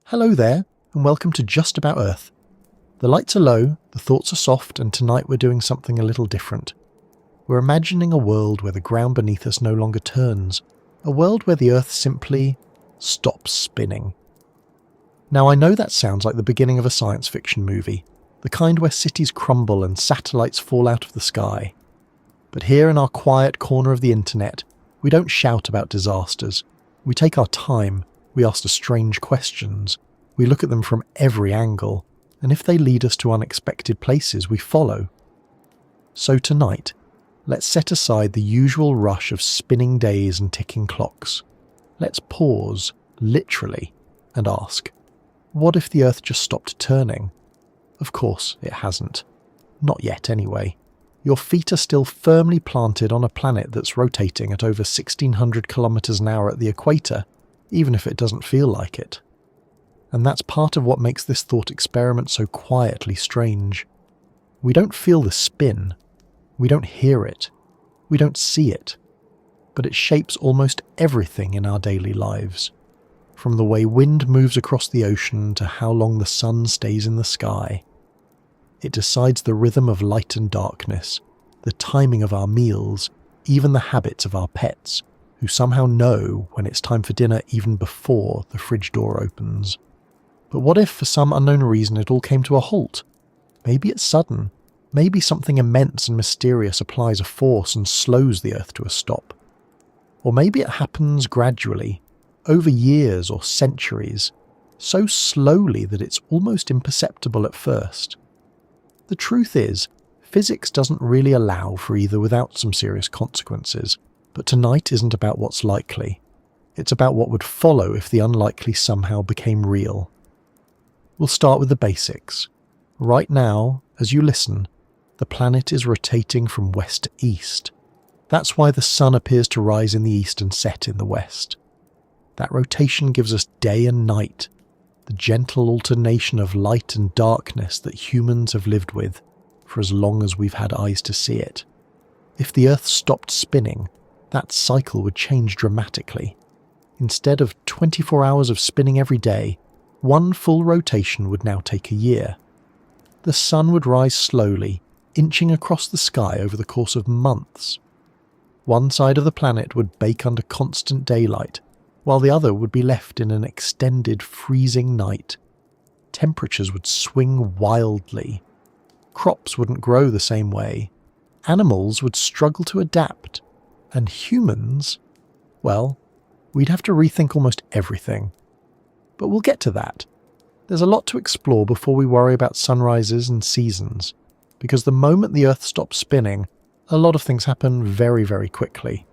Hello there, and welcome to Just About Earth. The lights are low, the thoughts are soft, and tonight we're doing something a little different. We're imagining a world where the ground beneath us no longer turns, a world where the Earth simply stops spinning. Now I know that sounds like the beginning of a science fiction movie, the kind where cities crumble and satellites fall out of the sky. But here in our quiet corner of the internet, we don't shout about disasters. We take our time, we ask the strange questions, we look at them from every angle, and if they lead us to unexpected places, we follow. So tonight, let's set aside the usual rush of spinning days and ticking clocks. Let's pause, literally, and ask, what if the Earth just stopped turning? Of course, it hasn't. Not yet, anyway. Your feet are still firmly planted on a planet that's rotating at over 1,600 kilometers an hour at the equator, even if it doesn't feel like it. And that's part of what makes this thought experiment so quietly strange. We don't feel the spin. We don't hear it. We don't see it. But it shapes almost everything in our daily lives. From the way wind moves across the ocean to how long the sun stays in the sky. It decides the rhythm of light and darkness, the timing of our meals, even the habits of our pets, who somehow know when it's time for dinner even before the fridge door opens. But what if, for some unknown reason, it all came to a halt? Maybe it's sudden. Maybe something immense and mysterious applies a force and slows the Earth to a stop. Or maybe it happens gradually, over years or centuries, so slowly that it's almost imperceptible at first. The truth is, physics doesn't really allow for either without some serious consequences, but tonight isn't about what's likely. It's about what would follow if the unlikely somehow became real. We'll start with the basics. Right now, as you listen, the planet is rotating from west to east. That's why the sun appears to rise in the east and set in the west. That rotation gives us day and night, the gentle alternation of light and darkness that humans have lived with for as long as we've had eyes to see it. If the Earth stopped spinning, that cycle would change dramatically. Instead of 24 hours of spinning every day, one full rotation would now take a year. The sun would rise slowly, inching across the sky over the course of months. One side of the planet would bake under constant daylight, while the other would be left in an extended freezing night. Temperatures would swing wildly. Crops wouldn't grow the same way. Animals would struggle to adapt. And humans, well, we'd have to rethink almost everything. But we'll get to that. There's a lot to explore before we worry about sunrises and seasons, because the moment the Earth stops spinning, a lot of things happen very, very quickly.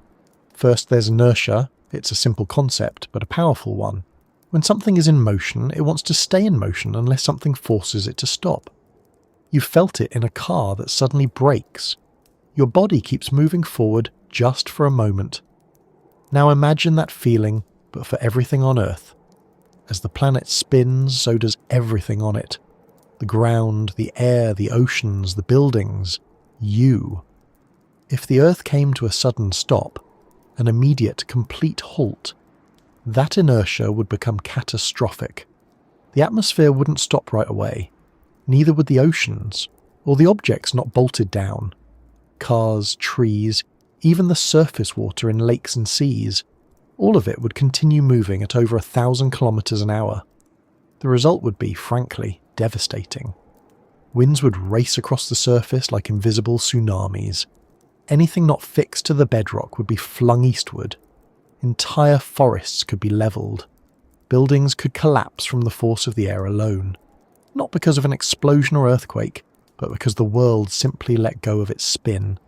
First, there's inertia. It's a simple concept, but a powerful one. When something is in motion, it wants to stay in motion unless something forces it to stop. You've felt it in a car that suddenly brakes. Your body keeps moving forward just for a moment. Now imagine that feeling, but for everything on Earth. As the planet spins, so does everything on it. The ground, the air, the oceans, the buildings, you. If the Earth came to a sudden stop, an immediate, complete halt, that inertia would become catastrophic. The atmosphere wouldn't stop right away. Neither would the oceans, or the objects not bolted down. Cars, trees, even the surface water in lakes and seas, all of it would continue moving at over 1,000 kilometers an hour. The result would be, frankly, devastating. Winds would race across the surface like invisible tsunamis. Anything not fixed to the bedrock would be flung eastward. Entire forests could be levelled. Buildings could collapse from the force of the air alone. Not because of an explosion or earthquake, but because the world simply let go of its spin.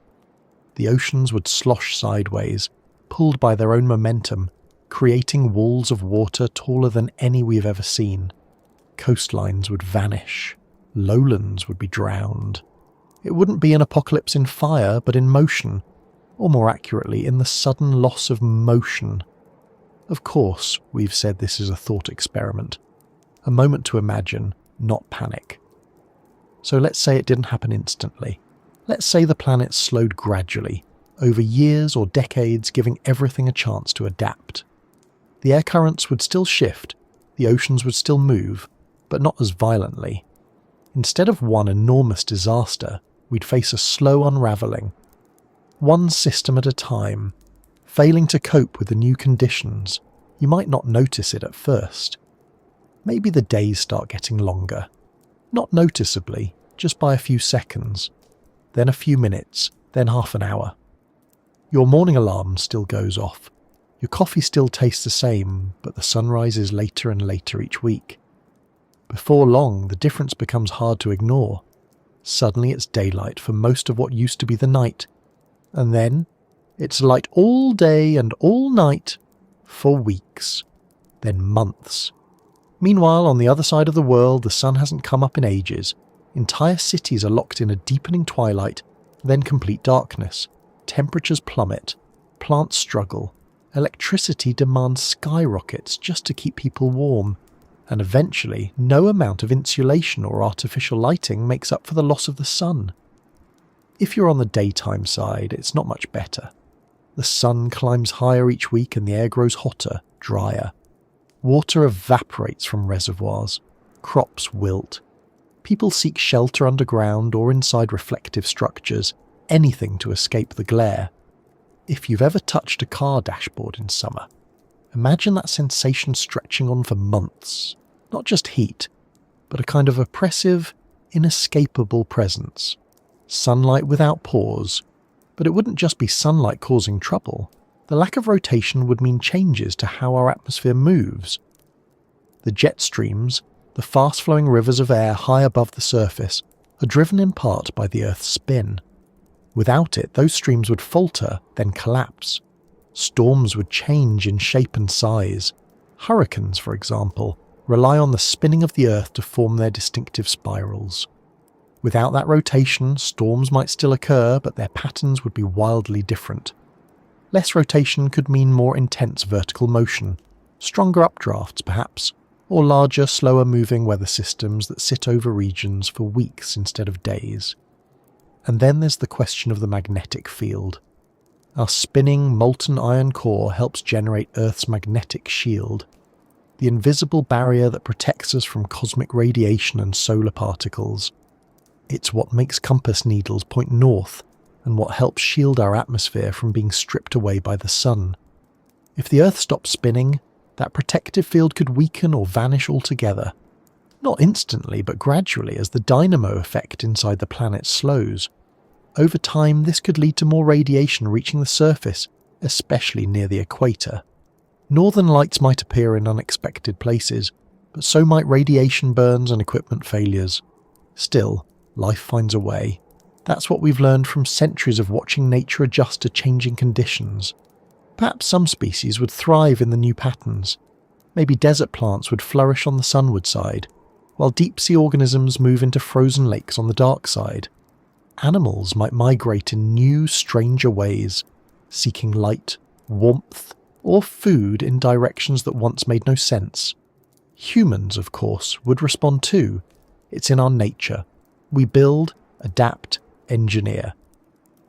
The oceans would slosh sideways, pulled by their own momentum, creating walls of water taller than any we've ever seen. Coastlines would vanish. Lowlands would be drowned. It wouldn't be an apocalypse in fire, but in motion, or more accurately, in the sudden loss of motion. Of course, we've said this is a thought experiment. A moment to imagine, not panic. So let's say it didn't happen instantly. Let's say the planet slowed gradually, over years or decades, giving everything a chance to adapt. The air currents would still shift, the oceans would still move, but not as violently. Instead of one enormous disaster, we'd face a slow unravelling. One system at a time, failing to cope with the new conditions. You might not notice it at first. Maybe the days start getting longer. Not noticeably, just by a few seconds. Then a few minutes, then half an hour. Your morning alarm still goes off. Your coffee still tastes the same, but the sunrise is later and later each week. Before long, the difference becomes hard to ignore. Suddenly it's daylight for most of what used to be the night. And then, it's light all day and all night for weeks, then months. Meanwhile, on the other side of the world, the sun hasn't come up in ages. Entire cities are locked in a deepening twilight, then complete darkness. Temperatures plummet, plants struggle, electricity demand skyrockets just to keep people warm, and eventually no amount of insulation or artificial lighting makes up for the loss of the sun. If you're on the daytime side, it's not much better. The sun climbs higher each week and the air grows hotter, drier. Water evaporates from reservoirs. Crops wilt. People seek shelter underground or inside reflective structures, anything to escape the glare. If you've ever touched a car dashboard in summer, imagine that sensation stretching on for months. Not just heat, but a kind of oppressive, inescapable presence. Sunlight without pause. But it wouldn't just be sunlight causing trouble. The lack of rotation would mean changes to how our atmosphere moves. The jet streams, the fast-flowing rivers of air high above the surface, are driven in part by the Earth's spin. Without it, those streams would falter, then collapse. Storms would change in shape and size. Hurricanes, for example, rely on the spinning of the Earth to form their distinctive spirals. Without that rotation, storms might still occur, but their patterns would be wildly different. Less rotation could mean more intense vertical motion, stronger updrafts perhaps, or larger, slower-moving weather systems that sit over regions for weeks instead of days. And then there's the question of the magnetic field. Our spinning, molten iron core helps generate Earth's magnetic shield, the invisible barrier that protects us from cosmic radiation and solar particles. It's what makes compass needles point north and what helps shield our atmosphere from being stripped away by the sun. If the Earth stopped spinning, that protective field could weaken or vanish altogether. Not instantly, but gradually as the dynamo effect inside the planet slows. Over time, this could lead to more radiation reaching the surface, especially near the equator. Northern lights might appear in unexpected places, but so might radiation burns and equipment failures. Still, life finds a way. That's what we've learned from centuries of watching nature adjust to changing conditions. Perhaps some species would thrive in the new patterns. Maybe desert plants would flourish on the sunward side, while deep-sea organisms move into frozen lakes on the dark side. Animals might migrate in new, stranger ways, seeking light, warmth, or food in directions that once made no sense. Humans, of course, would respond too. It's in our nature. We build, adapt, engineer.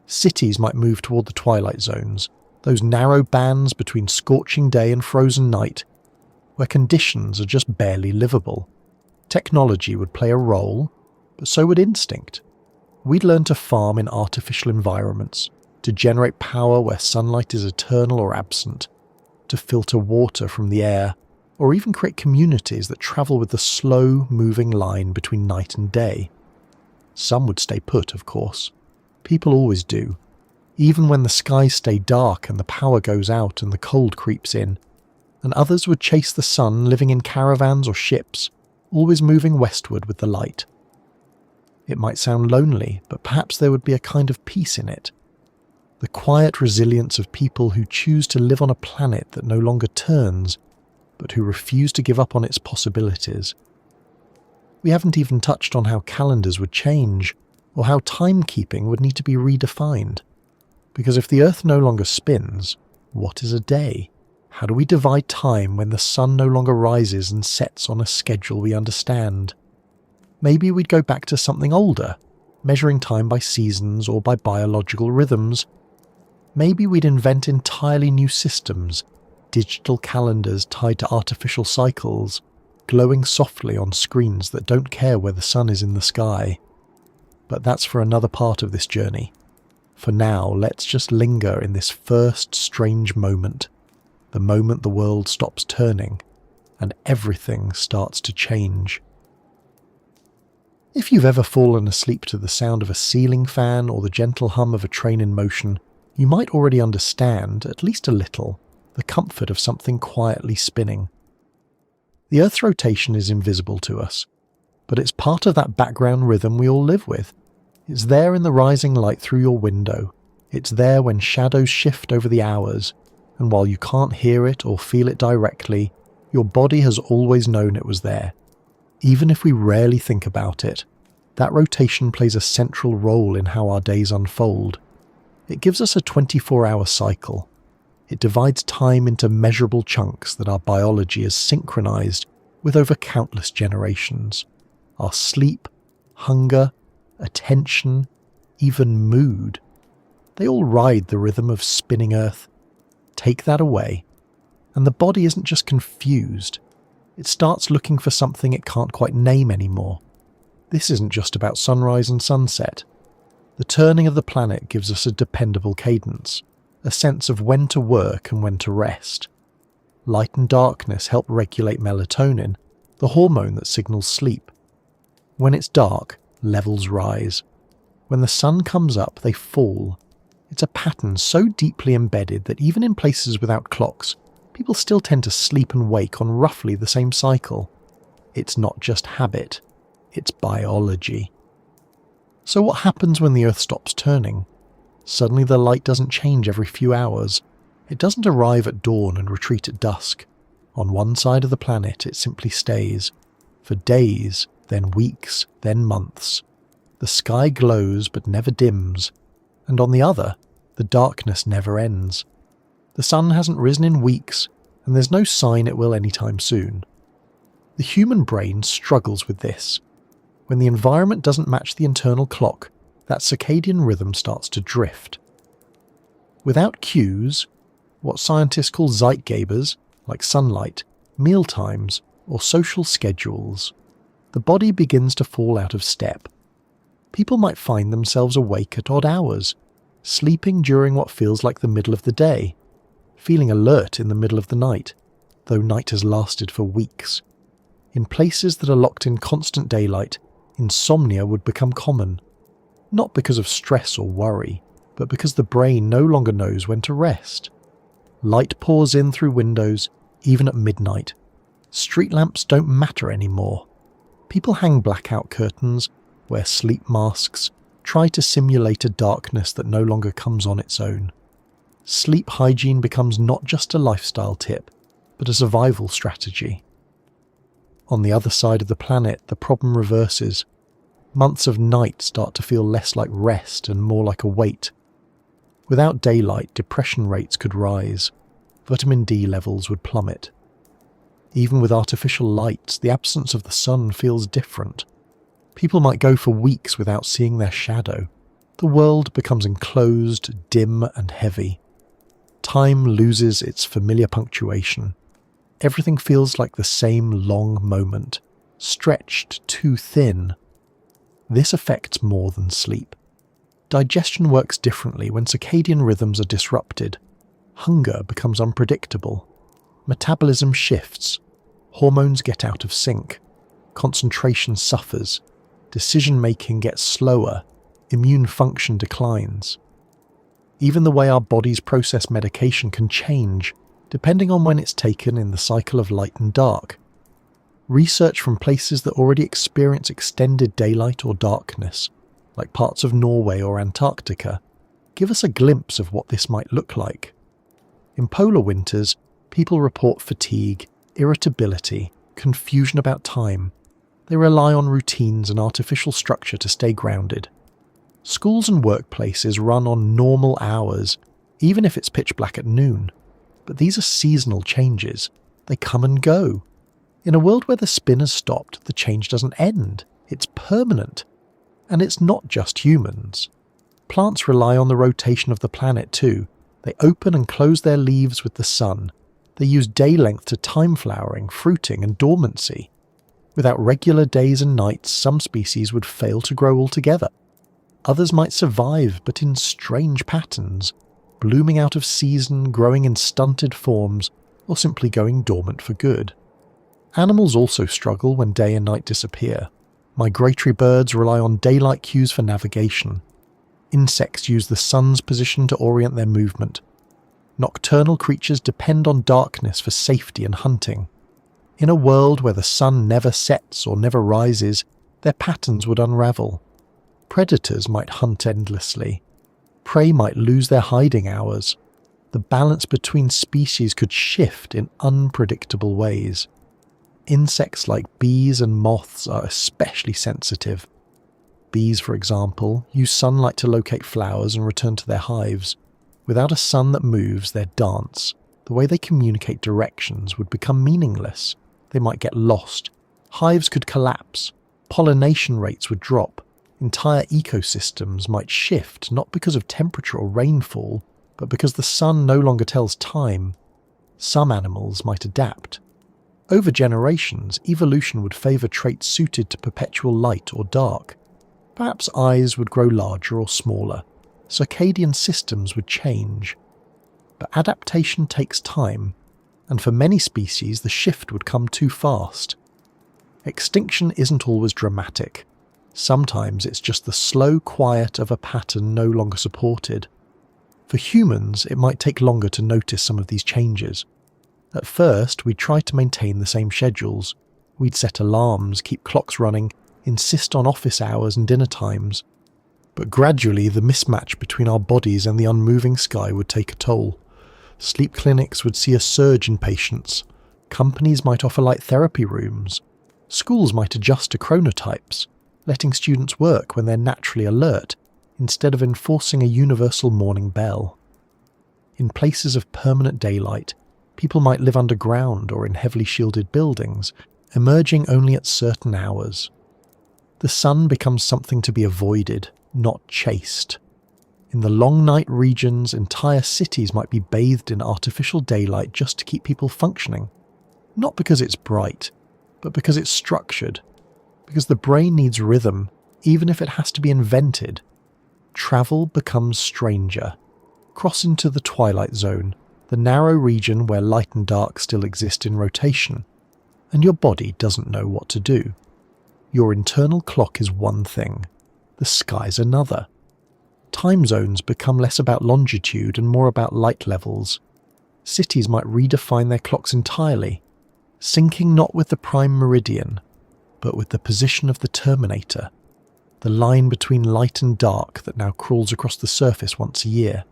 Cities might move toward the twilight zones, those narrow bands between scorching day and frozen night, where conditions are just barely livable. Technology would play a role, but so would instinct. We'd learn to farm in artificial environments, to generate power where sunlight is eternal or absent, to filter water from the air, or even create communities that travel with the slow-moving line between night and day. Some would stay put, of course. People always do. Even when the skies stay dark and the power goes out and the cold creeps in. And others would chase the sun, living in caravans or ships, always moving westward with the light. It might sound lonely, but perhaps there would be a kind of peace in it. The quiet resilience of people who choose to live on a planet that no longer turns, but who refuse to give up on its possibilities. We haven't even touched on how calendars would change, or how timekeeping would need to be redefined. Because if the Earth no longer spins, what is a day? How do we divide time when the sun no longer rises and sets on a schedule we understand? Maybe we'd go back to something older, measuring time by seasons or by biological rhythms. Maybe we'd invent entirely new systems, digital calendars tied to artificial cycles, glowing softly on screens that don't care where the sun is in the sky. But that's for another part of this journey. For now, let's just linger in this first strange moment, the moment the world stops turning and everything starts to change. If you've ever fallen asleep to the sound of a ceiling fan or the gentle hum of a train in motion, you might already understand, at least a little, the comfort of something quietly spinning. The Earth's rotation is invisible to us, but it's part of that background rhythm we all live with. It's there in the rising light through your window. It's there when shadows shift over the hours, and while you can't hear it or feel it directly, your body has always known it was there. Even if we rarely think about it, that rotation plays a central role in how our days unfold. It gives us a 24-hour cycle. It divides time into measurable chunks that our biology has synchronized with over countless generations. Our sleep, hunger, attention, even mood. They all ride the rhythm of spinning Earth. Take that away, and the body isn't just confused. It starts looking for something it can't quite name anymore. This isn't just about sunrise and sunset. The turning of the planet gives us a dependable cadence, a sense of when to work and when to rest. Light and darkness help regulate melatonin, the hormone that signals sleep. When it's dark, levels rise. When the sun comes up, they fall. It's a pattern so deeply embedded that even in places without clocks, people still tend to sleep and wake on roughly the same cycle. It's not just habit, it's biology. So what happens when the Earth stops turning? Suddenly the light doesn't change every few hours. It doesn't arrive at dawn and retreat at dusk. On one side of the planet it simply stays. For days, then weeks, then months. The sky glows but never dims. And on the other, the darkness never ends. The sun hasn't risen in weeks, and there's no sign it will anytime soon. The human brain struggles with this. When the environment doesn't match the internal clock, that circadian rhythm starts to drift. Without cues, what scientists call zeitgebers, like sunlight, meal times, or social schedules, the body begins to fall out of step. People might find themselves awake at odd hours, sleeping during what feels like the middle of the day, feeling alert in the middle of the night, though night has lasted for weeks. In places that are locked in constant daylight, insomnia would become common. Not because of stress or worry, but because the brain no longer knows when to rest. Light pours in through windows, even at midnight. Street lamps don't matter anymore. People hang blackout curtains, wear sleep masks, try to simulate a darkness that no longer comes on its own. Sleep hygiene becomes not just a lifestyle tip, but a survival strategy. On the other side of the planet, the problem reverses. Months of night start to feel less like rest and more like a weight. Without daylight, depression rates could rise. Vitamin D levels would plummet. Even with artificial lights, the absence of the sun feels different. People might go for weeks without seeing their shadow. The world becomes enclosed, dim and heavy. Time loses its familiar punctuation. Everything feels like the same long moment, stretched too thin. This affects more than sleep. Digestion works differently when circadian rhythms are disrupted. Hunger becomes unpredictable. Metabolism shifts. Hormones get out of sync. Concentration suffers. Decision-making gets slower. Immune function declines. Even the way our bodies process medication can change, depending on when it's taken in the cycle of light and dark. Research from places that already experience extended daylight or darkness, like parts of Norway or Antarctica, give us a glimpse of what this might look like. In polar winters, people report fatigue, irritability, confusion about time. They rely on routines and artificial structure to stay grounded. Schools and workplaces run on normal hours, even if it's pitch black at noon. But these are seasonal changes. They come and go. In a world where the spin has stopped, the change doesn't end. It's permanent. And it's not just humans. Plants rely on the rotation of the planet too. They open and close their leaves with the sun. They use day length to time flowering, fruiting and dormancy. Without regular days and nights, some species would fail to grow altogether. Others might survive, but in strange patterns, blooming out of season, growing in stunted forms, or simply going dormant for good. Animals also struggle when day and night disappear. Migratory birds rely on daylight cues for navigation. Insects use the sun's position to orient their movement. Nocturnal creatures depend on darkness for safety and hunting. In a world where the sun never sets or never rises, their patterns would unravel. Predators might hunt endlessly. Prey might lose their hiding hours. The balance between species could shift in unpredictable ways. Insects like bees and moths are especially sensitive. Bees, for example, use sunlight to locate flowers and return to their hives. Without a sun that moves their dance, the way they communicate directions would become meaningless. They might get lost. Hives could collapse. Pollination rates would drop. Entire ecosystems might shift, not because of temperature or rainfall, but because the sun no longer tells time. Some animals might adapt. Over generations, evolution would favour traits suited to perpetual light or dark. Perhaps eyes would grow larger or smaller. Circadian systems would change. But adaptation takes time, and for many species the shift would come too fast. Extinction isn't always dramatic. Sometimes it's just the slow quiet of a pattern no longer supported. For humans, it might take longer to notice some of these changes. At first, we'd try to maintain the same schedules. We'd set alarms, keep clocks running, insist on office hours and dinner times. But gradually, the mismatch between our bodies and the unmoving sky would take a toll. Sleep clinics would see a surge in patients. Companies might offer light therapy rooms. Schools might adjust to chronotypes, letting students work when they're naturally alert, instead of enforcing a universal morning bell. In places of permanent daylight, people might live underground or in heavily shielded buildings, emerging only at certain hours. The sun becomes something to be avoided, not chased. In the long night regions, entire cities might be bathed in artificial daylight just to keep people functioning. Not because it's bright, but because it's structured. Because the brain needs rhythm, even if it has to be invented. Travel becomes stranger. Cross into the twilight zone, the narrow region where light and dark still exist in rotation, and your body doesn't know what to do. Your internal clock is one thing, the sky's another. Time zones become less about longitude and more about light levels. Cities might redefine their clocks entirely, syncing not with the prime meridian, but with the position of the terminator, the line between light and dark that now crawls across the surface once a year.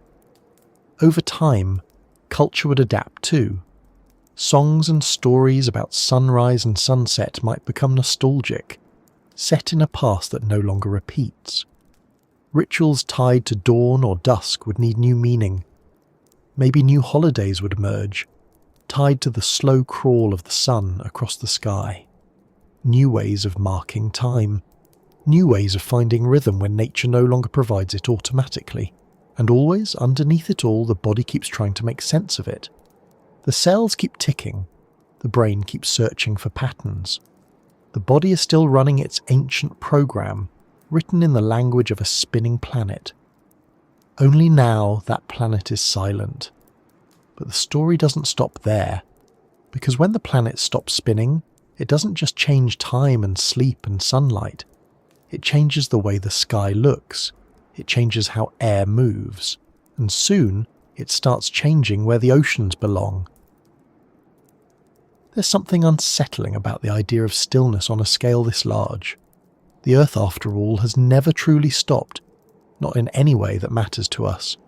Over time, culture would adapt too. Songs and stories about sunrise and sunset might become nostalgic, set in a past that no longer repeats. Rituals tied to dawn or dusk would need new meaning. Maybe new holidays would emerge, tied to the slow crawl of the sun across the sky. New ways of marking time. New ways of finding rhythm when nature no longer provides it automatically. And always, underneath it all, the body keeps trying to make sense of it. The cells keep ticking. The brain keeps searching for patterns. The body is still running its ancient program, written in the language of a spinning planet. Only now that planet is silent. But the story doesn't stop there, because when the planet stops spinning, it doesn't just change time and sleep and sunlight. It changes the way the sky looks. It changes how air moves. And soon, it starts changing where the oceans belong. There's something unsettling about the idea of stillness on a scale this large. The Earth, after all, has never truly stopped, not in any way that matters to us.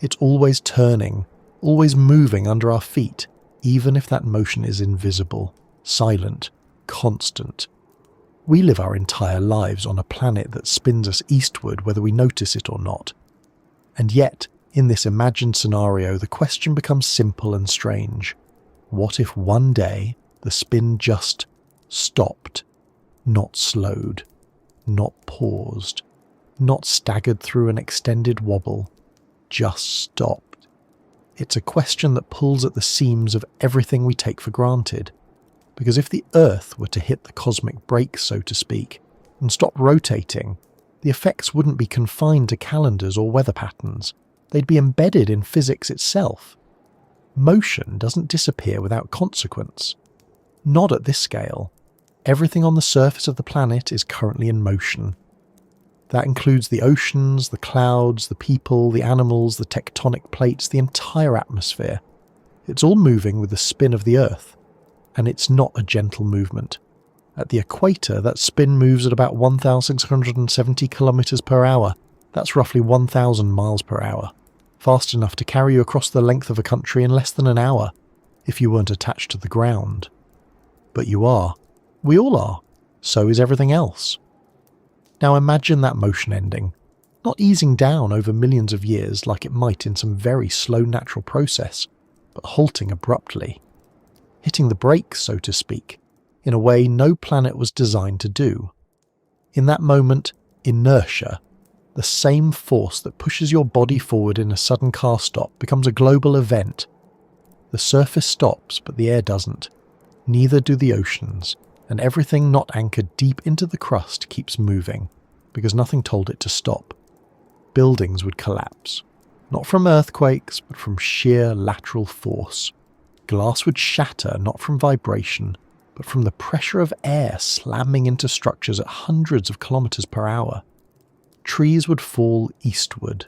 It's always turning, always moving under our feet, even if that motion is invisible, silent, constant. We live our entire lives on a planet that spins us eastward whether we notice it or not. And yet, in this imagined scenario, the question becomes simple and strange. What if one day the spin just stopped, not slowed, not paused, not staggered through an extended wobble, just stopped? It's a question that pulls at the seams of everything we take for granted, because if the Earth were to hit the cosmic brakes, so to speak, and stop rotating, the effects wouldn't be confined to calendars or weather patterns. They'd be embedded in physics itself. Motion doesn't disappear without consequence. Not at this scale. Everything on the surface of the planet is currently in motion. That includes the oceans, the clouds, the people, the animals, the tectonic plates, the entire atmosphere. It's all moving with the spin of the Earth. And it's not a gentle movement. At the equator, that spin moves at about 1,670 kilometers per hour. That's roughly 1,000 miles per hour. Fast enough to carry you across the length of a country in less than an hour, if you weren't attached to the ground. But you are. We all are. So is everything else. Now imagine that motion ending. Not easing down over millions of years like it might in some very slow natural process, but halting abruptly. Hitting the brakes, so to speak, in a way no planet was designed to do. In that moment, inertia, the same force that pushes your body forward in a sudden car stop, becomes a global event. The surface stops, but the air doesn't. Neither do the oceans, and everything not anchored deep into the crust keeps moving, because nothing told it to stop. Buildings would collapse, not from earthquakes, but from sheer lateral force. Glass would shatter not from vibration, but from the pressure of air slamming into structures at hundreds of kilometers per hour. Trees would fall eastward.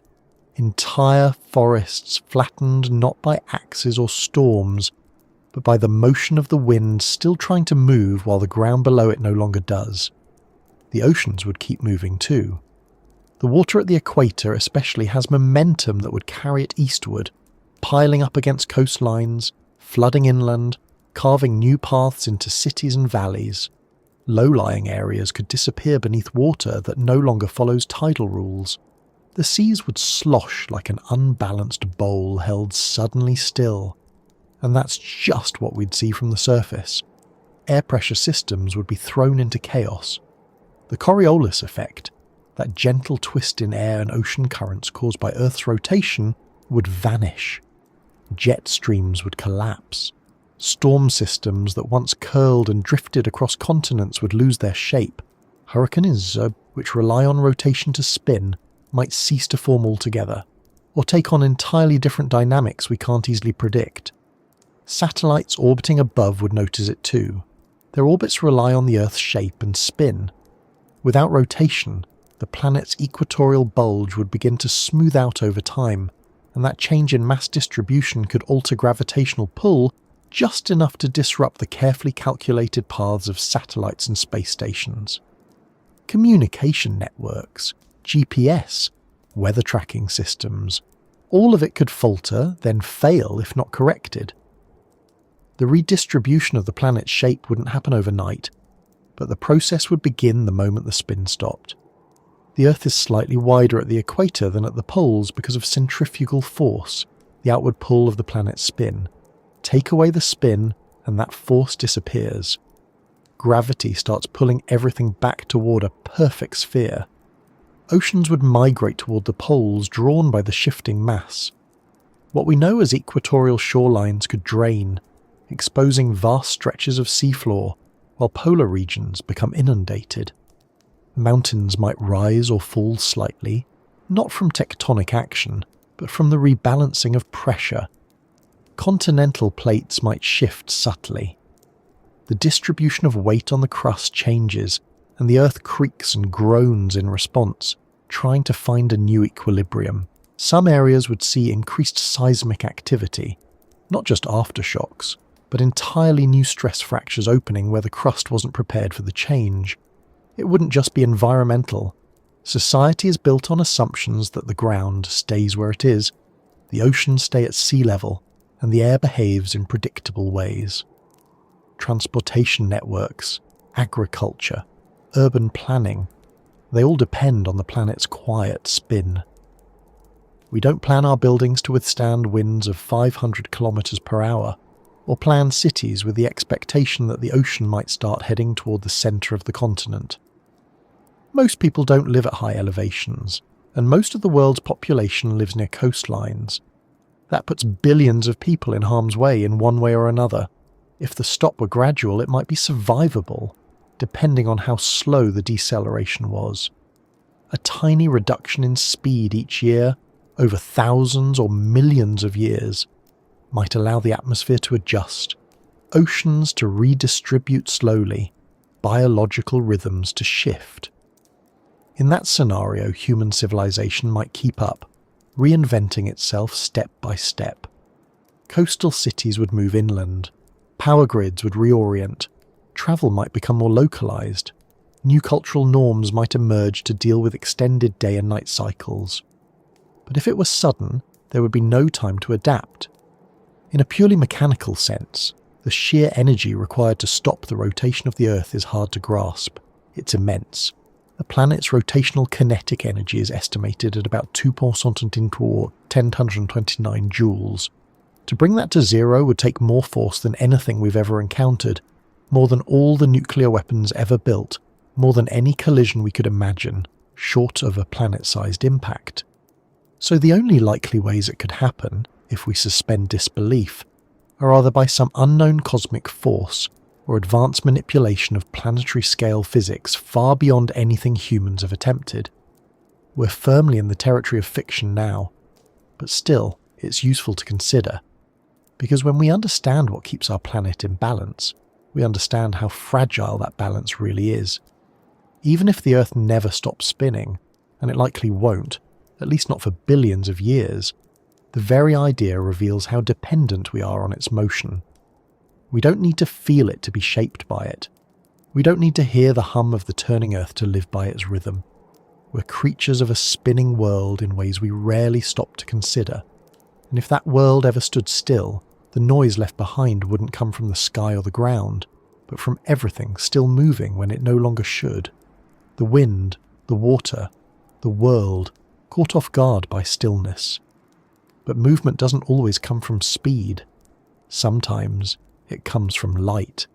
Entire forests flattened not by axes or storms, but by the motion of the wind still trying to move while the ground below it no longer does. The oceans would keep moving too. The water at the equator especially has momentum that would carry it eastward, piling up against coastlines, flooding inland, carving new paths into cities and valleys. Low-lying areas could disappear beneath water that no longer follows tidal rules. The seas would slosh like an unbalanced bowl held suddenly still. And that's just what we'd see from the surface. Air pressure systems would be thrown into chaos. The Coriolis effect, that gentle twist in air and ocean currents caused by Earth's rotation, would vanish. Jet streams would collapse. Storm systems that once curled and drifted across continents would lose their shape. Hurricanes, which rely on rotation to spin, might cease to form altogether, or take on entirely different dynamics we can't easily predict. Satellites orbiting above would notice it too. Their orbits rely on the Earth's shape and spin. Without rotation, the planet's equatorial bulge would begin to smooth out over time, and that change in mass distribution could alter gravitational pull just enough to disrupt the carefully calculated paths of satellites and space stations. Communication networks, GPS, weather tracking systems, all of it could falter, then fail if not corrected. The redistribution of the planet's shape wouldn't happen overnight, but the process would begin the moment the spin stopped. The Earth is slightly wider at the equator than at the poles because of centrifugal force, the outward pull of the planet's spin. Take away the spin, and that force disappears. Gravity starts pulling everything back toward a perfect sphere. Oceans would migrate toward the poles, drawn by the shifting mass. What we know as equatorial shorelines could drain, exposing vast stretches of seafloor, while polar regions become inundated. Mountains might rise or fall slightly, not from tectonic action, but from the rebalancing of pressure. Continental plates might shift subtly. The distribution of weight on the crust changes, and the Earth creaks and groans in response, trying to find a new equilibrium. Some areas would see increased seismic activity, not just aftershocks, but entirely new stress fractures opening where the crust wasn't prepared for the change. It wouldn't just be environmental. Society is built on assumptions that the ground stays where it is, the oceans stay at sea level, and the air behaves in predictable ways. Transportation networks, agriculture, urban planning, they all depend on the planet's quiet spin. We don't plan our buildings to withstand winds of 500 kilometers per hour, or plan cities with the expectation that the ocean might start heading toward the center of the continent. Most people don't live at high elevations, and most of the world's population lives near coastlines. That puts billions of people in harm's way in one way or another. If the stop were gradual, it might be survivable, depending on how slow the deceleration was. A tiny reduction in speed each year, over thousands or millions of years, might allow the atmosphere to adjust, oceans to redistribute slowly, biological rhythms to shift. In that scenario, human civilization might keep up, reinventing itself step by step. Coastal cities would move inland, power grids would reorient, travel might become more localized, new cultural norms might emerge to deal with extended day and night cycles. But if it was sudden, there would be no time to adapt. In a purely mechanical sense, the sheer energy required to stop the rotation of the Earth is hard to grasp. It's immense. The planet's rotational kinetic energy is estimated at about 2.10^1029 joules. To bring that to zero would take more force than anything we've ever encountered, more than all the nuclear weapons ever built, more than any collision we could imagine, short of a planet-sized impact. So the only likely ways it could happen, if we suspend disbelief, are either by some unknown cosmic force or advanced manipulation of planetary-scale physics far beyond anything humans have attempted. We're firmly in the territory of fiction now, but still, it's useful to consider, because when we understand what keeps our planet in balance, we understand how fragile that balance really is. Even if the Earth never stops spinning, and it likely won't, at least not for billions of years, the very idea reveals how dependent we are on its motion. We don't need to feel it to be shaped by it. We don't need to hear the hum of the turning Earth to live by its rhythm. We're creatures of a spinning world in ways we rarely stop to consider. And if that world ever stood still, the noise left behind wouldn't come from the sky or the ground, but from everything still moving when it no longer should. The wind, the water, the world, caught off guard by stillness. But movement doesn't always come from speed. Sometimes it comes from light.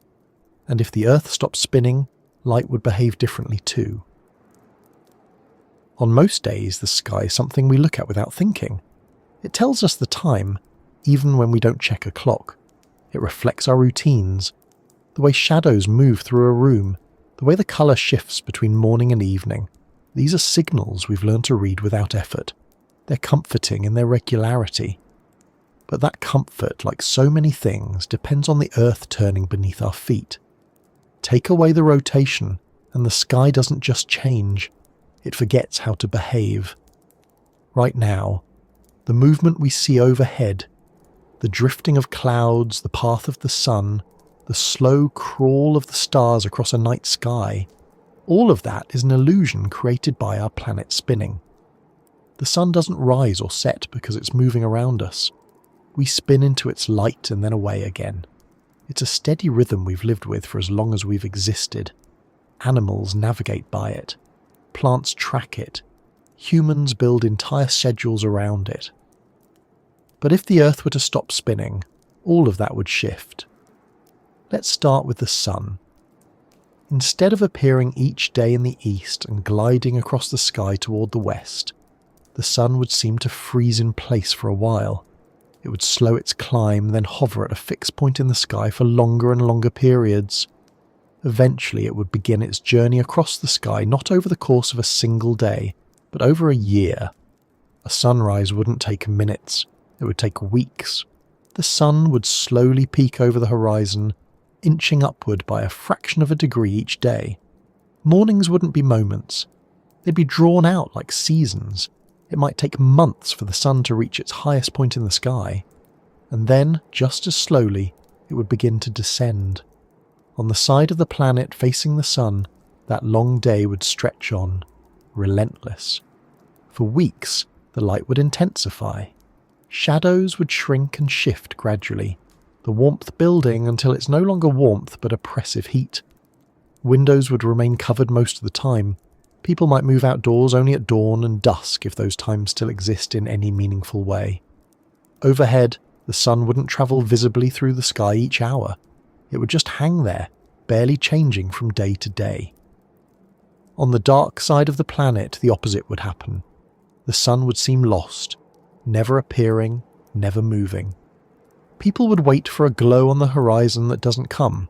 And if the Earth stopped spinning, light would behave differently too. On most days, the sky is something we look at without thinking. It tells us the time, even when we don't check a clock. It reflects our routines, the way shadows move through a room, the way the colour shifts between morning and evening. These are signals we've learned to read without effort. They're comforting in their regularity. But that comfort, like so many things, depends on the Earth turning beneath our feet. Take away the rotation, and the sky doesn't just change, it forgets how to behave. Right now, the movement we see overhead, the drifting of clouds, the path of the sun, the slow crawl of the stars across a night sky, all of that is an illusion created by our planet spinning. The sun doesn't rise or set because it's moving around us. We spin into its light and then away again. It's a steady rhythm we've lived with for as long as we've existed. Animals navigate by it. Plants track it. Humans build entire schedules around it. But if the Earth were to stop spinning, all of that would shift. Let's start with the sun. Instead of appearing each day in the east and gliding across the sky toward the west, the sun would seem to freeze in place for a while. It would slow its climb, then hover at a fixed point in the sky for longer and longer periods. Eventually it would begin its journey across the sky, not over the course of a single day, but over a year. A sunrise wouldn't take minutes, it would take weeks. The sun would slowly peak over the horizon, inching upward by a fraction of a degree each day. Mornings wouldn't be moments. They'd be drawn out like seasons. It might take months for the sun to reach its highest point in the sky, and then, just as slowly, it would begin to descend. On the side of the planet facing the sun, that long day would stretch on, relentless. For weeks, the light would intensify. Shadows would shrink and shift gradually, the warmth building until it's no longer warmth but oppressive heat. Windows would remain covered most of the time. People might move outdoors only at dawn and dusk if those times still exist in any meaningful way. Overhead, the sun wouldn't travel visibly through the sky each hour. It would just hang there, barely changing from day to day. On the dark side of the planet, the opposite would happen. The sun would seem lost, never appearing, never moving. People would wait for a glow on the horizon that doesn't come.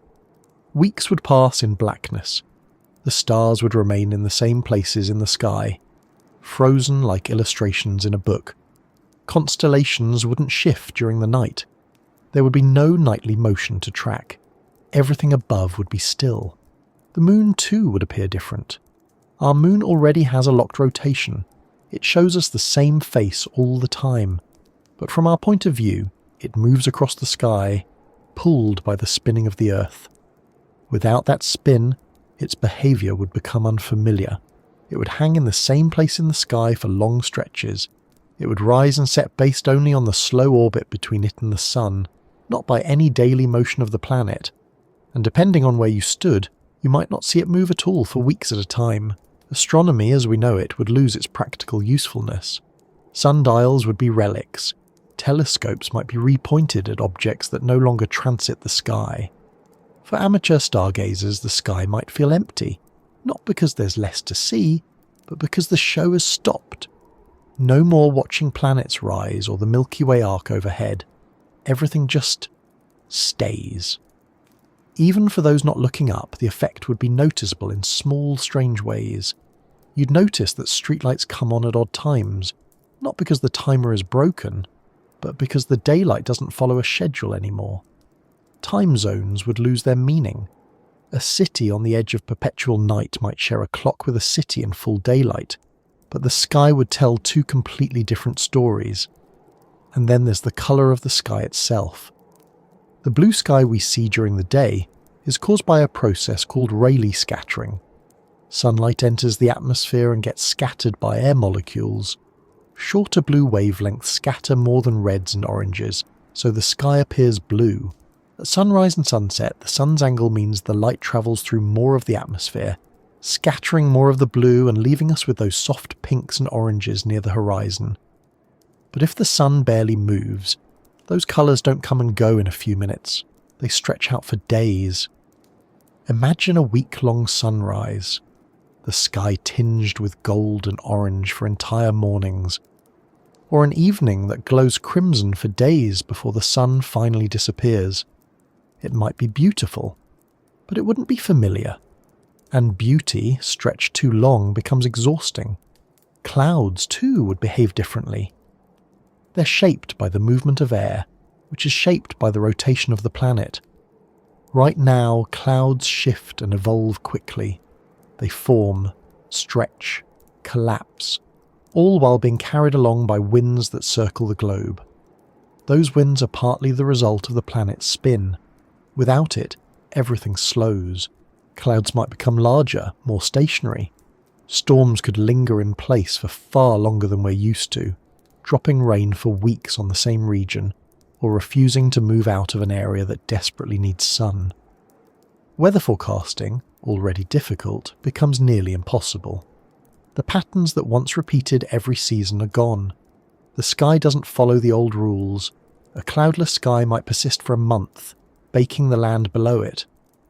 Weeks would pass in blackness. The stars would remain in the same places in the sky, frozen like illustrations in a book. Constellations wouldn't shift during the night. There would be no nightly motion to track. Everything above would be still. The moon too would appear different. Our moon already has a locked rotation. It shows us the same face all the time. But from our point of view, it moves across the sky, pulled by the spinning of the Earth. Without that spin, its behaviour would become unfamiliar. It would hang in the same place in the sky for long stretches. It would rise and set based only on the slow orbit between it and the sun, not by any daily motion of the planet. And depending on where you stood, you might not see it move at all for weeks at a time. Astronomy as we know it would lose its practical usefulness. Sundials would be relics. Telescopes might be repointed at objects that no longer transit the sky. For amateur stargazers, the sky might feel empty, not because there's less to see, but because the show has stopped. No more watching planets rise or the Milky Way arc overhead. Everything just stays. Even for those not looking up, the effect would be noticeable in small, strange ways. You'd notice that streetlights come on at odd times, not because the timer is broken, but because the daylight doesn't follow a schedule anymore. Time zones would lose their meaning. A city on the edge of perpetual night might share a clock with a city in full daylight, but the sky would tell two completely different stories. And then there's the colour of the sky itself. The blue sky we see during the day is caused by a process called Rayleigh scattering. Sunlight enters the atmosphere and gets scattered by air molecules. Shorter blue wavelengths scatter more than reds and oranges, so the sky appears blue. At sunrise and sunset, the sun's angle means the light travels through more of the atmosphere, scattering more of the blue and leaving us with those soft pinks and oranges near the horizon. But if the sun barely moves, those colours don't come and go in a few minutes. They stretch out for days. Imagine a week-long sunrise, the sky tinged with gold and orange for entire mornings, or an evening that glows crimson for days before the sun finally disappears. It might be beautiful, but it wouldn't be familiar. And beauty, stretched too long, becomes exhausting. Clouds, too, would behave differently. They're shaped by the movement of air, which is shaped by the rotation of the planet. Right now, clouds shift and evolve quickly. They form, stretch, collapse, all while being carried along by winds that circle the globe. Those winds are partly the result of the planet's spin. Without it, everything slows. Clouds might become larger, more stationary. Storms could linger in place for far longer than we're used to, dropping rain for weeks on the same region, or refusing to move out of an area that desperately needs sun. Weather forecasting, already difficult, becomes nearly impossible. The patterns that once repeated every season are gone. The sky doesn't follow the old rules. A cloudless sky might persist for a month, baking the land below it,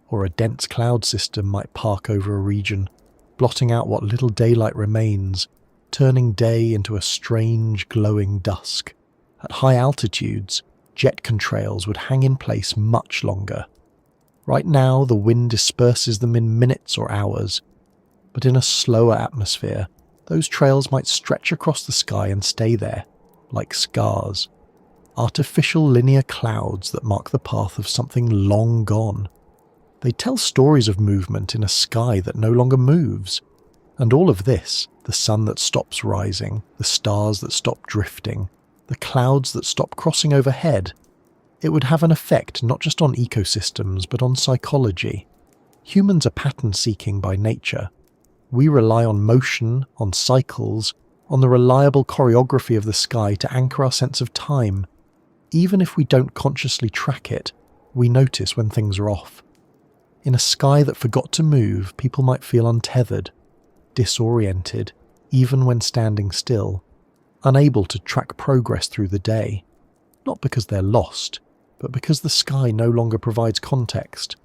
or a dense cloud system might park over a region, blotting out what little daylight remains, turning day into a strange glowing dusk. At high altitudes, jet contrails would hang in place much longer. Right now, the wind disperses them in minutes or hours, but in a slower atmosphere, those trails might stretch across the sky and stay there, like scars. Artificial linear clouds that mark the path of something long gone. They tell stories of movement in a sky that no longer moves. And all of this, the sun that stops rising, the stars that stop drifting, the clouds that stop crossing overhead, it would have an effect not just on ecosystems but on psychology. Humans are pattern-seeking by nature. We rely on motion, on cycles, on the reliable choreography of the sky to anchor our sense of time. Even if we don't consciously track it, we notice when things are off. In a sky that forgot to move, people might feel untethered, disoriented, even when standing still, unable to track progress through the day. Not because they're lost, but because the sky no longer provides context.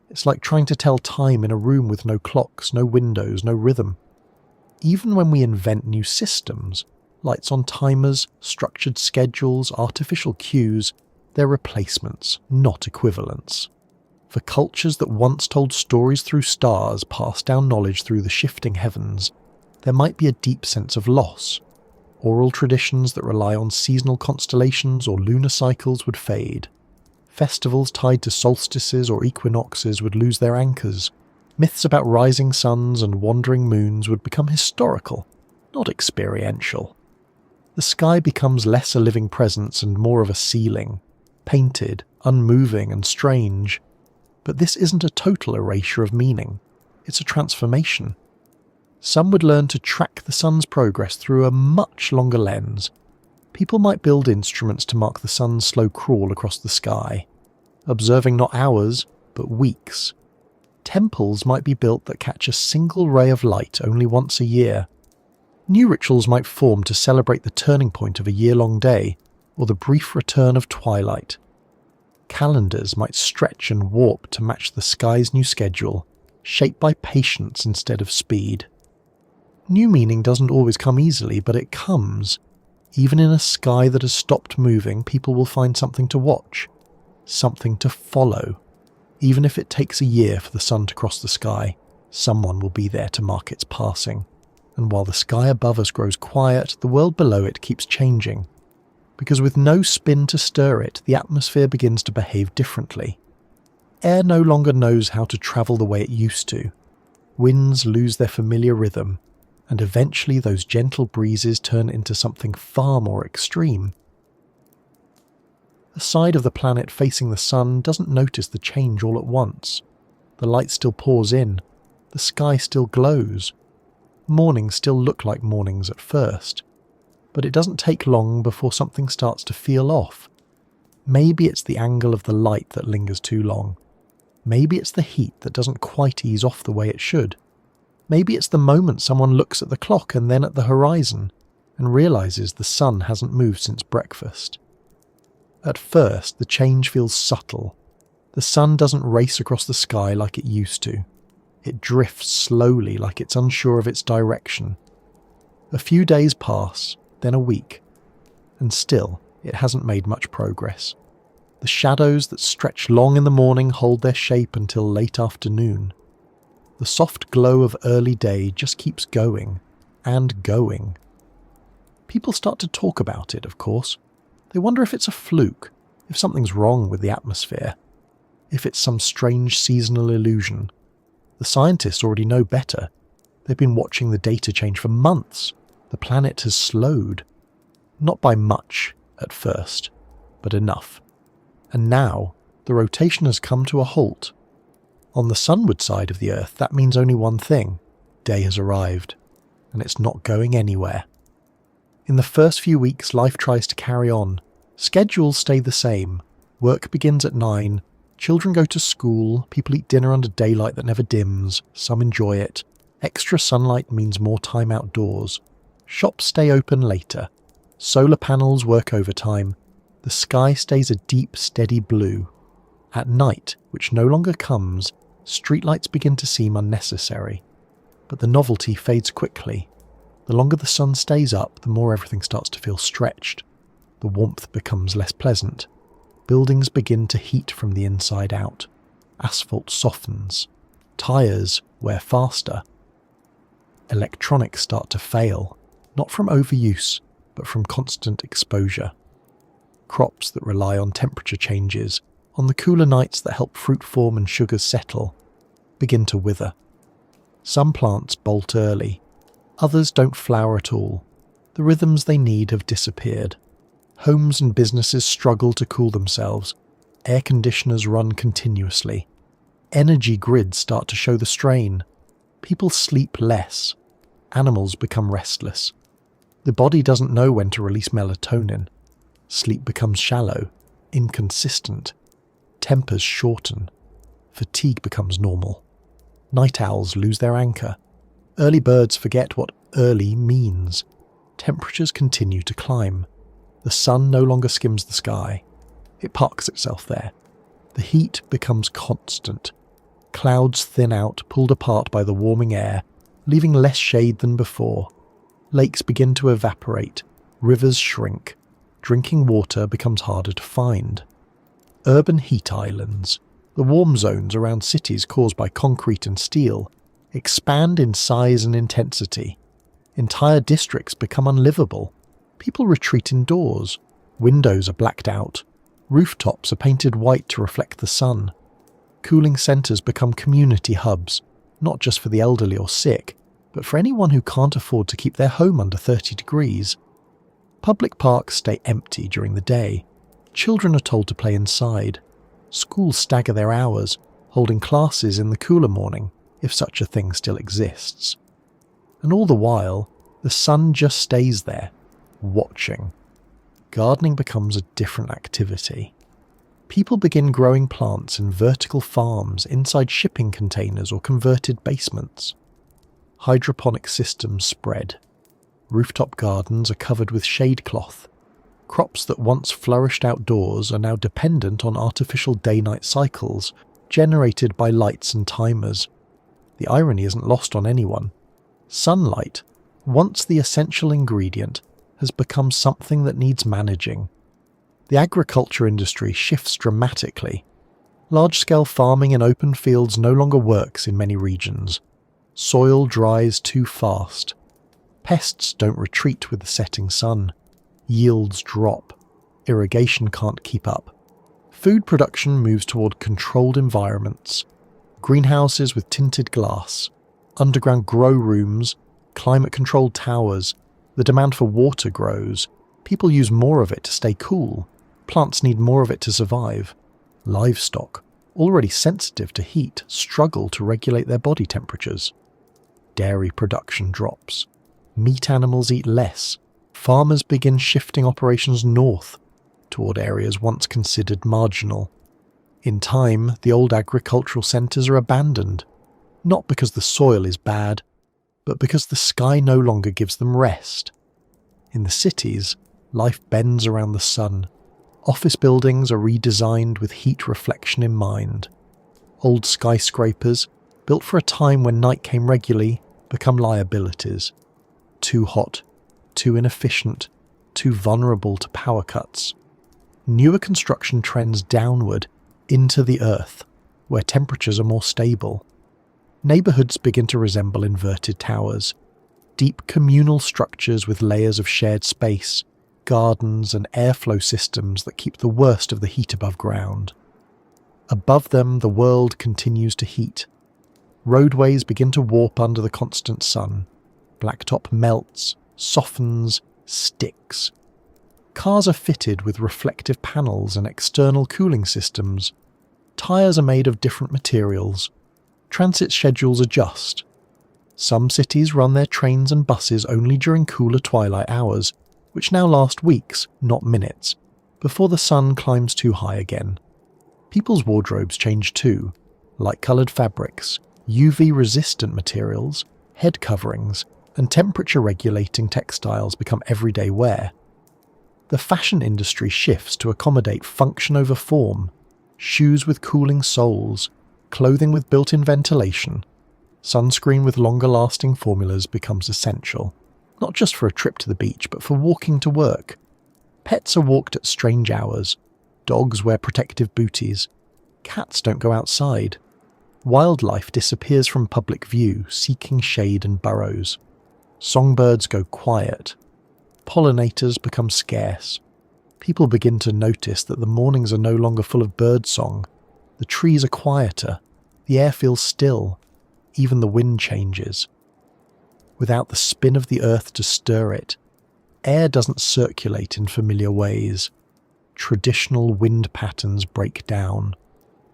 It's like trying to tell time in a room with no clocks, no windows, no rhythm. Even when we invent new systems, lights on timers, structured schedules, artificial cues, they're replacements, not equivalents. For cultures that once told stories through stars, passed down knowledge through the shifting heavens, there might be a deep sense of loss. Oral traditions that rely on seasonal constellations or lunar cycles would fade. Festivals tied to solstices or equinoxes would lose their anchors. Myths about rising suns and wandering moons would become historical, not experiential. The sky becomes less a living presence and more of a ceiling, painted, unmoving and strange. But this isn't a total erasure of meaning, it's a transformation. Some would learn to track the sun's progress through a much longer lens. People might build instruments to mark the sun's slow crawl across the sky, observing not hours, but weeks. Temples might be built that catch a single ray of light only once a year. New rituals might form to celebrate the turning point of a year-long day, or the brief return of twilight. Calendars might stretch and warp to match the sky's new schedule, shaped by patience instead of speed. New meaning doesn't always come easily, but it comes. Even in a sky that has stopped moving, people will find something to watch, something to follow. Even if it takes a year for the sun to cross the sky, someone will be there to mark its passing. And while the sky above us grows quiet, the world below it keeps changing. Because with no spin to stir it, the atmosphere begins to behave differently. Air no longer knows how to travel the way it used to. Winds lose their familiar rhythm, and eventually those gentle breezes turn into something far more extreme. The side of the planet facing the sun doesn't notice the change all at once. The light still pours in, the sky still glows. Mornings still look like mornings at first, but it doesn't take long before something starts to feel off. Maybe it's the angle of the light that lingers too long. Maybe it's the heat that doesn't quite ease off the way it should. Maybe it's the moment someone looks at the clock and then at the horizon and realizes the sun hasn't moved since breakfast. At first, the change feels subtle. The sun doesn't race across the sky like it used to. It drifts slowly like it's unsure of its direction. A few days pass, then a week, and still it hasn't made much progress. The shadows that stretch long in the morning hold their shape until late afternoon. The soft glow of early day just keeps going and going. People start to talk about it, of course. They wonder if it's a fluke, if something's wrong with the atmosphere, if it's some strange seasonal illusion. The scientists already know better. They've been watching the data change for months. The planet has slowed. Not by much at first, but enough. And now, the rotation has come to a halt. On the sunward side of the Earth, that means only one thing. Day has arrived, and it's not going anywhere. In the first few weeks, life tries to carry on. Schedules stay the same. Work begins at 9. Children go to school. People eat dinner under daylight that never dims. Some enjoy it. Extra sunlight means more time outdoors. Shops stay open later. Solar panels work overtime. The sky stays a deep, steady blue. At night, which no longer comes, streetlights begin to seem unnecessary. But the novelty fades quickly. The longer the sun stays up, the more everything starts to feel stretched. The warmth becomes less pleasant. Buildings begin to heat from the inside out. Asphalt softens. Tyres wear faster. Electronics start to fail, not from overuse, but from constant exposure. Crops that rely on temperature changes, on the cooler nights that help fruit form and sugars settle, begin to wither. Some plants bolt early. Others don't flower at all. The rhythms they need have disappeared. Homes and businesses struggle to cool themselves. Air conditioners run continuously. Energy grids start to show the strain. People sleep less. Animals become restless. The body doesn't know when to release melatonin. Sleep becomes shallow, inconsistent. Tempers shorten. Fatigue becomes normal. Night owls lose their anchor. Early birds forget what early means. Temperatures continue to climb. The sun no longer skims the sky. It parks itself there. The heat becomes constant. Clouds thin out, pulled apart by the warming air, leaving less shade than before. Lakes begin to evaporate. Rivers shrink. Drinking water becomes harder to find. Urban heat islands, the warm zones around cities caused by concrete and steel, expand in size and intensity. Entire districts become unlivable. People retreat indoors. Windows are blacked out. Rooftops are painted white to reflect the sun. Cooling centres become community hubs, not just for the elderly or sick, but for anyone who can't afford to keep their home under 30 degrees. Public parks stay empty during the day. Children are told to play inside. Schools stagger their hours, holding classes in the cooler morning, if such a thing still exists. And all the while, the sun just stays there, watching. Gardening becomes a different activity. People begin growing plants in vertical farms inside shipping containers or converted basements. Hydroponic systems spread. Rooftop gardens are covered with shade cloth. Crops that once flourished outdoors are now dependent on artificial day-night cycles generated by lights and timers. The irony isn't lost on anyone. Sunlight, once the essential ingredient, has become something that needs managing. The agriculture industry shifts dramatically. Large-scale farming in open fields no longer works in many regions. Soil dries too fast. Pests don't retreat with the setting sun. Yields drop. Irrigation can't keep up. Food production moves toward controlled environments. Greenhouses with tinted glass, underground grow rooms, climate-controlled towers. The demand for water grows. People use more of it to stay cool. Plants need more of it to survive. Livestock, already sensitive to heat, struggle to regulate their body temperatures. Dairy production drops. Meat animals eat less. Farmers begin shifting operations north, toward areas once considered marginal. In time, the old agricultural centres are abandoned, not because the soil is bad, but because the sky no longer gives them rest. In the cities, life bends around the sun. Office buildings are redesigned with heat reflection in mind. Old skyscrapers, built for a time when night came regularly, become liabilities. Too hot, too inefficient, too vulnerable to power cuts. Newer construction trends downward into the earth, where temperatures are more stable. Neighbourhoods begin to resemble inverted towers, deep communal structures with layers of shared space, gardens and airflow systems that keep the worst of the heat above ground. Above them, the world continues to heat. Roadways begin to warp under the constant sun. Blacktop melts, softens, sticks. Cars are fitted with reflective panels and external cooling systems. Tyres are made of different materials. Transit schedules adjust. Some cities run their trains and buses only during cooler twilight hours, which now last weeks, not minutes, before the sun climbs too high again. People's wardrobes change too. Light-coloured fabrics, UV-resistant materials, head coverings, and temperature-regulating textiles become everyday wear. The fashion industry shifts to accommodate function over form. Shoes with cooling soles, clothing with built-in ventilation, sunscreen with longer-lasting formulas becomes essential, not just for a trip to the beach, but for walking to work. Pets are walked at strange hours. Dogs wear protective booties. Cats don't go outside. Wildlife disappears from public view, seeking shade and burrows. Songbirds go quiet. Pollinators become scarce. People begin to notice that the mornings are no longer full of birdsong. The trees are quieter. The air feels still. Even the wind changes. Without the spin of the earth to stir it, air doesn't circulate in familiar ways. Traditional wind patterns break down.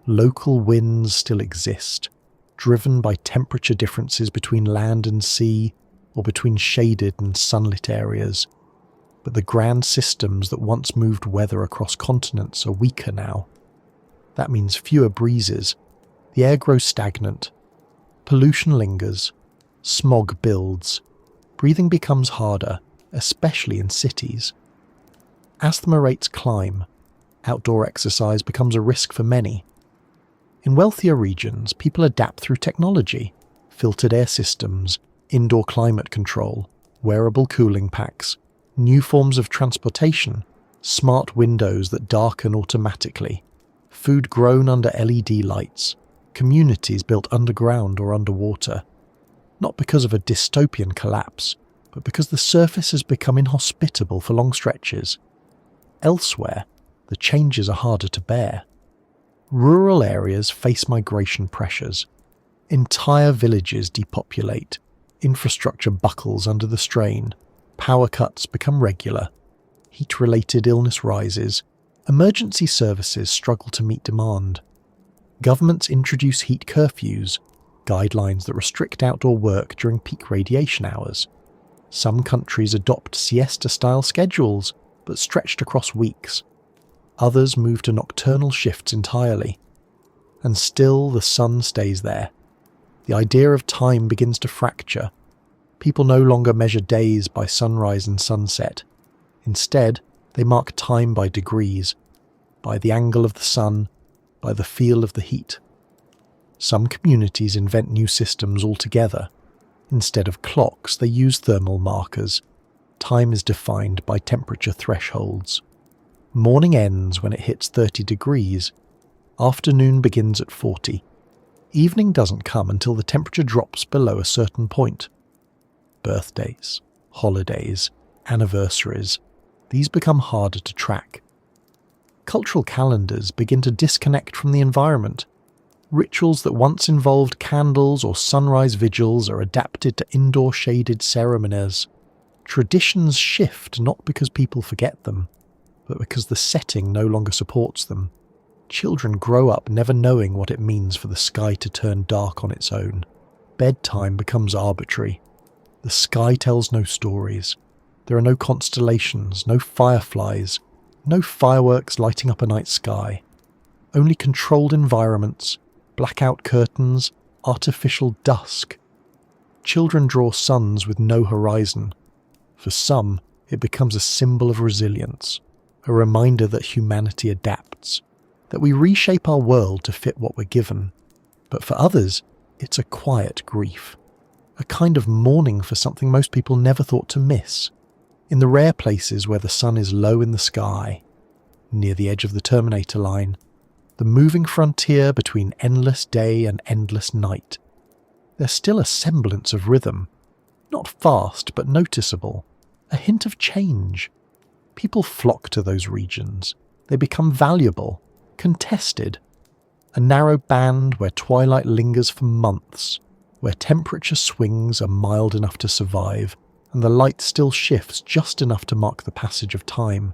Local winds still exist, driven by temperature differences between land and sea, or between shaded and sunlit areas. But the grand systems that once moved weather across continents are weaker now. That means fewer breezes. The air grows stagnant. Pollution lingers. Smog builds. Breathing becomes harder, especially in cities. Asthma rates climb. Outdoor exercise becomes a risk for many. In wealthier regions, people adapt through technology, filtered air systems, indoor climate control, wearable cooling packs, new forms of transportation, smart windows that darken automatically. food grown under LED lights, communities built underground or underwater, not because of a dystopian collapse, but because the surface has become inhospitable for long stretches. Elsewhere, the changes are harder to bear. Rural areas face migration pressures. Entire villages depopulate. Infrastructure buckles under the strain. Power cuts become regular. Heat-related illness rises. Emergency services struggle to meet demand. Governments introduce heat curfews, guidelines that restrict outdoor work during peak radiation hours. Some countries adopt siesta-style schedules, but stretched across weeks. Others move to nocturnal shifts entirely. And still the sun stays there. The idea of time begins to fracture. People no longer measure days by sunrise and sunset. Instead, they mark time by degrees, by the angle of the sun, by the feel of the heat. Some communities invent new systems altogether. Instead of clocks, they use thermal markers. Time is defined by temperature thresholds. Morning ends when it hits 30 degrees. Afternoon begins at 40. Evening doesn't come until the temperature drops below a certain point. Birthdays, holidays, anniversaries, these become harder to track. Cultural calendars begin to disconnect from the environment. Rituals that once involved candles or sunrise vigils are adapted to indoor shaded ceremonies. Traditions shift not because people forget them, but because the setting no longer supports them. Children grow up never knowing what it means for the sky to turn dark on its own. Bedtime becomes arbitrary. The sky tells no stories. There are no constellations, no fireflies, no fireworks lighting up a night sky. Only controlled environments, blackout curtains, artificial dusk. Children draw suns with no horizon. For some, it becomes a symbol of resilience, a reminder that humanity adapts, that we reshape our world to fit what we're given. But for others, it's a quiet grief, a kind of mourning for something most people never thought to miss. In the rare places where the sun is low in the sky, near the edge of the Terminator line, the moving frontier between endless day and endless night, there's still a semblance of rhythm, not fast but noticeable, a hint of change. People flock to those regions. They become valuable, contested. A narrow band where twilight lingers for months, where temperature swings are mild enough to survive, and the light still shifts just enough to mark the passage of time.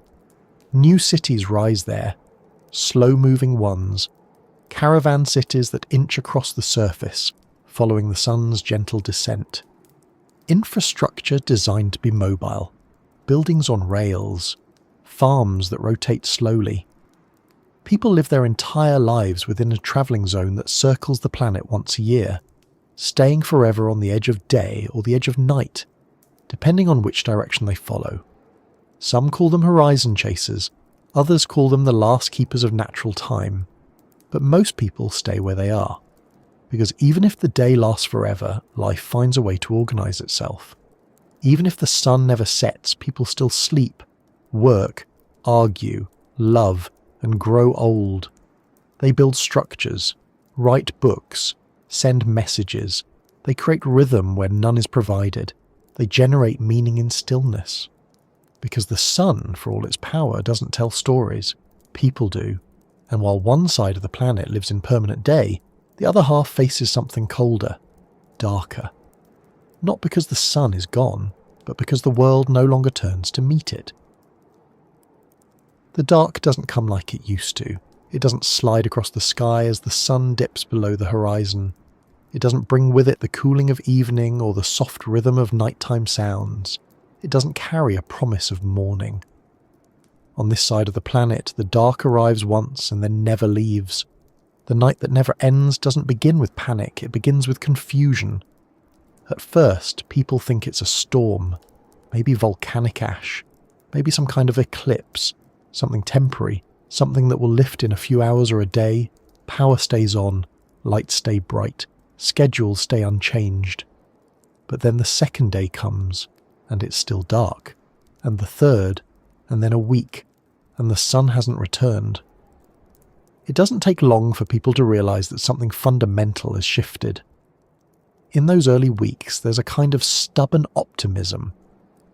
New cities rise there, slow-moving ones, caravan cities that inch across the surface, following the sun's gentle descent. Infrastructure designed to be mobile, buildings on rails, farms that rotate slowly. People live their entire lives within a travelling zone that circles the planet once a year, staying forever on the edge of day or the edge of night, depending on which direction they follow. Some call them horizon chasers, others call them the last keepers of natural time, but most people stay where they are, because even if the day lasts forever, life finds a way to organise itself. Even if the sun never sets, people still sleep, work, argue, love, and grow old. They build structures, write books, send messages. They create rhythm where none is provided. They generate meaning in stillness. Because the sun, for all its power, doesn't tell stories. People do. And while one side of the planet lives in permanent day, the other half faces something colder, darker. Not because the sun is gone, but because the world no longer turns to meet it. The dark doesn't come like it used to. It doesn't slide across the sky as the sun dips below the horizon. It doesn't bring with it the cooling of evening or the soft rhythm of nighttime sounds. It doesn't carry a promise of morning. On this side of the planet, the dark arrives once and then never leaves. The night that never ends doesn't begin with panic, it begins with confusion. At first, people think it's a storm, maybe volcanic ash, maybe some kind of eclipse, something temporary, something that will lift in a few hours or a day. Power stays on, lights stay bright, schedules stay unchanged. But then the second day comes, and it's still dark, and the third, and then a week, and the sun hasn't returned. It doesn't take long for people to realise that something fundamental has shifted. In those early weeks, there's a kind of stubborn optimism.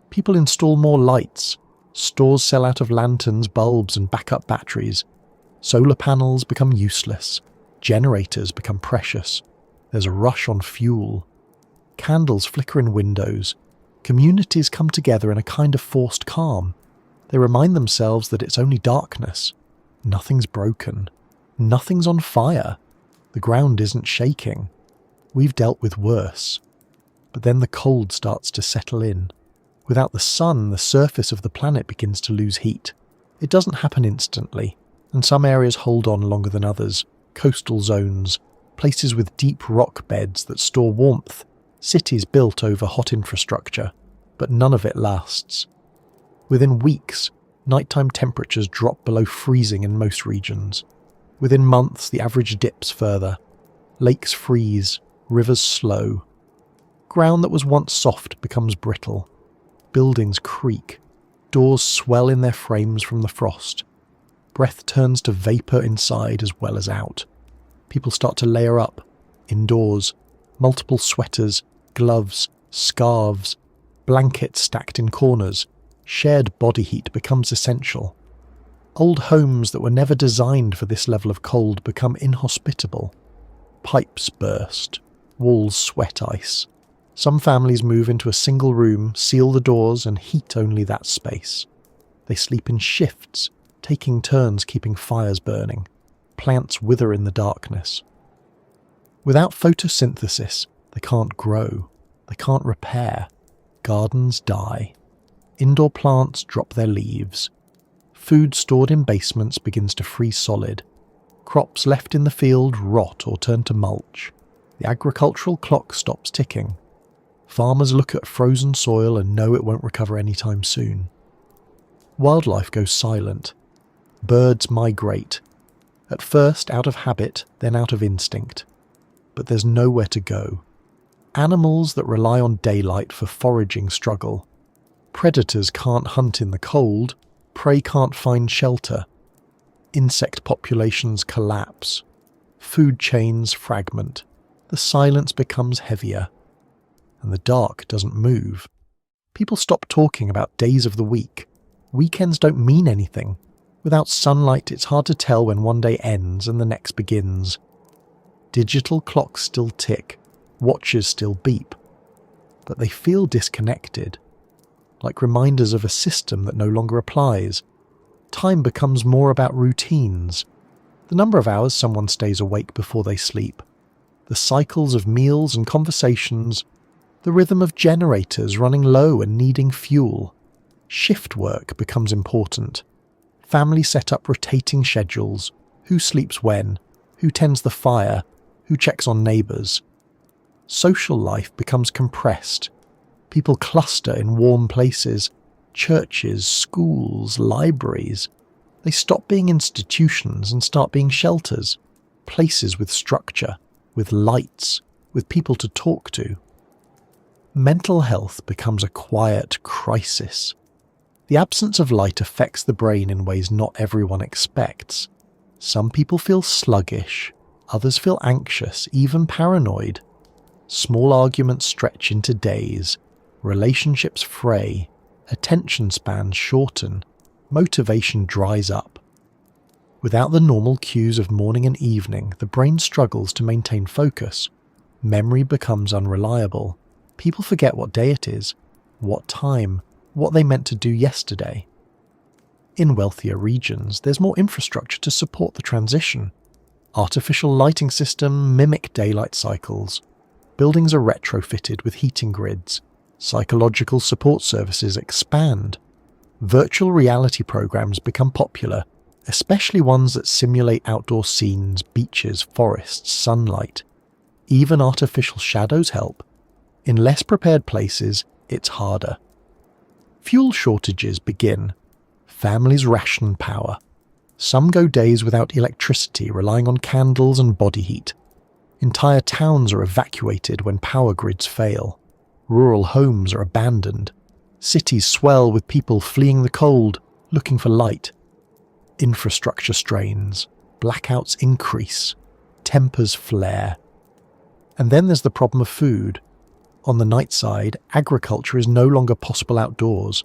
People install more lights, stores sell out of lanterns, bulbs and backup batteries, solar panels become useless, generators become precious, there's a rush on fuel, candles flicker in windows, communities come together in a kind of forced calm. They remind themselves that it's only darkness, nothing's broken, nothing's on fire, the ground isn't shaking. We've dealt with worse. But then the cold starts to settle in. Without the sun, the surface of the planet begins to lose heat. It doesn't happen instantly, and some areas hold on longer than others. Coastal zones, places with deep rock beds that store warmth, cities built over hot infrastructure, but none of it lasts. Within weeks, nighttime temperatures drop below freezing in most regions. Within months, the average dips further. Lakes freeze, rivers slow. Ground that was once soft becomes brittle. Buildings creak. Doors swell in their frames from the frost. Breath turns to vapour inside as well as out. People start to layer up, indoors. Multiple sweaters, gloves, scarves, blankets stacked in corners. Shared body heat becomes essential. Old homes that were never designed for this level of cold become inhospitable. Pipes burst. Walls sweat ice. Some families move into a single room, seal the doors and heat only that space. They sleep in shifts, taking turns keeping fires burning. Plants wither in the darkness. Without photosynthesis, they can't grow. They can't repair. Gardens die. Indoor plants drop their leaves. Food stored in basements begins to freeze solid. Crops left in the field rot or turn to mulch. The agricultural clock stops ticking. Farmers look at frozen soil and know it won't recover anytime soon. Wildlife goes silent. Birds migrate. At first out of habit, then out of instinct. But there's nowhere to go. Animals that rely on daylight for foraging struggle. Predators can't hunt in the cold. Prey can't find shelter. Insect populations collapse. Food chains fragment. The silence becomes heavier. And the dark doesn't move. People stop talking about days of the week. Weekends don't mean anything. Without sunlight, it's hard to tell when one day ends and the next begins. Digital clocks still tick. Watches still beep. But they feel disconnected. Like reminders of a system that no longer applies. Time becomes more about routines. The number of hours someone stays awake before they sleep. The cycles of meals and conversations. The rhythm of generators running low and needing fuel. Shift work becomes important. Families set up rotating schedules. Who sleeps when? Who tends the fire? Who checks on neighbours? Social life becomes compressed. People cluster in warm places. Churches, schools, libraries. They stop being institutions and start being shelters. Places with structure, with lights, with people to talk to. Mental health becomes a quiet crisis. The absence of light affects the brain in ways not everyone expects. Some people feel sluggish, others feel anxious, even paranoid. Small arguments stretch into days, relationships fray, attention spans shorten, motivation dries up. Without the normal cues of morning and evening, the brain struggles to maintain focus. Memory becomes unreliable. People forget what day it is, what time, what they meant to do yesterday. In wealthier regions, there's more infrastructure to support the transition. Artificial lighting systems mimic daylight cycles. Buildings are retrofitted with heating grids. Psychological support services expand. Virtual reality programs become popular, especially ones that simulate outdoor scenes, beaches, forests, sunlight. Even artificial shadows help. In less prepared places, it's harder. Fuel shortages begin. Families ration power. Some go days without electricity, relying on candles and body heat. Entire towns are evacuated when power grids fail. Rural homes are abandoned. Cities swell with people fleeing the cold, looking for light. Infrastructure strains. blackouts increase, tempers flare. And then there's the problem of food. On the night side, agriculture is no longer possible outdoors.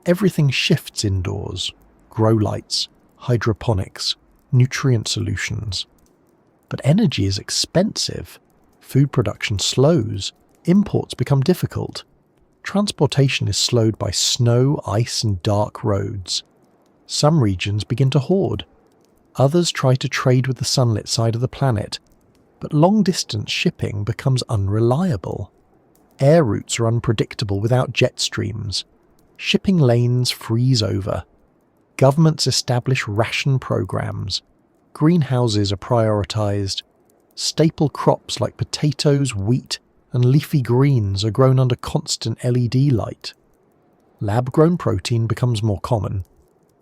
Everything shifts indoors. Grow lights, hydroponics, nutrient solutions. But energy is expensive. Food production slows. Imports become difficult. Transportation is slowed by snow, ice, and dark roads. Some regions begin to hoard. Others try to trade with the sunlit side of the planet. But long-distance shipping becomes unreliable. Air routes are unpredictable without jet streams. Shipping lanes freeze over. Governments establish ration programs. Greenhouses are prioritised. Staple crops like potatoes, wheat, and leafy greens are grown under constant LED light. Lab-grown protein becomes more common,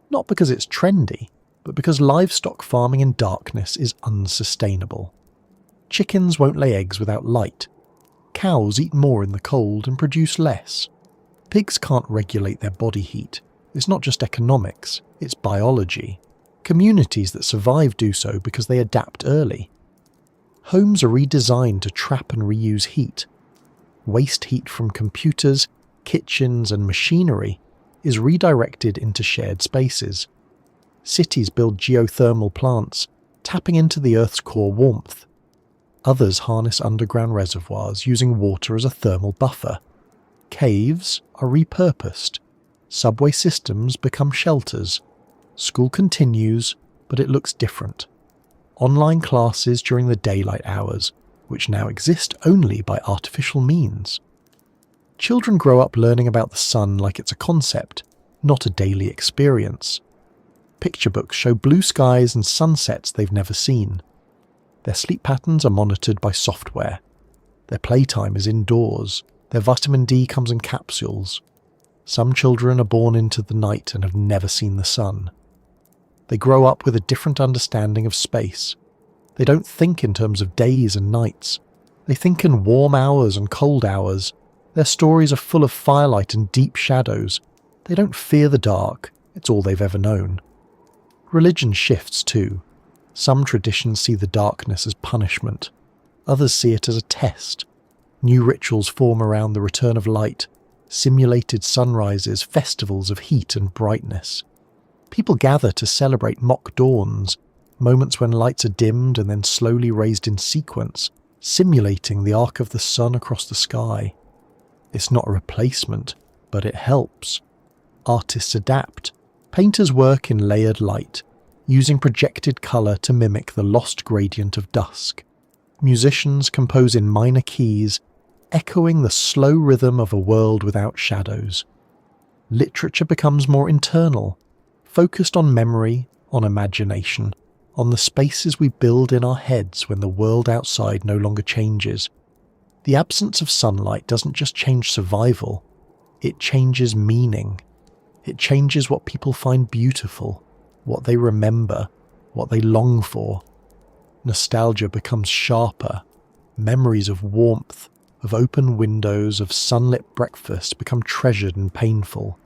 not because it's trendy, but because livestock farming in darkness is unsustainable. Chickens won't lay eggs without light. Cows eat more in the cold and produce less. Pigs can't regulate their body heat. It's not just economics, it's biology. Communities that survive do so because they adapt early. Homes are redesigned to trap and reuse heat. Waste heat from computers, kitchens, and machinery is redirected into shared spaces. Cities build geothermal plants, tapping into the Earth's core warmth. Others harness underground reservoirs using water as a thermal buffer. Caves are repurposed. Subway systems become shelters. School continues, but it looks different. Online classes during the daylight hours, which now exist only by artificial means. Children grow up learning about the sun like it's a concept, not a daily experience. Picture books show blue skies and sunsets they've never seen. Their sleep patterns are monitored by software. Their playtime is indoors. Their vitamin D comes in capsules. Some children are born into the night and have never seen the sun. They grow up with a different understanding of space. They don't think in terms of days and nights. They think in warm hours and cold hours. Their stories are full of firelight and deep shadows. They don't fear the dark. It's all they've ever known. Religion shifts too. Some traditions see the darkness as punishment. Others see it as a test. New rituals form around the return of light, simulated sunrises, festivals of heat and brightness. People gather to celebrate mock dawns, moments when lights are dimmed and then slowly raised in sequence, simulating the arc of the sun across the sky. It's not a replacement, but it helps. Artists adapt. Painters work in layered light, using projected colour to mimic the lost gradient of dusk. Musicians compose in minor keys, echoing the slow rhythm of a world without shadows. Literature becomes more internal, focused on memory, on imagination, on the spaces we build in our heads when the world outside no longer changes. The absence of sunlight doesn't just change survival, it changes meaning. It changes what people find beautiful, what they remember, what they long for. Nostalgia becomes sharper. Memories of warmth, of open windows, of sunlit breakfast become treasured and painful.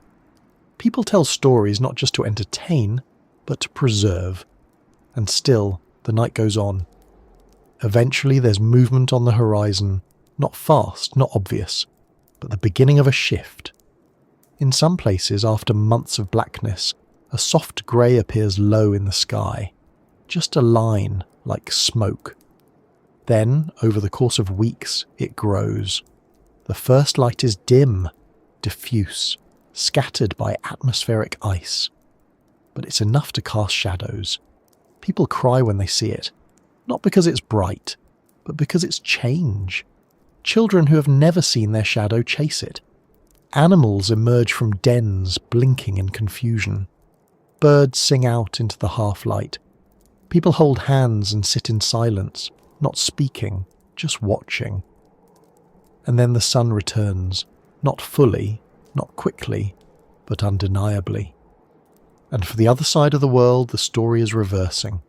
People tell stories not just to entertain, but to preserve. And still, the night goes on. Eventually there's movement on the horizon, not fast, not obvious, but the beginning of a shift. In some places, after months of blackness, a soft grey appears low in the sky, just a line, like smoke. Then, over the course of weeks, it grows. The first light is dim, diffuse, scattered by atmospheric ice. But it's enough to cast shadows. People cry when they see it, not because it's bright, but because it's change. Children who have never seen their shadow chase it. Animals emerge from dens, blinking in confusion. Birds sing out into the half-light. People hold hands and sit in silence, not speaking, just watching. And then the sun returns, not fully, not quickly, but undeniably. And for the other side of the world, the story is reversing.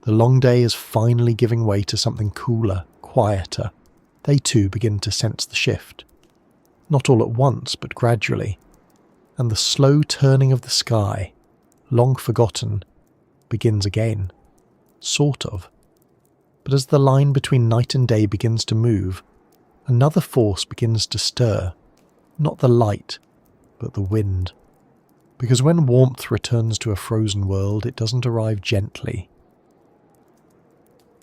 The long day is finally giving way to something cooler, quieter. They too begin to sense the shift. Not all at once, but gradually. And the slow turning of the sky, long forgotten, begins again. Sort of. But as the line between night and day begins to move, another force begins to stir. Not the light, but the wind. Because when warmth returns to a frozen world, it doesn't arrive gently.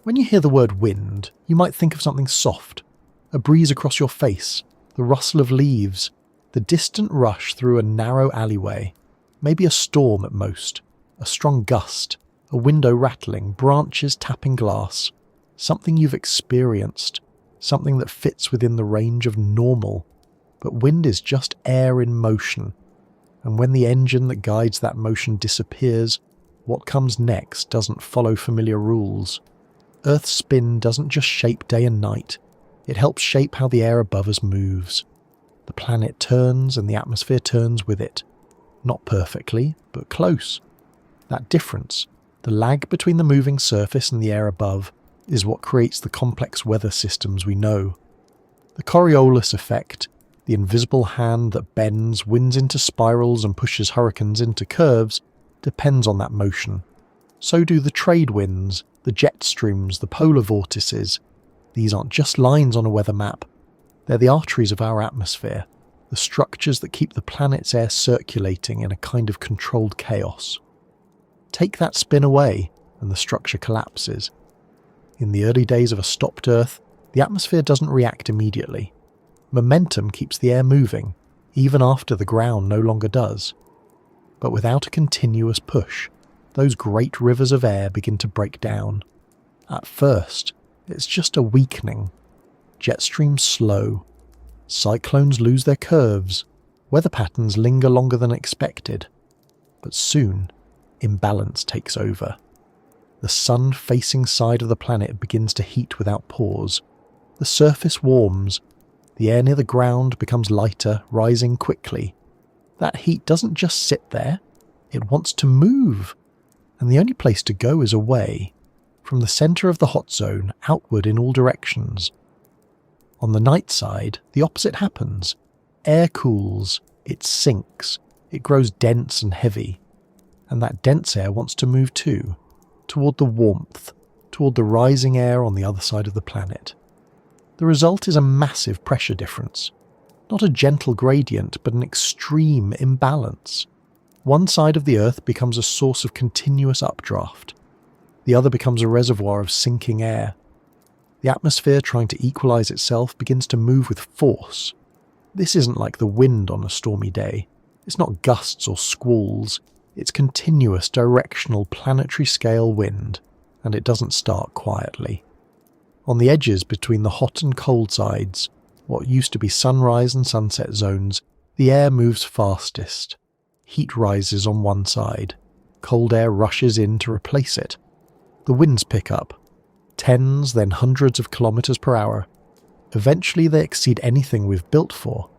When you hear the word wind, you might think of something soft, a breeze across your face, the rustle of leaves, the distant rush through a narrow alleyway, maybe a storm at most, a strong gust, a window rattling, branches tapping glass, something you've experienced, something that fits within the range of normal. But wind is just air in motion, and when the engine that guides that motion disappears, what comes next doesn't follow familiar rules. Earth's spin doesn't just shape day and night, it helps shape how the air above us moves. The planet turns and the atmosphere turns with it. Not perfectly, but close. That difference, the lag between the moving surface and the air above, is what creates the complex weather systems we know. The Coriolis effect, the invisible hand that bends winds into spirals and pushes hurricanes into curves, depends on that motion. So do the trade winds, the jet streams, the polar vortices. These aren't just lines on a weather map. They're the arteries of our atmosphere, the structures that keep the planet's air circulating in a kind of controlled chaos. Take that spin away, and the structure collapses. In the early days of a stopped Earth, the atmosphere doesn't react immediately. Momentum keeps the air moving, even after the ground no longer does. But without a continuous push, those great rivers of air begin to break down. At first, it's just a weakening. Jet streams slow. Cyclones lose their curves. Weather patterns linger longer than expected. But soon, imbalance takes over. The sun-facing side of the planet begins to heat without pause. The surface warms. The air near the ground becomes lighter, rising quickly. That heat doesn't just sit there. It wants to move. And the only place to go is away, from the centre of the hot zone, outward in all directions. On the night side, the opposite happens. Air cools, it sinks, it grows dense and heavy. And that dense air wants to move too, toward the warmth, toward the rising air on the other side of the planet. The result is a massive pressure difference. Not a gentle gradient, but an extreme imbalance. One side of the Earth becomes a source of continuous updraft. The other becomes a reservoir of sinking air. The atmosphere, trying to equalize itself, begins to move with force. This isn't like the wind on a stormy day. It's not gusts or squalls. It's continuous, directional, planetary-scale wind, and it doesn't start quietly. On the edges between the hot and cold sides, what used to be sunrise and sunset zones, the air moves fastest. Heat rises on one side. Cold air rushes in to replace it. The winds pick up. Tens, then hundreds of kilometers per hour. Eventually they exceed anything we've built for.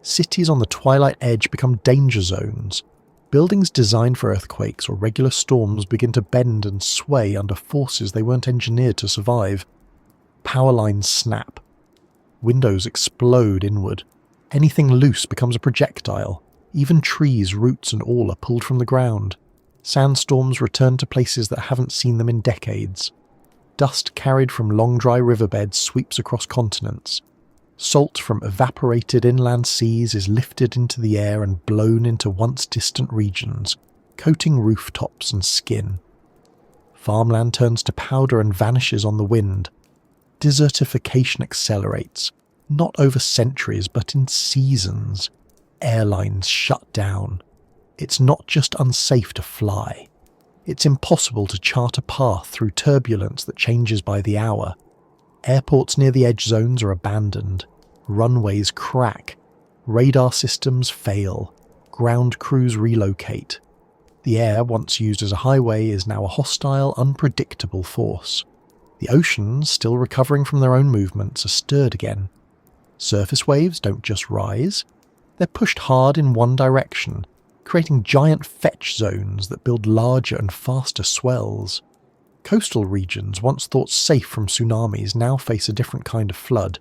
Cities on the twilight edge become danger zones. Buildings designed for earthquakes or regular storms begin to bend and sway under forces they weren't engineered to survive. Power lines snap. Windows explode inward. Anything loose becomes a projectile. Even trees, roots and all are pulled from the ground. Sandstorms return to places that haven't seen them in decades. Dust carried from long dry riverbeds sweeps across continents. Salt from evaporated inland seas is lifted into the air and blown into once distant regions, coating rooftops and skin. Farmland turns to powder and vanishes on the wind. Desertification accelerates, not over centuries but in seasons. Airlines shut down. It's not just unsafe to fly. It's impossible to chart a path through turbulence that changes by the hour. Airports near the edge zones are abandoned. Runways crack. Radar systems fail. Ground crews relocate. The air, once used as a highway, is now a hostile, unpredictable force. The oceans, still recovering from their own movements, are stirred again. Surface waves don't just rise. They're pushed hard in one direction, creating giant fetch zones that build larger and faster swells. Coastal regions, once thought safe from tsunamis, now face a different kind of flood.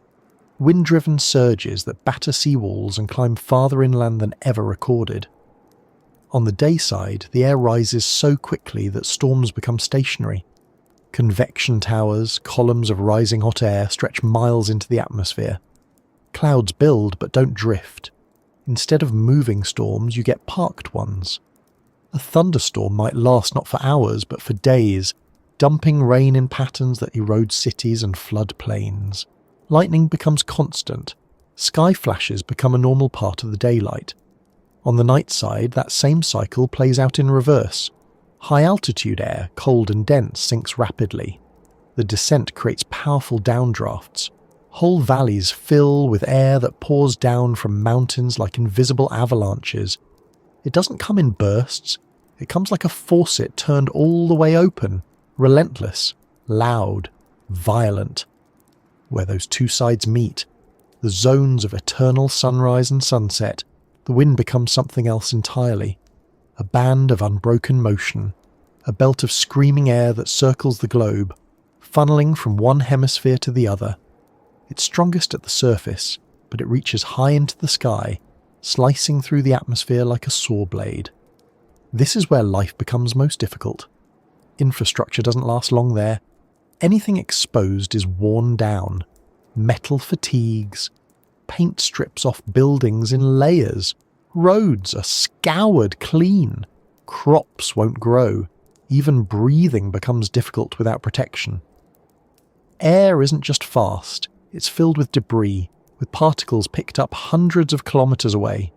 Wind-driven surges that batter seawalls and climb farther inland than ever recorded. On the day side, the air rises so quickly that storms become stationary. Convection towers, columns of rising hot air stretch miles into the atmosphere. Clouds build but don't drift. Instead of moving storms, you get parked ones. A thunderstorm might last not for hours but for days, dumping rain in patterns that erode cities and flood plains. Lightning becomes constant. Sky flashes become a normal part of the daylight. On the night side, that same cycle plays out in reverse. High-altitude air, cold and dense, sinks rapidly. The descent creates powerful downdrafts. Whole valleys fill with air that pours down from mountains like invisible avalanches. It doesn't come in bursts. It comes like a faucet turned all the way open, relentless, loud, violent. Where those two sides meet, the zones of eternal sunrise and sunset, the wind becomes something else entirely. A band of unbroken motion, a belt of screaming air that circles the globe, funneling from one hemisphere to the other. It's strongest at the surface, but it reaches high into the sky, slicing through the atmosphere like a saw blade. This is where life becomes most difficult. Infrastructure doesn't last long there. Anything exposed is worn down. Metal fatigues. Paint strips off buildings in layers. Roads are scoured clean. Crops won't grow. Even breathing becomes difficult without protection. Air isn't just fast, it's filled with debris, with particles picked up hundreds of kilometers away.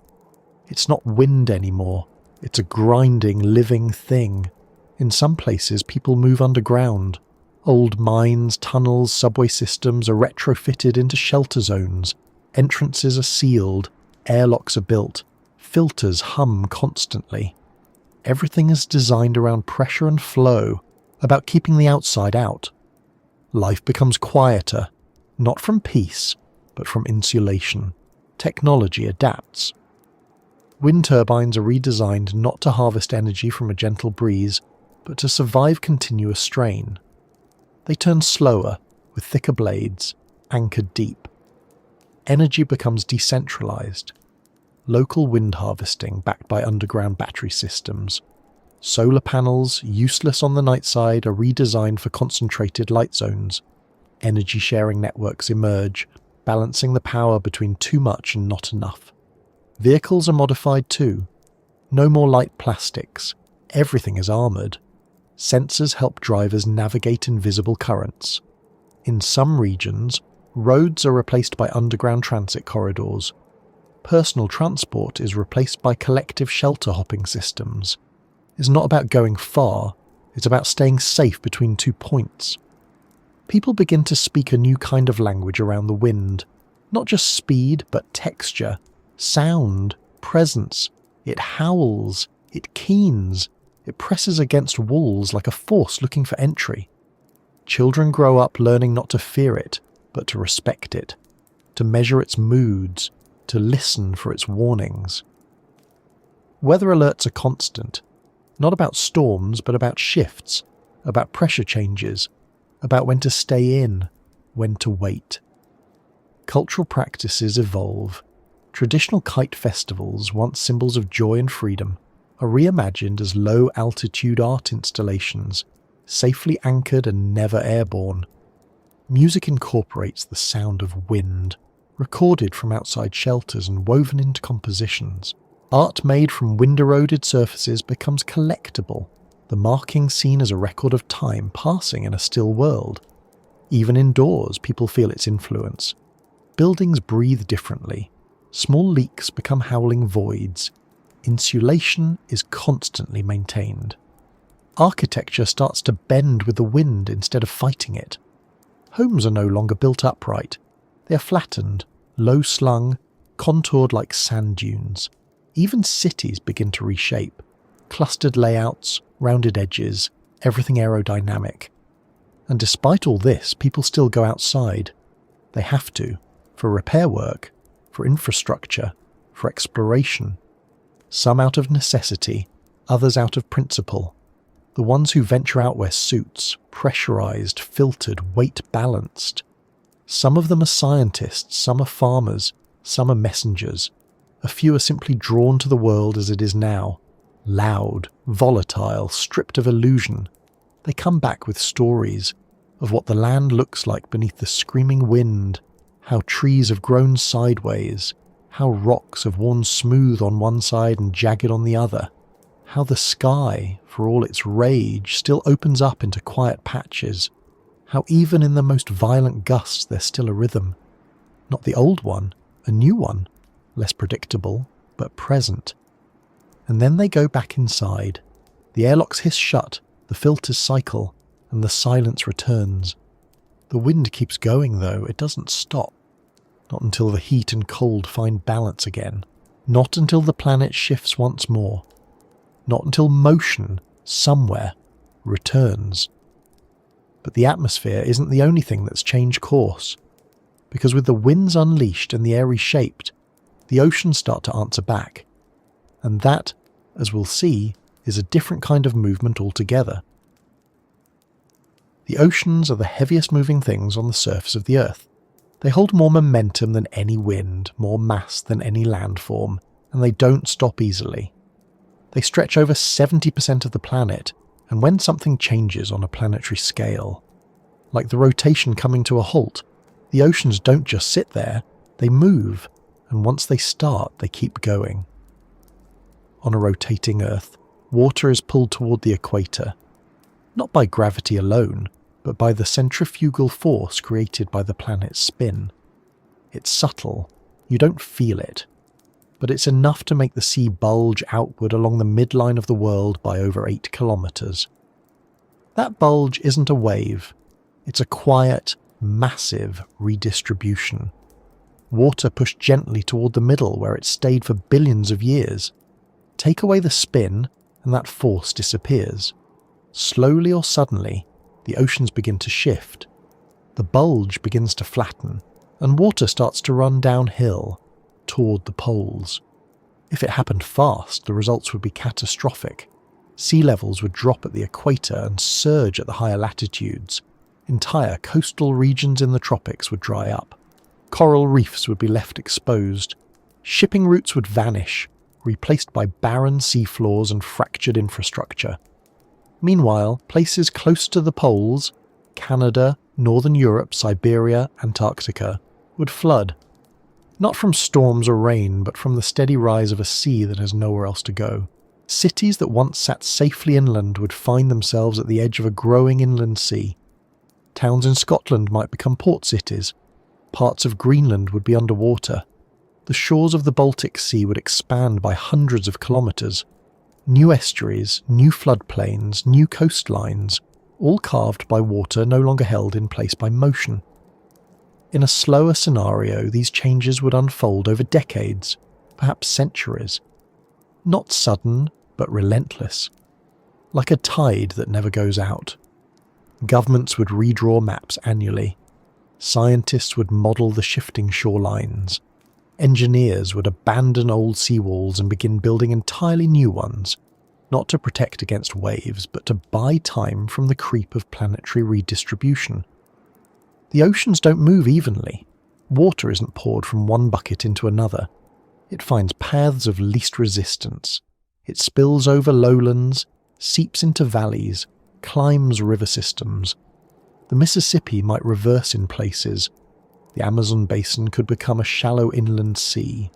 It's not wind anymore, it's a grinding, living thing. In some places, people move underground. Old mines, tunnels, subway systems are retrofitted into shelter zones. Entrances are sealed, airlocks are built. Filters hum constantly. Everything is designed around pressure and flow, about keeping the outside out. Life becomes quieter, not from peace, but from insulation. Technology adapts. Wind turbines are redesigned not to harvest energy from a gentle breeze, but to survive continuous strain. They turn slower, with thicker blades, anchored deep. Energy becomes decentralized. Local wind harvesting backed by underground battery systems. Solar panels, useless on the night side, are redesigned for concentrated light zones. Energy sharing networks emerge, balancing the power between too much and not enough. Vehicles are modified too. No more light plastics. Everything is armoured. Sensors help drivers navigate invisible currents. In some regions, roads are replaced by underground transit corridors. Personal transport is replaced by collective shelter hopping systems. It's not about going far, it's about staying safe between 2 points. People begin to speak a new kind of language around the wind. Not just speed, but texture, sound, presence. It howls, it keens, it presses against walls like a force looking for entry. Children grow up learning not to fear it, but to respect it, to measure its moods, to listen for its warnings. Weather alerts are constant, not about storms but about shifts, about pressure changes, about when to stay in, when to wait. Cultural practices evolve. Traditional kite festivals, once symbols of joy and freedom, are reimagined as low-altitude art installations, safely anchored and never airborne. Music incorporates the sound of wind, recorded from outside shelters and woven into compositions. Art made from wind-eroded surfaces becomes collectible, the marking seen as a record of time passing in a still world. Even indoors, people feel its influence. Buildings breathe differently. Small leaks become howling voids. Insulation is constantly maintained. Architecture starts to bend with the wind instead of fighting it. Homes are no longer built upright. They are flattened, low-slung, contoured like sand dunes. Even cities begin to reshape. Clustered layouts, rounded edges, everything aerodynamic. And despite all this, people still go outside. They have to, for repair work, for infrastructure, for exploration. Some out of necessity, others out of principle. The ones who venture out wear suits, pressurized, filtered, weight-balanced. Some of them are scientists, some are farmers, some are messengers. A few are simply drawn to the world as it is now. Loud, volatile, stripped of illusion. They come back with stories of what the land looks like beneath the screaming wind, how trees have grown sideways, how rocks have worn smooth on one side and jagged on the other, how the sky, for all its rage, still opens up into quiet patches, how even in the most violent gusts there's still a rhythm. Not the old one, a new one, less predictable, but present. And then they go back inside. The airlocks hiss shut, the filters cycle, and the silence returns. The wind keeps going though, it doesn't stop. Not until the heat and cold find balance again. Not until the planet shifts once more. Not until motion, somewhere, returns. But the atmosphere isn't the only thing that's changed course. Because with the winds unleashed and the air reshaped, the oceans start to answer back. And that, as we'll see, is a different kind of movement altogether. The oceans are the heaviest moving things on the surface of the Earth. They hold more momentum than any wind, more mass than any landform, and they don't stop easily. They stretch over 70% of the planet, and when something changes on a planetary scale, like the rotation coming to a halt, the oceans don't just sit there, they move, and once they start, they keep going. On a rotating Earth, water is pulled toward the equator, not by gravity alone, but by the centrifugal force created by the planet's spin. It's subtle, you don't feel it, but it's enough to make the sea bulge outward along the midline of the world by over 8 kilometers. That bulge isn't a wave, it's a quiet, massive redistribution. Water pushed gently toward the middle where it stayed for billions of years. Take away the spin, and that force disappears. Slowly or suddenly, the oceans begin to shift. The bulge begins to flatten, and water starts to run downhill, toward the poles. If it happened fast, the results would be catastrophic. Sea levels would drop at the equator and surge at the higher latitudes. Entire coastal regions in the tropics would dry up. Coral reefs would be left exposed. Shipping routes would vanish, replaced by barren seafloors and fractured infrastructure. Meanwhile, places close to the poles, Canada, Northern Europe, Siberia, Antarctica, would flood. Not from storms or rain, but from the steady rise of a sea that has nowhere else to go. Cities that once sat safely inland would find themselves at the edge of a growing inland sea. Towns in Scotland might become port cities. Parts of Greenland would be underwater. The shores of the Baltic Sea would expand by hundreds of kilometres. New estuaries, new floodplains, new coastlines, all carved by water no longer held in place by motion. In a slower scenario, these changes would unfold over decades, perhaps centuries. Not sudden, but relentless. Like a tide that never goes out. Governments would redraw maps annually. Scientists would model the shifting shorelines. Engineers would abandon old seawalls and begin building entirely new ones, not to protect against waves, but to buy time from the creep of planetary redistribution. The oceans don't move evenly. Water isn't poured from one bucket into another. It finds paths of least resistance. It spills over lowlands, seeps into valleys, climbs river systems. The Mississippi might reverse in places. The Amazon basin could become a shallow inland sea.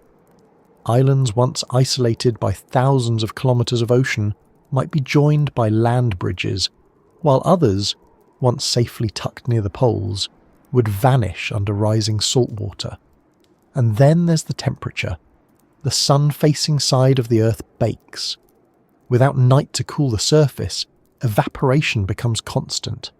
Islands once isolated by thousands of kilometres of ocean might be joined by land bridges, while others, once safely tucked near the poles, would vanish under rising salt water. And then there's the temperature. The sun-facing side of the Earth bakes. Without night to cool the surface, evaporation becomes constant.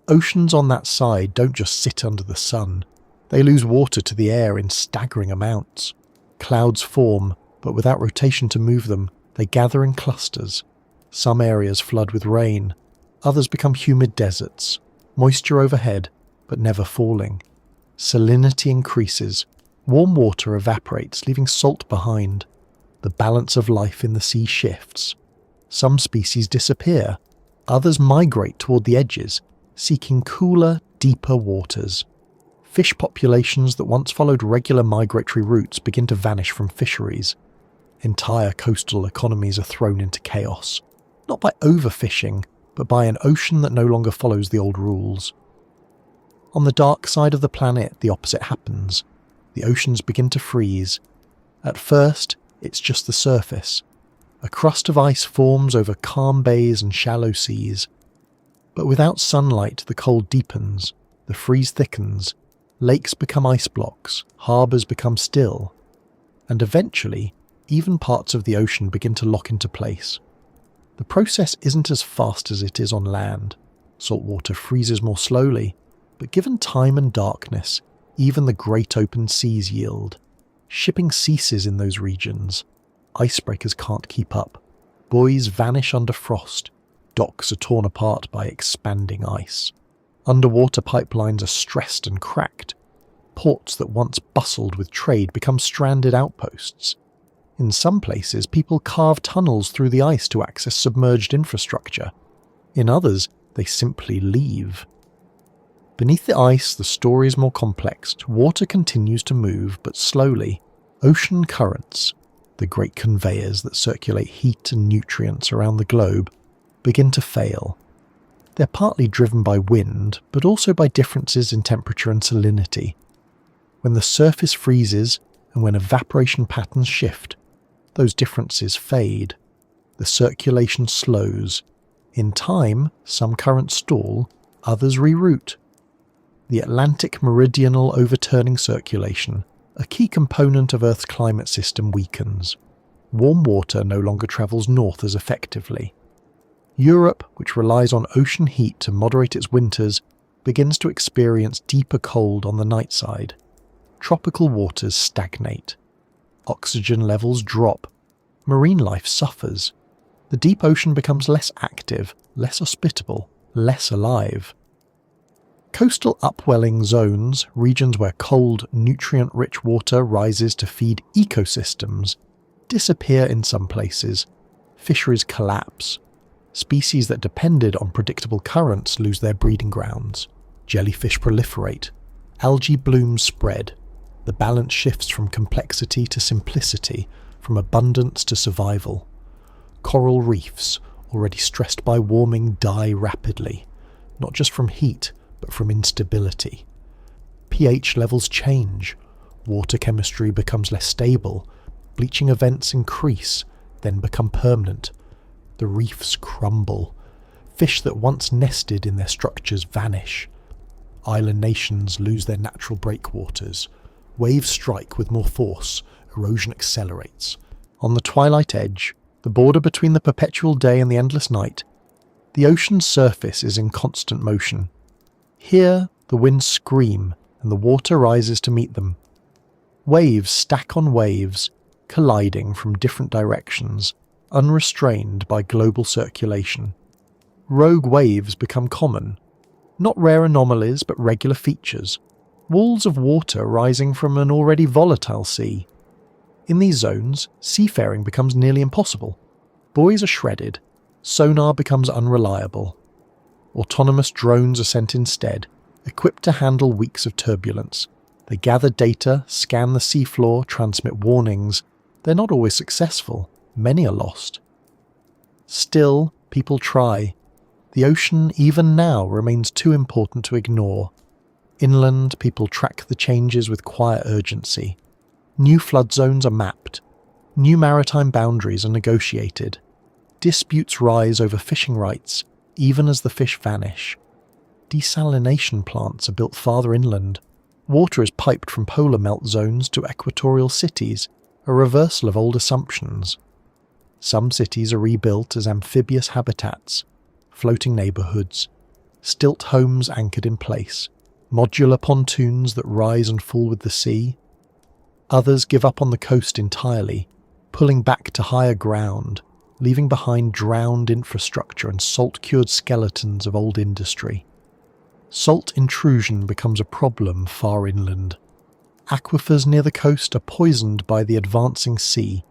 Oceans on that side don't just sit under the sun. They lose water to the air in staggering amounts. Clouds form, but without rotation to move them, they gather in clusters. Some areas flood with rain, others become humid deserts, moisture overhead, but never falling. Salinity increases, warm water evaporates, leaving salt behind. The balance of life in the sea shifts. Some species disappear, others migrate toward the edges, seeking cooler, deeper waters. Fish populations that once followed regular migratory routes begin to vanish from fisheries. Entire coastal economies are thrown into chaos, not by overfishing, but by an ocean that no longer follows the old rules. On the dark side of the planet, the opposite happens. The oceans begin to freeze. At first, it's just the surface. A crust of ice forms over calm bays and shallow seas. But without sunlight, the cold deepens, the freeze thickens, lakes become ice blocks, harbours become still, and eventually, even parts of the ocean begin to lock into place. The process isn't as fast as it is on land. Salt water freezes more slowly, but given time and darkness, even the great open seas yield. Shipping ceases in those regions. Icebreakers can't keep up. Buoys vanish under frost. Docks are torn apart by expanding ice. Underwater pipelines are stressed and cracked. Ports that once bustled with trade become stranded outposts. In some places, people carve tunnels through the ice to access submerged infrastructure. In others, they simply leave. Beneath the ice, the story is more complex. Water continues to move, but slowly. Ocean currents, the great conveyors that circulate heat and nutrients around the globe, begin to fail. They're partly driven by wind, but also by differences in temperature and salinity. When the surface freezes and when evaporation patterns shift, those differences fade. The circulation slows. In time, some currents stall, others reroute. The Atlantic meridional overturning circulation, a key component of Earth's climate system, weakens. Warm water no longer travels north as effectively. Europe, which relies on ocean heat to moderate its winters, begins to experience deeper cold on the night side. Tropical waters stagnate. Oxygen levels drop. Marine life suffers. The deep ocean becomes less active, less hospitable, less alive. Coastal upwelling zones, regions where cold, nutrient-rich water rises to feed ecosystems, disappear in some places. Fisheries collapse. Species that depended on predictable currents lose their breeding grounds. Jellyfish proliferate. Algae blooms spread. The balance shifts from complexity to simplicity, from abundance to survival. Coral reefs, already stressed by warming, die rapidly, not just from heat, but from instability. pH levels change. Water chemistry becomes less stable. Bleaching events increase, then become permanent. The reefs crumble. Fish that once nested in their structures vanish. Island nations lose their natural breakwaters. Waves strike with more force. Erosion accelerates. On the twilight edge, the border between the perpetual day and the endless night, the ocean's surface is in constant motion. Here, the winds scream and the water rises to meet them. Waves stack on waves, colliding from different directions, unrestrained by global circulation. Rogue waves become common. Not rare anomalies, but regular features. Walls of water rising from an already volatile sea. In these zones, seafaring becomes nearly impossible. Buoys are shredded. Sonar becomes unreliable. Autonomous drones are sent instead, equipped to handle weeks of turbulence. They gather data, scan the seafloor, transmit warnings. They're not always successful. Many are lost. Still, people try. The ocean, even now, remains too important to ignore. Inland, people track the changes with quiet urgency. New flood zones are mapped. New maritime boundaries are negotiated. Disputes rise over fishing rights, even as the fish vanish. Desalination plants are built farther inland. Water is piped from polar melt zones to equatorial cities, a reversal of old assumptions. Some cities are rebuilt as amphibious habitats, floating neighbourhoods, stilt homes anchored in place, modular pontoons that rise and fall with the sea. Others give up on the coast entirely, pulling back to higher ground, leaving behind drowned infrastructure and salt-cured skeletons of old industry. Salt intrusion becomes a problem far inland. Aquifers near the coast are poisoned by the advancing sea.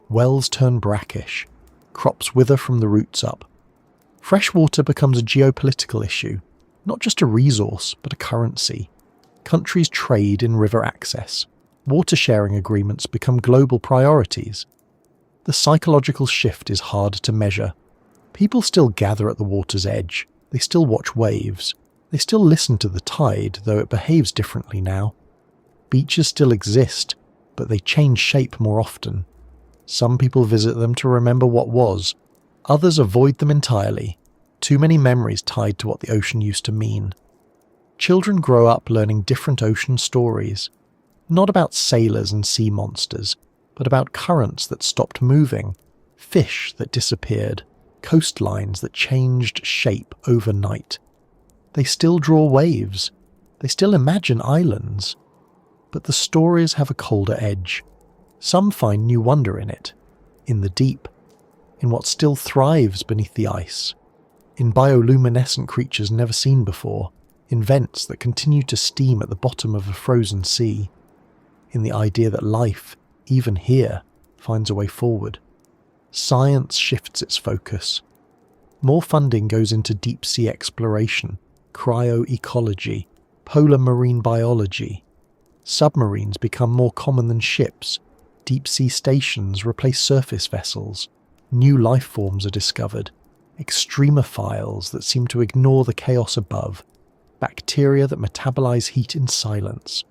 Wells turn brackish. Crops wither from the roots up. Freshwater becomes a geopolitical issue, not just a resource, but a currency. Countries trade in river access. Water-sharing agreements become global priorities. The psychological shift is hard to measure. People still gather at the water's edge, they still watch waves, they still listen to the tide, though it behaves differently now. Beaches still exist, but they change shape more often. Some people visit them to remember what was, others avoid them entirely. Too many memories tied to what the ocean used to mean. Children grow up learning different ocean stories, not about sailors and sea monsters, but about currents that stopped moving, fish that disappeared, coastlines that changed shape overnight. They still draw waves, they still imagine islands, but the stories have a colder edge. Some find new wonder in it, in the deep, in what still thrives beneath the ice, in bioluminescent creatures never seen before, in vents that continue to steam at the bottom of a frozen sea, in the idea that life, even here, finds a way forward. Science shifts its focus. More funding goes into deep-sea exploration, cryoecology, polar marine biology. Submarines become more common than ships. Deep-sea stations replace surface vessels. New life forms are discovered. Extremophiles that seem to ignore the chaos above. Bacteria that metabolize heat in silence.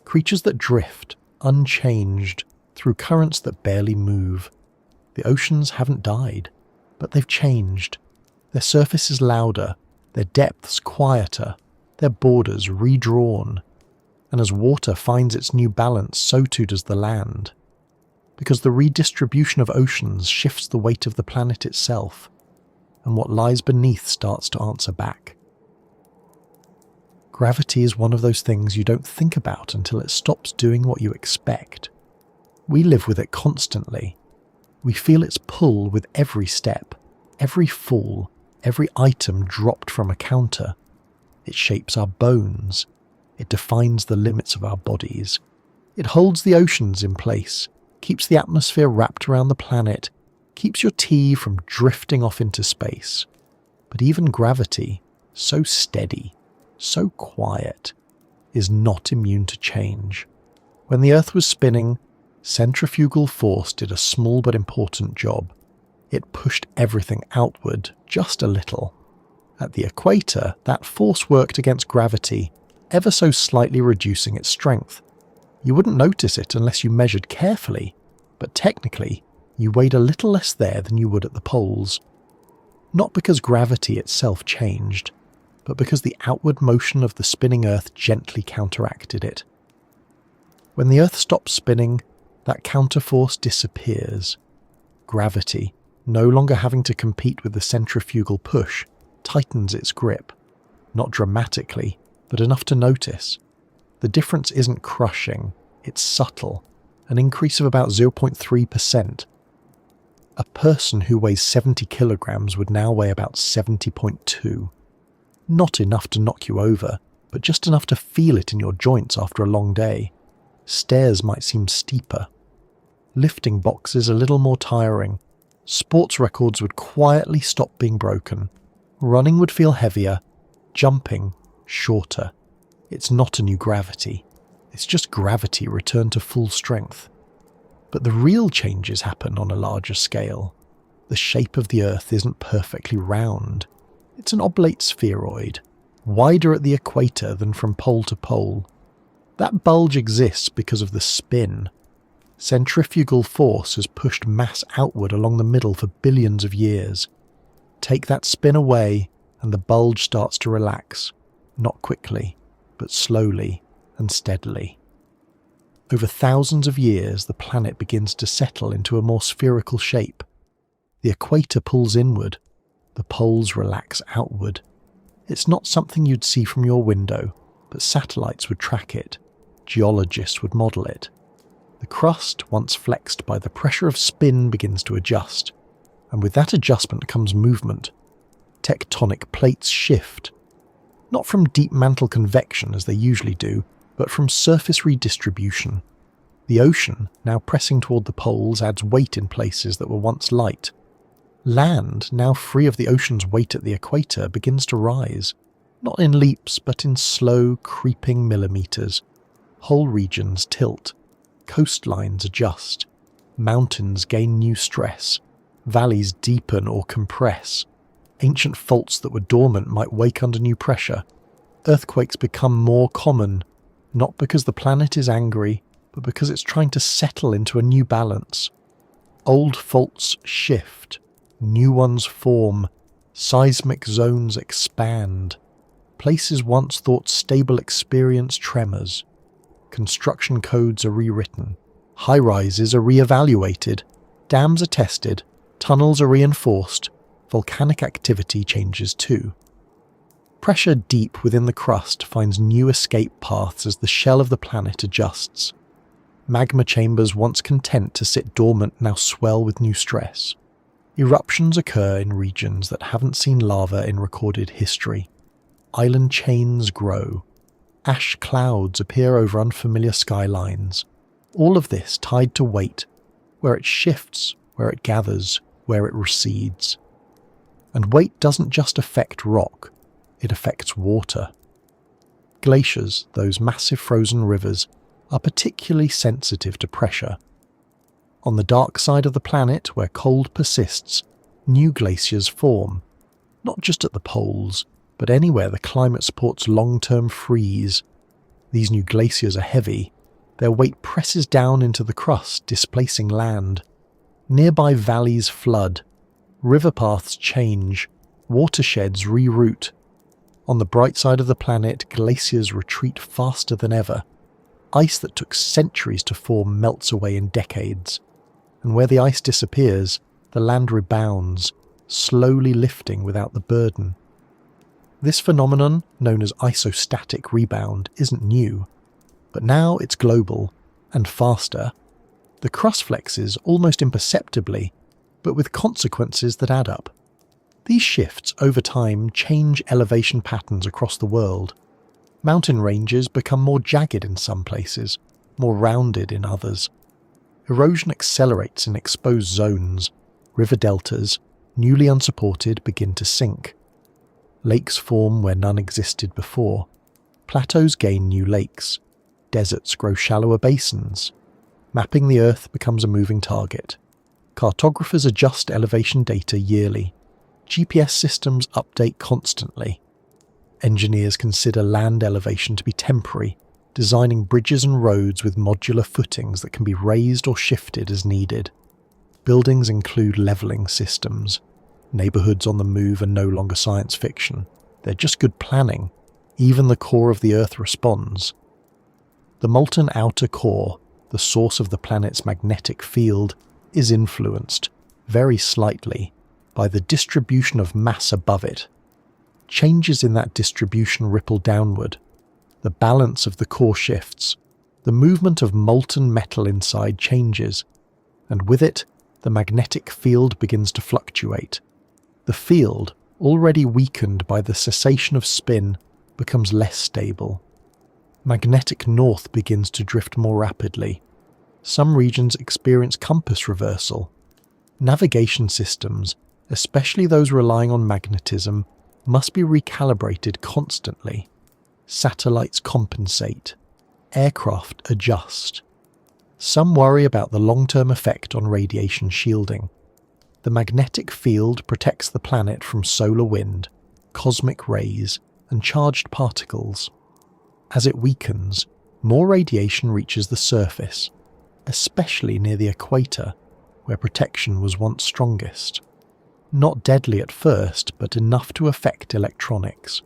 Creatures that drift, unchanged, through currents that barely move. The oceans haven't died, but they've changed. Their surface is louder, their depths quieter, their borders redrawn. And as water finds its new balance, so too does the land. Because the redistribution of oceans shifts the weight of the planet itself, and what lies beneath starts to answer back. Gravity is one of those things you don't think about until it stops doing what you expect. We live with it constantly. We feel its pull with every step, every fall, every item dropped from a counter. It shapes our bones. It defines the limits of our bodies. It holds the oceans in place, keeps the atmosphere wrapped around the planet, keeps your tea from drifting off into space. But even gravity, so steady, so quiet, is not immune to change. When the Earth was spinning, centrifugal force did a small but important job. It pushed everything outward just a little. At the equator, that force worked against gravity, ever so slightly reducing its strength. You wouldn't notice it unless you measured carefully, but technically, you weighed a little less there than you would at the poles. Not because gravity itself changed, but because the outward motion of the spinning Earth gently counteracted it. When the Earth stops spinning, that counterforce disappears. Gravity, no longer having to compete with the centrifugal push, tightens its grip. Not dramatically, but enough to notice. The difference isn't crushing, it's subtle, an increase of about 0.3%. A person who weighs 70 kilograms would now weigh about 70.2. Not enough to knock you over, but just enough to feel it in your joints after a long day. Stairs might seem steeper. Lifting boxes a little more tiring. Sports records would quietly stop being broken. Running would feel heavier. Jumping, shorter. It's not a new gravity. It's just gravity returned to full strength. But the real changes happen on a larger scale. The shape of the Earth isn't perfectly round. It's an oblate spheroid, wider at the equator than from pole to pole. That bulge exists because of the spin. Centrifugal force has pushed mass outward along the middle for billions of years. Take that spin away, and the bulge starts to relax, not quickly, but slowly and steadily. Over thousands of years, the planet begins to settle into a more spherical shape. The equator pulls inward, the poles relax outward. It's not something you'd see from your window, but satellites would track it. Geologists would model it. The crust, once flexed by the pressure of spin, begins to adjust, and with that adjustment comes movement. Tectonic plates shift, not from deep mantle convection as they usually do, but from surface redistribution. The ocean, now pressing toward the poles, adds weight in places that were once light. Land, now free of the ocean's weight at the equator, begins to rise, not in leaps but in slow, creeping millimeters. Whole regions tilt, coastlines adjust, mountains gain new stress, Valleys deepen or compress. Ancient faults that were dormant might wake under new pressure. Earthquakes become more common, not because the planet is angry, but because it's trying to settle into a new balance. Old faults shift, new ones form, seismic zones expand. Places once thought stable experience tremors. Construction codes are rewritten. High-rises are re-evaluated. Dams are tested. Tunnels are reinforced. Volcanic activity changes too. Pressure deep within the crust finds new escape paths as the shell of the planet adjusts. Magma chambers once content to sit dormant now swell with new stress. Eruptions occur in regions that haven't seen lava in recorded history. Island chains grow. Ash clouds appear over unfamiliar skylines. All of this tied to weight, where it shifts, where it gathers, where it recedes. And weight doesn't just affect rock, it affects water. Glaciers, those massive frozen rivers, are particularly sensitive to pressure. On the dark side of the planet, where cold persists, new glaciers form, not just at the poles, but anywhere the climate supports long-term freeze. These new glaciers are heavy. Their weight presses down into the crust, displacing land. Nearby valleys flood. River paths change. Watersheds reroute. On the bright side of the planet, glaciers retreat faster than ever. Ice that took centuries to form melts away in decades. And where the ice disappears, the land rebounds, slowly lifting without the burden. This phenomenon, known as isostatic rebound, isn't new, but now it's global and faster. The crust flexes almost imperceptibly, but with consequences that add up. These shifts over time change elevation patterns across the world. Mountain ranges become more jagged in some places, more rounded in others. Erosion accelerates in exposed zones. River deltas, newly unsupported, begin to sink. Lakes form where none existed before. Plateaus gain new lakes. Deserts grow shallower basins. Mapping the Earth becomes a moving target. Cartographers adjust elevation data yearly. GPS systems update constantly. Engineers consider land elevation to be temporary, designing bridges and roads with modular footings that can be raised or shifted as needed. Buildings include levelling systems. Neighbourhoods on the move are no longer science fiction. They're just good planning. Even the core of the Earth responds. The molten outer core, the source of the planet's magnetic field, is influenced, very slightly, by the distribution of mass above it. Changes in that distribution ripple downward. The balance of the core shifts. The movement of molten metal inside changes, and with it, the magnetic field begins to fluctuate. The field, already weakened by the cessation of spin, becomes less stable. Magnetic north begins to drift more rapidly. Some regions experience compass reversal. Navigation systems, especially those relying on magnetism, must be recalibrated constantly. Satellites compensate. Aircraft adjust. Some worry about the long-term effect on radiation shielding. The magnetic field protects the planet from solar wind, cosmic rays, and charged particles. As it weakens, more radiation reaches the surface, especially near the equator, where protection was once strongest. Not deadly at first, but enough to affect electronics,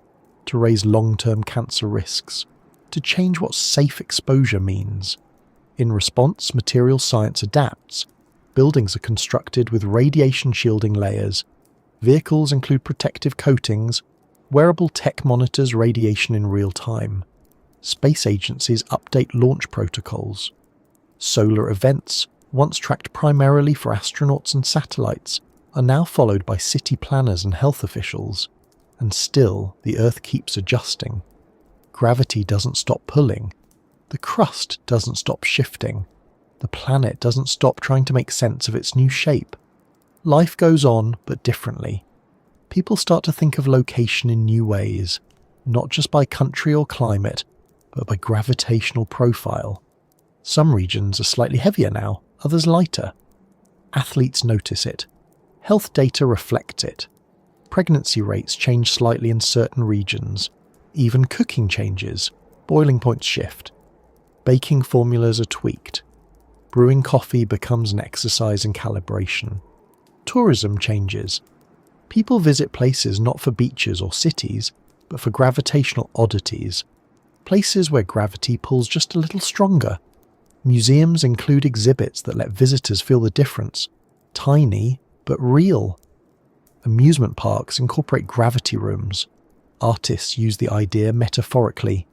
to raise long-term cancer risks, to change what safe exposure means. In response, material science adapts. Buildings are constructed with radiation shielding layers. Vehicles include protective coatings. Wearable tech monitors radiation in real time. Space agencies update launch protocols. Solar events, once tracked primarily for astronauts and satellites, are now followed by city planners and health officials. And still, the Earth keeps adjusting. Gravity doesn't stop pulling. The crust doesn't stop shifting. The planet doesn't stop trying to make sense of its new shape. Life goes on, but differently. People start to think of location in new ways, not just by country or climate, but by gravitational profile. Some regions are slightly heavier now, others lighter. Athletes notice it. Health data reflects it. Pregnancy rates change slightly in certain regions. Even cooking changes. Boiling points shift. Baking formulas are tweaked. Brewing coffee becomes an exercise in calibration. Tourism changes. People visit places not for beaches or cities, but for gravitational oddities. Places where gravity pulls just a little stronger. Museums include exhibits that let visitors feel the difference. Tiny, but real. Amusement parks incorporate gravity rooms. Artists use the idea metaphorically.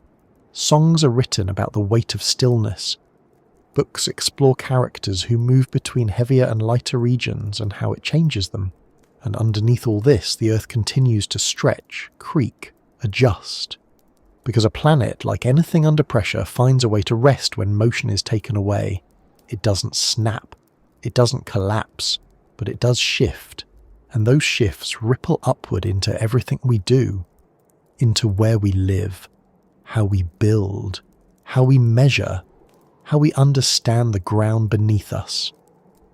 Songs are written about the weight of stillness. Books explore characters who move between heavier and lighter regions and how it changes them. And underneath all this, the Earth continues to stretch, creak, adjust. Because a planet, like anything under pressure, finds a way to rest when motion is taken away. It doesn't snap. It doesn't collapse. But it does shift. And those shifts ripple upward into everything we do. Into where we live. How we build. How we measure. How we understand the ground beneath us.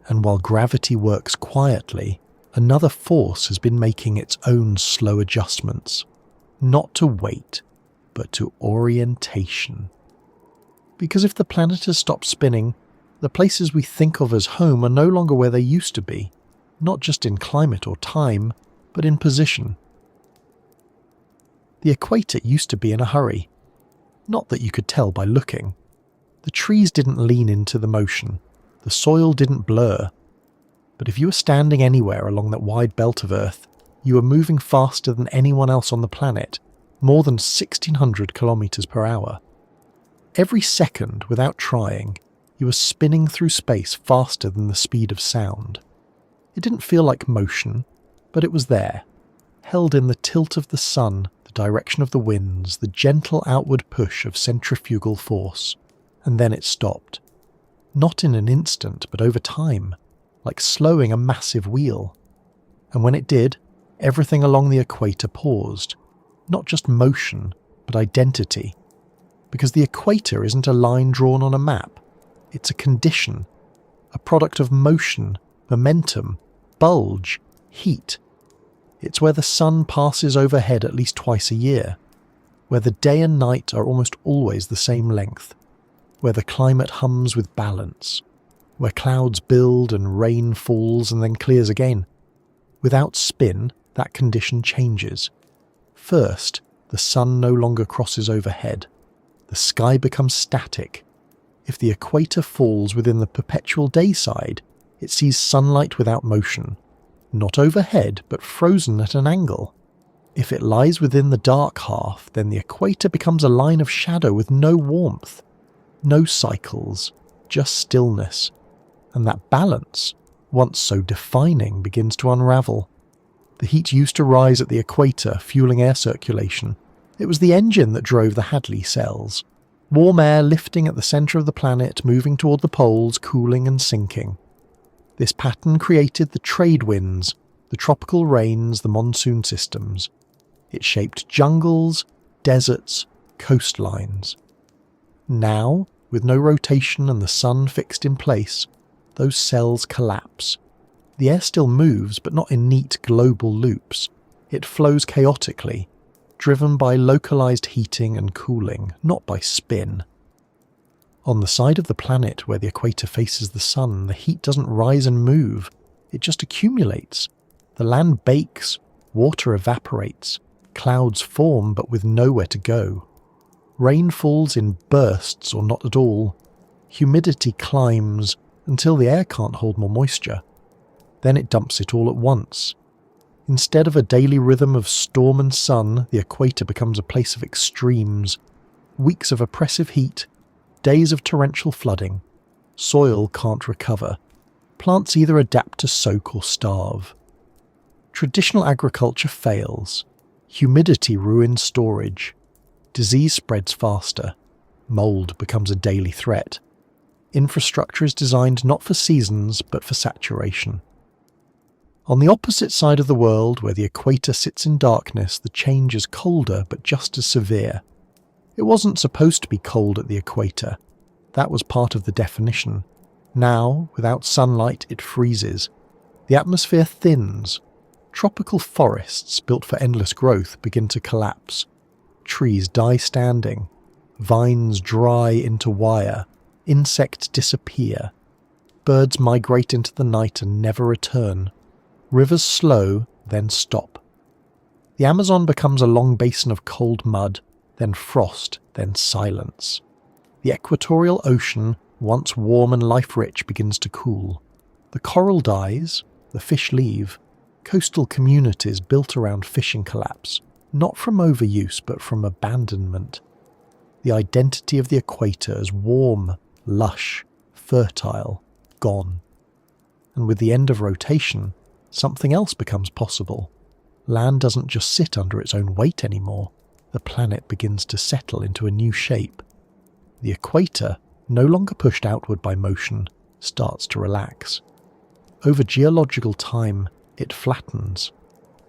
And while gravity works quietly, another force has been making its own slow adjustments. Not to weight, but to orientation. Because if the planet has stopped spinning, the places we think of as home are no longer where they used to be, not just in climate or time, but in position. The equator used to be in a hurry. Not that you could tell by looking. The trees didn't lean into the motion. The soil didn't blur. But if you were standing anywhere along that wide belt of Earth, you were moving faster than anyone else on the planet, more than 1,600 kilometers per hour. Every second, without trying, you were spinning through space faster than the speed of sound. It didn't feel like motion, but it was there, held in the tilt of the sun, the direction of the winds, the gentle outward push of centrifugal force. And then it stopped. Not in an instant, but over time, like slowing a massive wheel. And when it did, everything along the equator paused. Not just motion, but identity. Because the equator isn't a line drawn on a map. It's a condition, a product of motion, momentum, bulge, heat. It's where the sun passes overhead at least twice a year, where the day and night are almost always the same length, where the climate hums with balance, where clouds build and rain falls and then clears again. Without spin, that condition changes. First, the sun no longer crosses overhead. The sky becomes static. If the equator falls within the perpetual day side, it sees sunlight without motion, not overhead but frozen at an angle. If it lies within the dark half, then the equator becomes a line of shadow with no warmth, no cycles, just stillness. And that balance, once so defining, begins to unravel. The heat used to rise at the equator, fueling air circulation. It was the engine that drove the Hadley cells. Warm air lifting at the centre of the planet, moving toward the poles, cooling and sinking. This pattern created the trade winds, the tropical rains, the monsoon systems. It shaped jungles, deserts, coastlines. Now, with no rotation and the sun fixed in place, those cells collapse. The air still moves, but not in neat global loops. It flows chaotically, driven by localized heating and cooling, not by spin. On the side of the planet where the equator faces the sun, the heat doesn't rise and move, it just accumulates. The land bakes, water evaporates, clouds form but with nowhere to go. Rain falls in bursts or not at all. Humidity climbs until the air can't hold more moisture. Then it dumps it all at once. Instead of a daily rhythm of storm and sun, the equator becomes a place of extremes. Weeks of oppressive heat, days of torrential flooding. Soil can't recover. Plants either adapt to soak or starve. Traditional agriculture fails. Humidity ruins storage. Disease spreads faster. Mold becomes a daily threat. Infrastructure is designed not for seasons, but for saturation. On the opposite side of the world, where the equator sits in darkness, the change is colder but just as severe. It wasn't supposed to be cold at the equator. That was part of the definition. Now, without sunlight, it freezes. The atmosphere thins. Tropical forests built for endless growth begin to collapse. Trees die standing. Vines dry into wire. Insects disappear. Birds migrate into the night and never return. Rivers slow, then stop. The Amazon becomes a long basin of cold mud, then frost, then silence. The equatorial ocean, once warm and life-rich, begins to cool. The coral dies, the fish leave. Coastal communities built around fishing collapse, not from overuse but from abandonment. The identity of the equator as warm, lush, fertile, gone. And with the end of rotation, something else becomes possible. Land doesn't just sit under its own weight anymore. The planet begins to settle into a new shape. The equator, no longer pushed outward by motion, starts to relax. Over geological time, it flattens.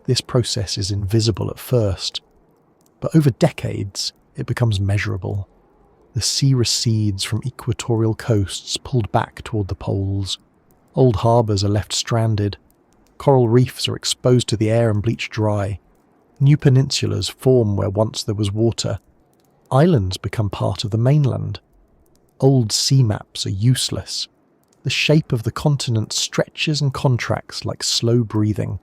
This process is invisible at first, but over decades, it becomes measurable. The sea recedes from equatorial coasts pulled back toward the poles. Old harbours are left stranded. Coral reefs are exposed to the air and bleached dry. New peninsulas form where once there was water. Islands become part of the mainland. Old sea maps are useless. The shape of the continent stretches and contracts like slow breathing.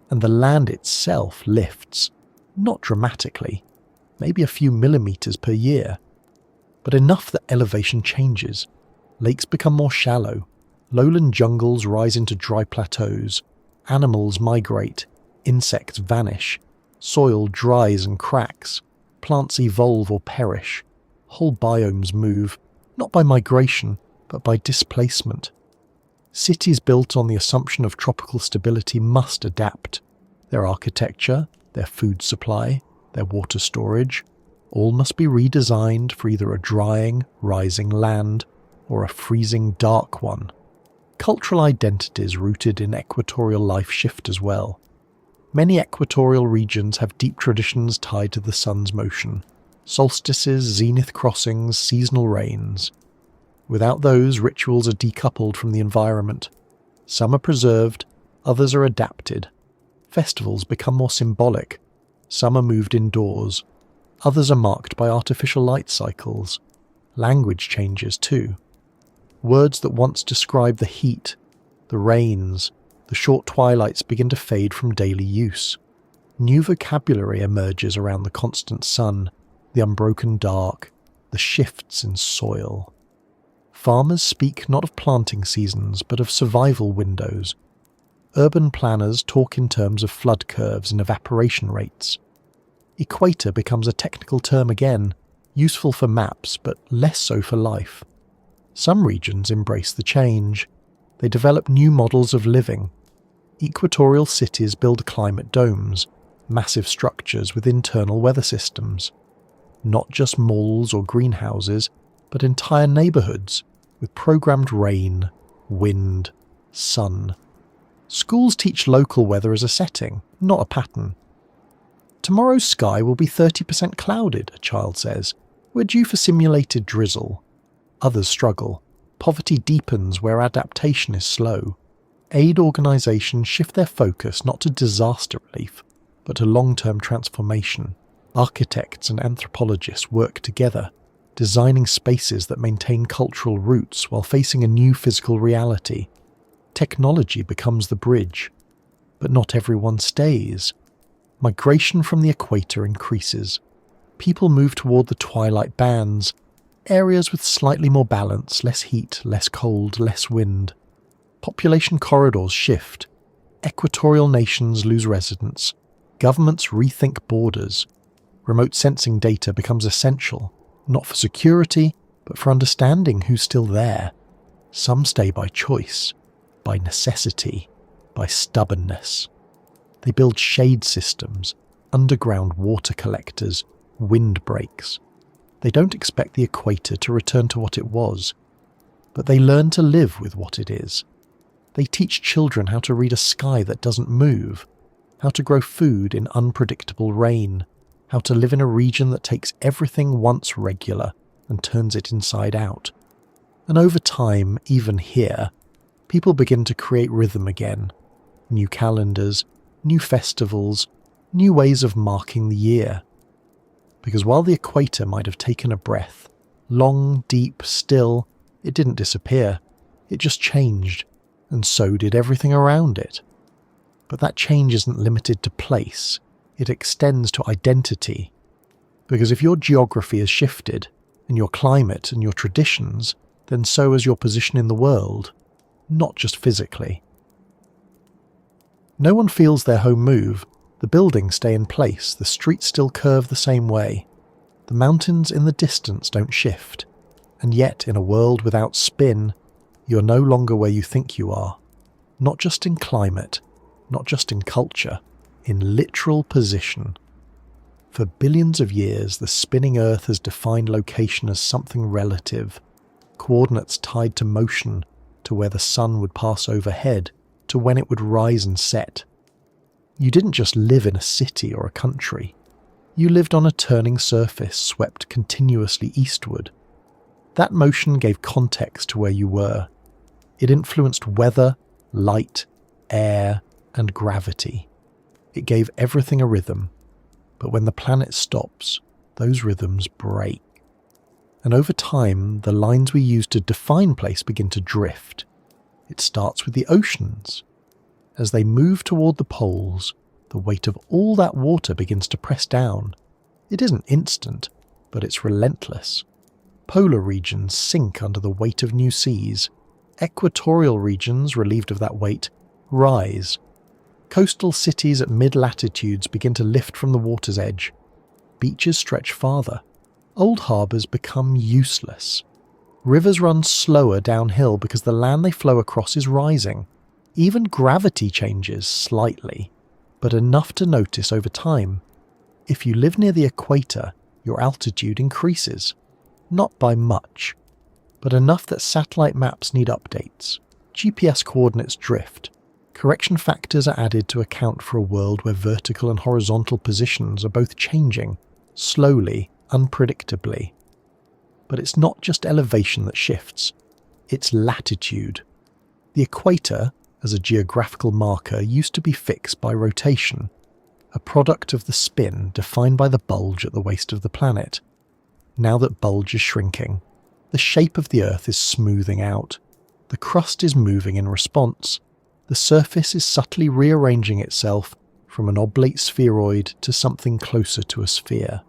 And the land itself lifts, not dramatically, maybe a few millimetres per year, but enough that elevation changes. Lakes become more shallow. Lowland jungles rise into dry plateaus. Animals migrate. Insects vanish. Soil dries and cracks. Plants evolve or perish. Whole biomes move, not by migration, but by displacement. Cities built on the assumption of tropical stability must adapt. Their architecture, their food supply, their water storage, all must be redesigned for either a drying, rising land or a freezing, dark one. Cultural identities rooted in equatorial life shift as well. Many equatorial regions have deep traditions tied to the sun's motion. Solstices, zenith crossings, seasonal rains. Without those, rituals are decoupled from the environment. Some are preserved, others are adapted. Festivals become more symbolic. Some are moved indoors. Others are marked by artificial light cycles. Language changes too. Words that once described the heat, the rains, the short twilights begin to fade from daily use. New vocabulary emerges around the constant sun, the unbroken dark, the shifts in soil. Farmers speak not of planting seasons, but of survival windows. Urban planners talk in terms of flood curves and evaporation rates. Equator becomes a technical term again, useful for maps, but less so for life. Some regions embrace the change. They develop new models of living. Equatorial cities build climate domes, massive structures with internal weather systems. Not just malls or greenhouses, but entire neighbourhoods with programmed rain, wind, sun. Schools teach local weather as a setting, not a pattern. Tomorrow's sky will be 30% clouded, a child says. We're due for simulated drizzle. Others struggle. Poverty deepens where adaptation is slow. Aid organisations shift their focus not to disaster relief, but to long-term transformation. Architects and anthropologists work together, designing spaces that maintain cultural roots while facing a new physical reality. Technology becomes the bridge, but not everyone stays. Migration from the equator increases. People move toward the twilight bands, areas with slightly more balance, less heat, less cold, less wind. Population corridors shift. Equatorial nations lose residents. Governments rethink borders. Remote sensing data becomes essential, not for security, but for understanding who's still there. Some stay by choice, by necessity, by stubbornness. They build shade systems, underground water collectors, windbreaks. They don't expect the equator to return to what it was, but they learn to live with what it is. They teach children how to read a sky that doesn't move, how to grow food in unpredictable rain, how to live in a region that takes everything once regular and turns it inside out. And over time, even here, people begin to create rhythm again. New calendars, new festivals, new ways of marking the year. Because while the equator might have taken a breath, long, deep, still, it didn't disappear. It just changed, and so did everything around it. But that change isn't limited to place, it extends to identity. Because if your geography has shifted, and your climate and your traditions, then so has your position in the world, not just physically. No one feels their home move, the buildings stay in place, the streets still curve the same way. The mountains in the distance don't shift, and yet in a world without spin, you're no longer where you think you are. Not just in climate, not just in culture, in literal position. For billions of years, the spinning Earth has defined location as something relative, coordinates tied to motion, to where the sun would pass overhead, to when it would rise and set. You didn't just live in a city or a country. You lived on a turning surface swept continuously eastward. That motion gave context to where you were. It influenced weather, light, air, and gravity. It gave everything a rhythm. But when the planet stops, those rhythms break. And over time, the lines we use to define place begin to drift. It starts with the oceans. As they move toward the poles, the weight of all that water begins to press down. It isn't instant, but it's relentless. Polar regions sink under the weight of new seas. Equatorial regions, relieved of that weight, rise. Coastal cities at mid-latitudes begin to lift from the water's edge. Beaches stretch farther. Old harbours become useless. Rivers run slower downhill because the land they flow across is rising. Even gravity changes slightly, but enough to notice over time. If you live near the equator, your altitude increases. Not by much, but enough that satellite maps need updates. GPS coordinates drift. Correction factors are added to account for a world where vertical and horizontal positions are both changing, slowly, unpredictably. But it's not just elevation that shifts, it's latitude. The equator, as a geographical marker, used to be fixed by rotation, a product of the spin defined by the bulge at the waist of the planet. Now that bulge is shrinking, the shape of the Earth is smoothing out, the crust is moving in response, the surface is subtly rearranging itself from an oblate spheroid to something closer to a sphere.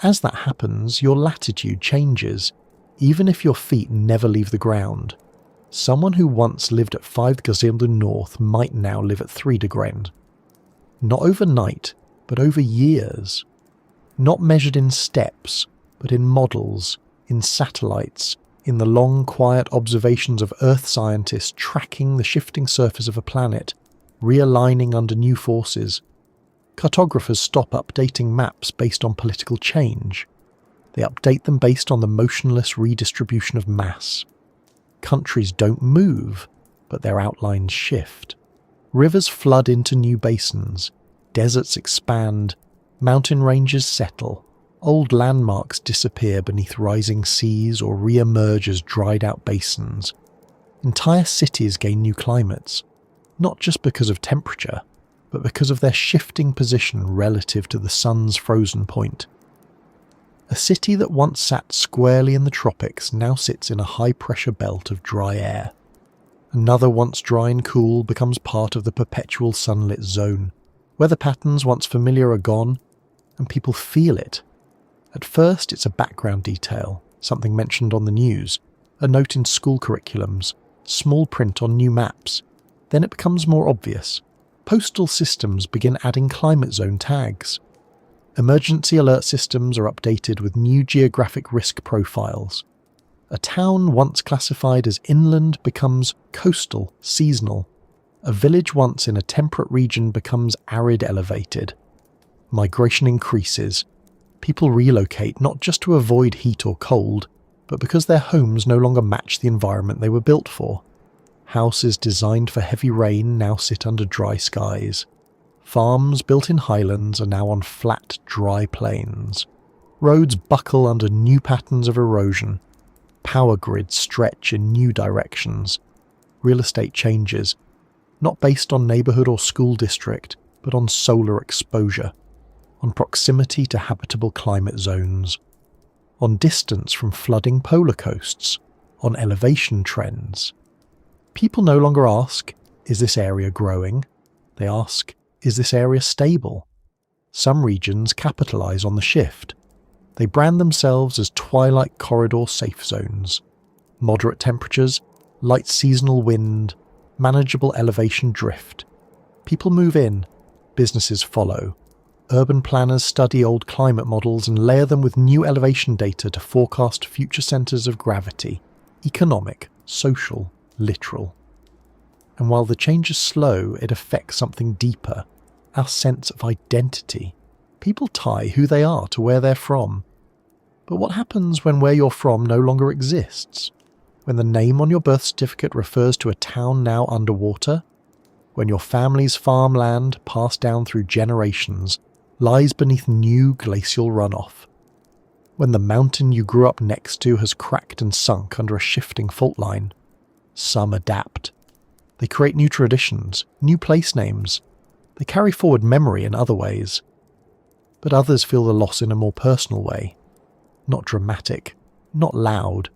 As that happens, your latitude changes, even if your feet never leave the ground. Someone who once lived at 5 Graden north might now live at 3 Graden. Not overnight, but over years. Not measured in steps, but in models, in satellites, in the long, quiet observations of Earth scientists tracking the shifting surface of a planet, realigning under new forces. Cartographers stop updating maps based on political change. They update them based on the motionless redistribution of mass. Countries don't move, but their outlines shift. Rivers flood into new basins, deserts expand, mountain ranges settle, old landmarks disappear beneath rising seas or re-emerge as dried-out basins. Entire cities gain new climates, not just because of temperature, but because of their shifting position relative to the sun's frozen point. A city that once sat squarely in the tropics now sits in a high-pressure belt of dry air. Another once dry and cool becomes part of the perpetual sunlit zone. Weather patterns once familiar are gone, and people feel it. At first it's a background detail, something mentioned on the news, a note in school curriculums, small print on new maps. Then it becomes more obvious. Postal systems begin adding climate zone tags. Emergency alert systems are updated with new geographic risk profiles. A town once classified as inland becomes coastal, seasonal. A village once in a temperate region becomes arid elevated. Migration increases. People relocate not just to avoid heat or cold, but because their homes no longer match the environment they were built for. Houses designed for heavy rain now sit under dry skies. Farms built in highlands are now on flat, dry plains. Roads buckle under new patterns of erosion. Power grids stretch in new directions. real estate changes, not based on neighbourhood or school district, but on solar exposure, on proximity to habitable climate zones, on distance from flooding polar coasts, on elevation trends. People no longer ask, is this area growing? They ask, is this area stable? Some regions capitalise on the shift. They brand themselves as twilight corridor safe zones. Moderate temperatures, light seasonal wind, manageable elevation drift. People move in, businesses follow. Urban planners study old climate models and layer them with new elevation data to forecast future centres of gravity, economic, social, literal. And while the change is slow, it affects something deeper, our sense of identity. People tie who they are to where they're from. But what happens when where you're from no longer exists? When the name on your birth certificate refers to a town now underwater? When your family's farmland, passed down through generations, lies beneath new glacial runoff? When the mountain you grew up next to has cracked and sunk under a shifting fault line? Some adapt. They create new traditions, new place names. They carry forward memory in other ways. But others feel the loss in a more personal way. Not dramatic, not loud,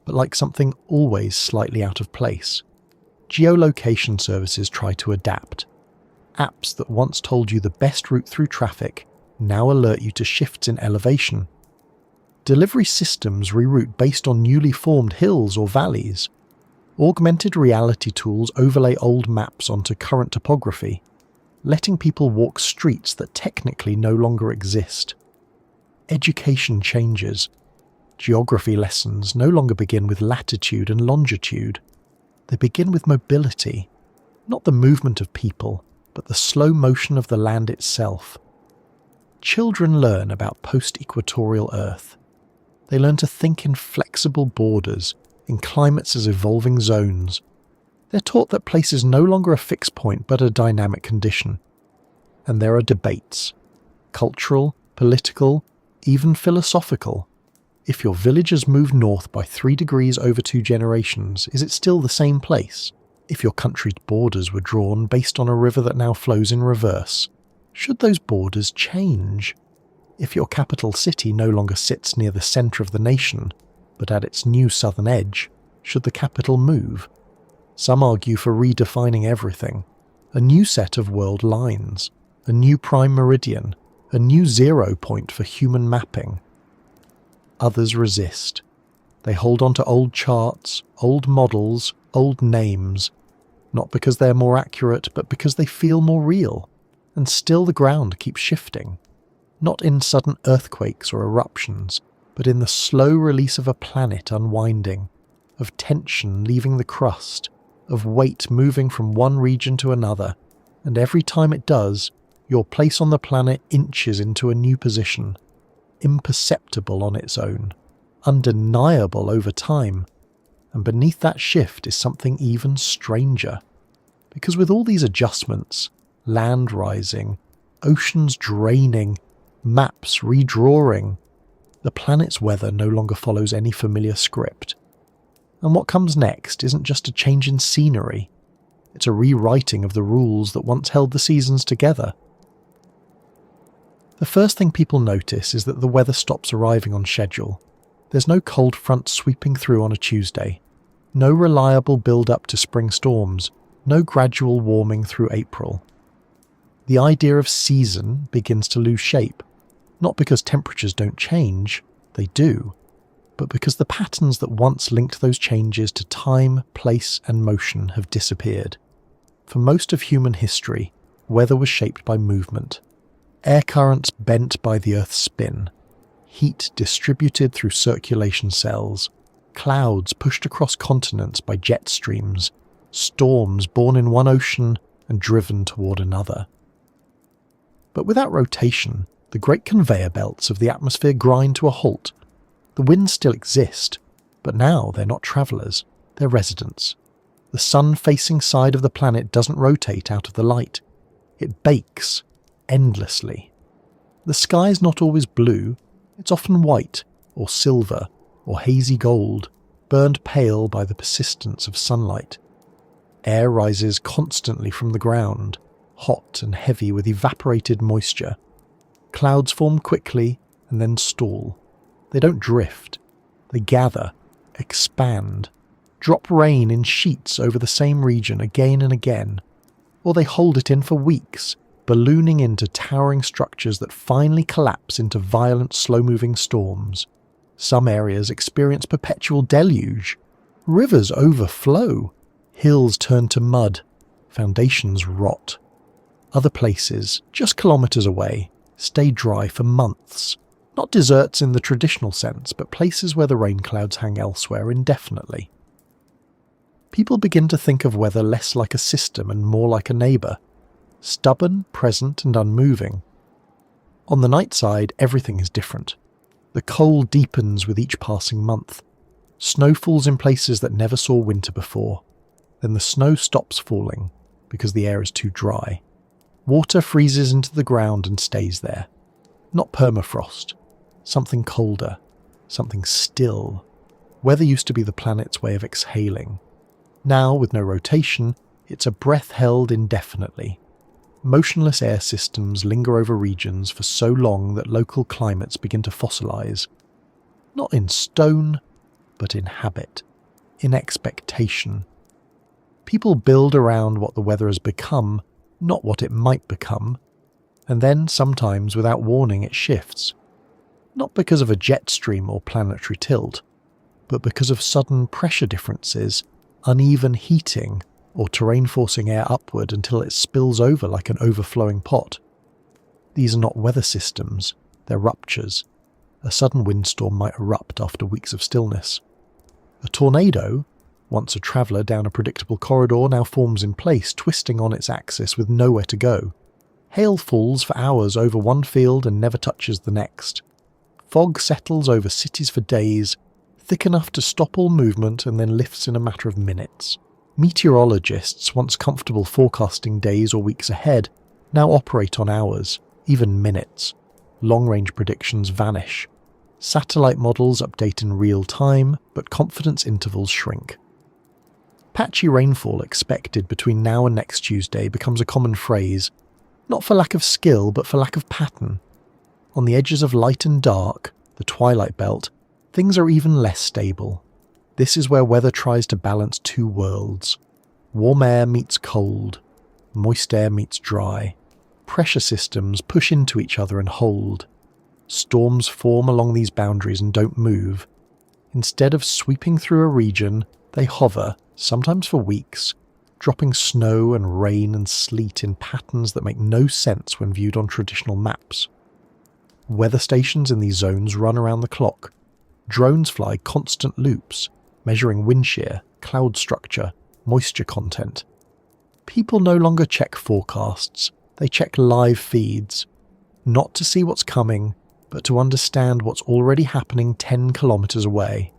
but like something always slightly out of place. Geolocation services try to adapt. Apps that once told you the best route through traffic now alert you to shifts in elevation. Delivery systems reroute based on newly formed hills or valleys. Augmented reality tools overlay old maps onto current topography, letting people walk streets that technically no longer exist. Education changes. Geography lessons no longer begin with latitude and longitude. They begin with mobility, not the movement of people, but the slow motion of the land itself. Children learn about post-equatorial Earth. They learn to think in flexible borders, in climates as evolving zones. They're taught that place is no longer a fixed point but a dynamic condition. And there are debates. Cultural, political, even philosophical. If your village has moved north by 3 degrees over 2 generations, is it still the same place? If your country's borders were drawn based on a river that now flows in reverse, should those borders change? If your capital city no longer sits near the centre of the nation, but at its new southern edge, should the capital move? Some argue for redefining everything, a new set of world lines, a new prime meridian, a new zero point for human mapping. Others resist. They hold on to old charts, old models, old names, not because they're more accurate, but because they feel more real, and still the ground keeps shifting. Not in sudden earthquakes or eruptions, but in the slow release of a planet unwinding, of tension leaving the crust, of weight moving from one region to another, and every time it does, your place on the planet inches into a new position, imperceptible on its own, undeniable over time, and beneath that shift is something even stranger. Because with all these adjustments, land rising, oceans draining, maps redrawing, the planet's weather no longer follows any familiar script. And what comes next isn't just a change in scenery, it's a rewriting of the rules that once held the seasons together. The first thing people notice is that the weather stops arriving on schedule. There's no cold front sweeping through on a Tuesday, no reliable build-up to spring storms, no gradual warming through April. The idea of season begins to lose shape, not because temperatures don't change, they do, but because the patterns that once linked those changes to time, place and motion have disappeared. For most of human history, weather was shaped by movement. Air currents bent by the Earth's spin, heat distributed through circulation cells, clouds pushed across continents by jet streams, storms born in one ocean and driven toward another. But without rotation, the great conveyor belts of the atmosphere grind to a halt. The winds still exist, but now they're not travellers, they're residents. The sun-facing side of the planet doesn't rotate out of the light. It bakes endlessly. The sky is not always blue, it's often white, or silver, or hazy gold, burned pale by the persistence of sunlight. Air rises constantly from the ground, hot and heavy with evaporated moisture. Clouds form quickly and then stall. They don't drift. They gather, expand, drop rain in sheets over the same region again and again, or they hold it in for weeks, ballooning into towering structures that finally collapse into violent, slow-moving storms. Some areas experience perpetual deluge. Rivers overflow. Hills turn to mud. Foundations rot. Other places, just kilometres away, stay dry for months. Not deserts in the traditional sense, but places where the rain clouds hang elsewhere indefinitely. People begin to think of weather less like a system and more like a neighbour. Stubborn, present and unmoving. On the night side, everything is different. The cold deepens with each passing month. Snow falls in places that never saw winter before. Then the snow stops falling because the air is too dry. Water freezes into the ground and stays there. Not permafrost. Something colder. Something still. Weather used to be the planet's way of exhaling. Now, with no rotation, it's a breath held indefinitely. Motionless air systems linger over regions for so long that local climates begin to fossilise. Not in stone, but in habit, in expectation. People build around what the weather has become, not what it might become, and then sometimes without warning it shifts. Not because of a jet stream or planetary tilt, but because of sudden pressure differences, uneven heating, or terrain forcing air upward until it spills over like an overflowing pot. These are not weather systems, they're ruptures. A sudden windstorm might erupt after weeks of stillness. A tornado, once a traveller down a predictable corridor, now forms in place, twisting on its axis with nowhere to go. Hail falls for hours over one field and never touches the next. Fog settles over cities for days, thick enough to stop all movement and then lifts in a matter of minutes. Meteorologists, once comfortable forecasting days or weeks ahead, now operate on hours, even minutes. Long-range predictions vanish. Satellite models update in real time, but confidence intervals shrink. Patchy rainfall expected between now and next Tuesday becomes a common phrase, not for lack of skill, but for lack of pattern. On the edges of light and dark, the twilight belt, things are even less stable. This is where weather tries to balance two worlds. Warm air meets cold. Moist air meets dry. Pressure systems push into each other and hold. Storms form along these boundaries and don't move. Instead of sweeping through a region, they hover, sometimes for weeks, dropping snow and rain and sleet in patterns that make no sense when viewed on traditional maps. Weather stations in these zones run around the clock. Drones fly constant loops, measuring wind shear, cloud structure, moisture content. People no longer check forecasts, they check live feeds, not to see what's coming, but to understand what's already happening 10 kilometres away.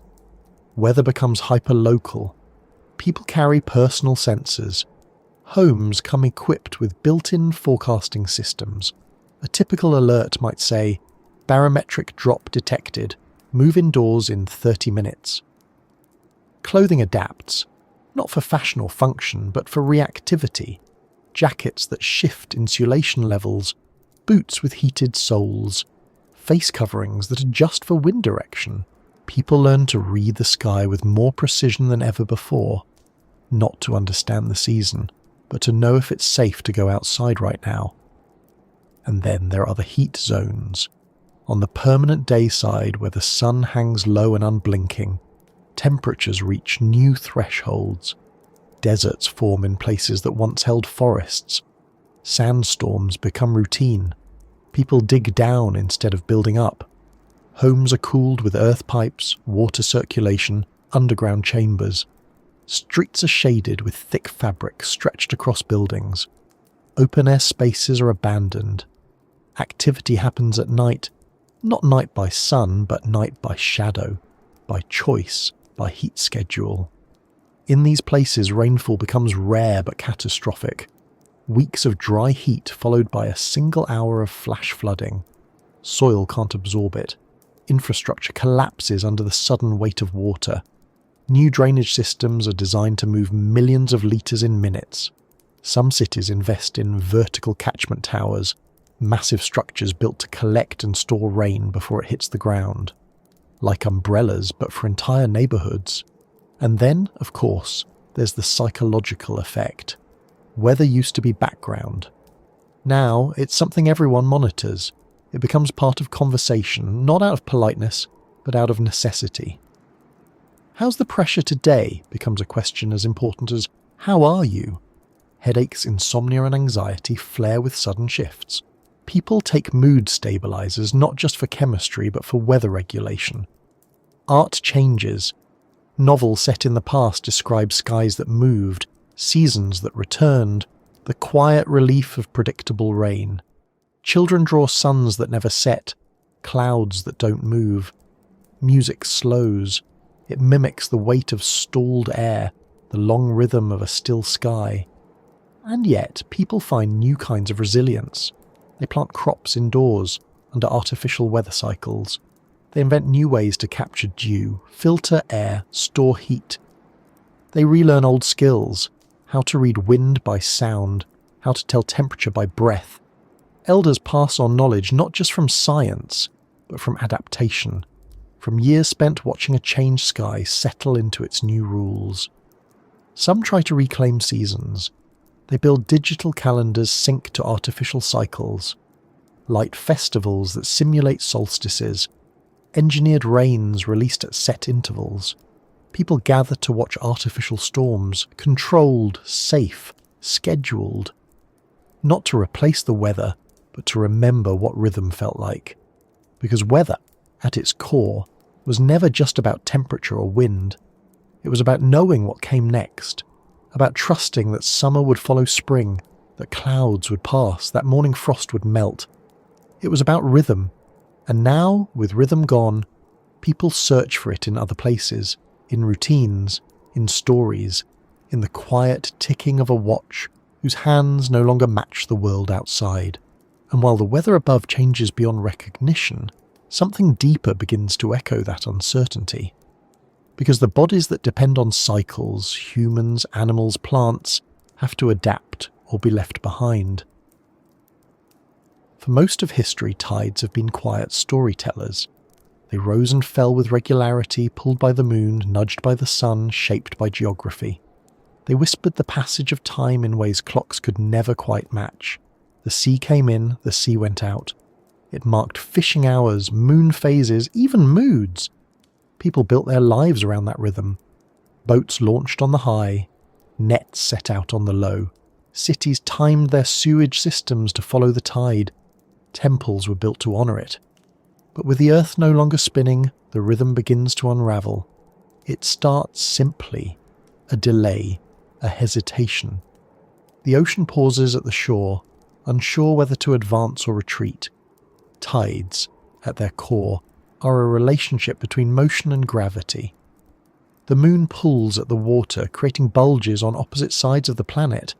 Weather becomes hyper-local. People carry personal sensors. Homes come equipped with built-in forecasting systems. A typical alert might say, barometric drop detected, move indoors in 30 minutes. Clothing adapts, not for fashion or function, but for reactivity. Jackets that shift insulation levels, boots with heated soles, face coverings that adjust for wind direction. People learn to read the sky with more precision than ever before, not to understand the season, but to know if it's safe to go outside right now. And then there are the heat zones. On the permanent day side where the sun hangs low and unblinking, temperatures reach new thresholds. Deserts form in places that once held forests. Sandstorms become routine. People dig down instead of building up. Homes are cooled with earth pipes, water circulation, underground chambers. Streets are shaded with thick fabric stretched across buildings. Open-air spaces are abandoned. Activity happens at night, not night by sun, but night by shadow, by choice, by heat schedule. In these places, rainfall becomes rare but catastrophic. Weeks of dry heat followed by a single hour of flash flooding. Soil can't absorb it. Infrastructure collapses under the sudden weight of water. New drainage systems are designed to move millions of litres in minutes. Some cities invest in vertical catchment towers, massive structures built to collect and store rain before it hits the ground. Like umbrellas, but for entire neighbourhoods. And then, of course, there's the psychological effect. Weather used to be background. Now, it's something everyone monitors. It becomes part of conversation, not out of politeness, but out of necessity. How's the pressure today becomes a question as important as, how are you? Headaches, insomnia and anxiety flare with sudden shifts. People take mood stabilizers not just for chemistry but for weather regulation. Art changes. Novels set in the past describe skies that moved, seasons that returned, the quiet relief of predictable rain. Children draw suns that never set, clouds that don't move. Music slows. It mimics the weight of stalled air, the long rhythm of a still sky. And yet, people find new kinds of resilience. They plant crops indoors, under artificial weather cycles. They invent new ways to capture dew, filter air, store heat. They relearn old skills, how to read wind by sound, how to tell temperature by breath. Elders pass on knowledge not just from science, but from adaptation, from years spent watching a changed sky settle into its new rules. Some try to reclaim seasons. They build digital calendars synced to artificial cycles, light festivals that simulate solstices, engineered rains released at set intervals. People gather to watch artificial storms, controlled, safe, scheduled. Not to replace the weather, but to remember what rhythm felt like. Because weather, at its core, was never just about temperature or wind. It was about knowing what came next, about trusting that summer would follow spring, that clouds would pass, that morning frost would melt. It was about rhythm, and now, with rhythm gone, people search for it in other places, in routines, in stories, in the quiet ticking of a watch whose hands no longer match the world outside. And while the weather above changes beyond recognition, something deeper begins to echo that uncertainty. Because the bodies that depend on cycles, humans, animals, plants, have to adapt or be left behind. For most of history, tides have been quiet storytellers. They rose and fell with regularity, pulled by the moon, nudged by the sun, shaped by geography. They whispered the passage of time in ways clocks could never quite match. The sea came in, the sea went out. It marked fishing hours, moon phases, even moods. People built their lives around that rhythm. Boats launched on the high, nets set out on the low. Cities timed their sewage systems to follow the tide. Temples were built to honour it. But with the earth no longer spinning, the rhythm begins to unravel. It starts simply. A delay, a hesitation. The ocean pauses at the shore, unsure whether to advance or retreat. Tides, at their core, are a relationship between motion and gravity. The moon pulls at the water, creating bulges on opposite sides of the planet.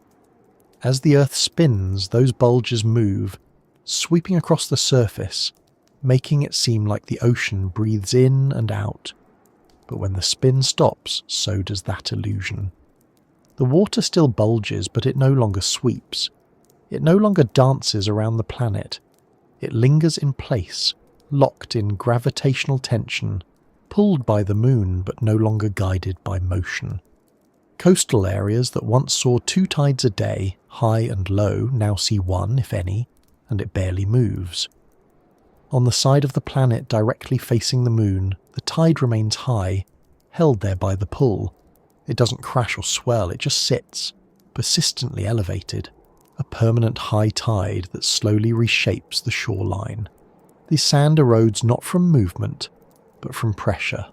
As the Earth spins, those bulges move, sweeping across the surface, making it seem like the ocean breathes in and out. But when the spin stops, so does that illusion. The water still bulges, but it no longer sweeps. It no longer dances around the planet. It lingers in place, locked in gravitational tension, pulled by the moon but no longer guided by motion. Coastal areas that once saw 2 tides a day, high and low, now see 1, if any, and it barely moves. On the side of the planet directly facing the moon, the tide remains high, held there by the pull. It doesn't crash or swell, it just sits, persistently elevated, a permanent high tide that slowly reshapes the shoreline. The sand erodes not from movement, but from pressure.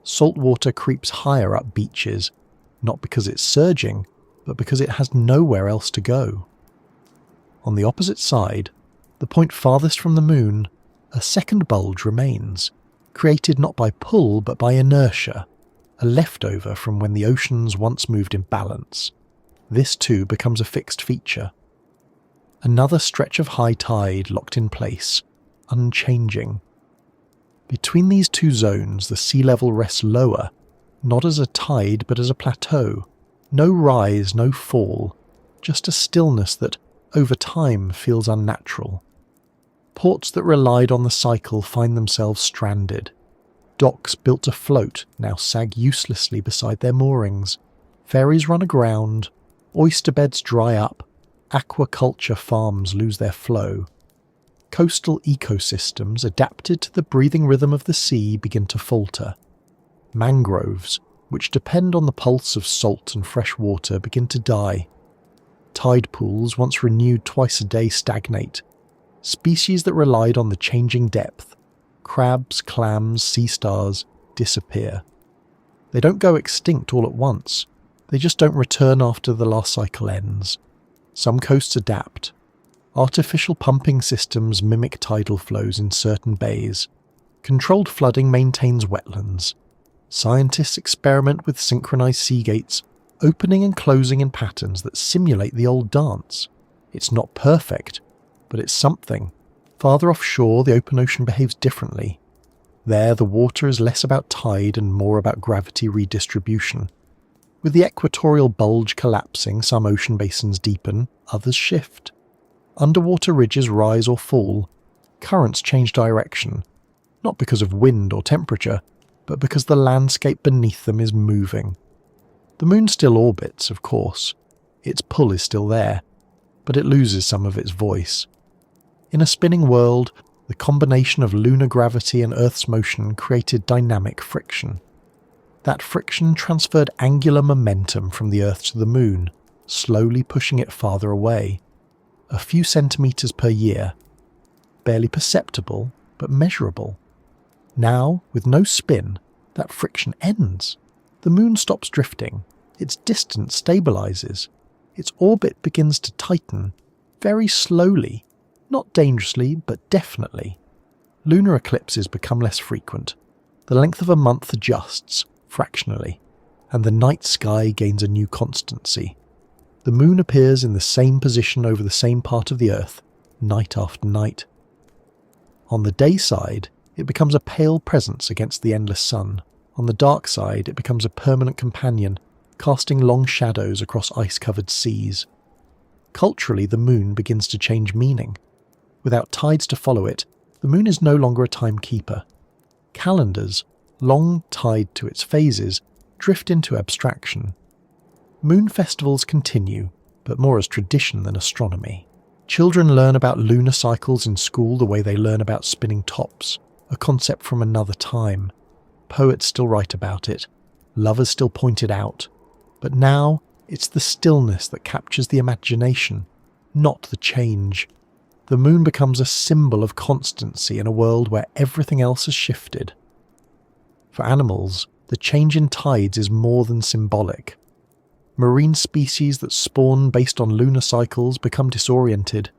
Salt water creeps higher up beaches, not because it's surging, but because it has nowhere else to go. On the opposite side, the point farthest from the moon, a second bulge remains, created not by pull but by inertia, a leftover from when the oceans once moved in balance. This too becomes a fixed feature. Another stretch of high tide locked in place, unchanging. Between these two zones, the sea level rests lower, not as a tide but as a plateau. No rise, no fall, just a stillness that, over time, feels unnatural. Ports that relied on the cycle find themselves stranded. Docks built to float now sag uselessly beside their moorings. Ferries run aground, oyster beds dry up, aquaculture farms lose their flow. Coastal ecosystems adapted to the breathing rhythm of the sea begin to falter. Mangroves, which depend on the pulse of salt and fresh water, begin to die. Tide pools, once renewed twice a day, stagnate. Species that relied on the changing depth, crabs, clams, sea stars, disappear. They don't go extinct all at once. They just don't return after the last cycle ends. Some coasts adapt. Artificial pumping systems mimic tidal flows in certain bays. Controlled flooding maintains wetlands. Scientists experiment with synchronized sea gates, opening and closing in patterns that simulate the old dance. It's not perfect, but it's something. Farther offshore, the open ocean behaves differently. There, the water is less about tide and more about gravity redistribution. With the equatorial bulge collapsing, some ocean basins deepen, others shift. Underwater ridges rise or fall. Currents change direction, not because of wind or temperature, but because the landscape beneath them is moving. The moon still orbits, of course. Its pull is still there, but it loses some of its voice. In a spinning world, the combination of lunar gravity and Earth's motion created dynamic friction. That friction transferred angular momentum from the Earth to the moon, slowly pushing it farther away. A few centimetres per year. Barely perceptible, but measurable. Now, with no spin, that friction ends. The moon stops drifting. Its distance stabilises. Its orbit begins to tighten, very slowly. Not dangerously, but definitely. Lunar eclipses become less frequent. The length of a month adjusts, fractionally, and the night sky gains a new constancy. The moon appears in the same position over the same part of the Earth, night after night. On the day side, it becomes a pale presence against the endless sun. On the dark side, it becomes a permanent companion, casting long shadows across ice-covered seas. Culturally, the moon begins to change meaning. Without tides to follow it, the moon is no longer a timekeeper. Calendars, long tied to its phases, drift into abstraction. Moon festivals continue, but more as tradition than astronomy. Children learn about lunar cycles in school the way they learn about spinning tops, a concept from another time. Poets still write about it, lovers still point it out, but now it's the stillness that captures the imagination, not the change. The moon becomes a symbol of constancy in a world where everything else has shifted. For animals, the change in tides is more than symbolic. Marine species that spawn based on lunar cycles become disoriented.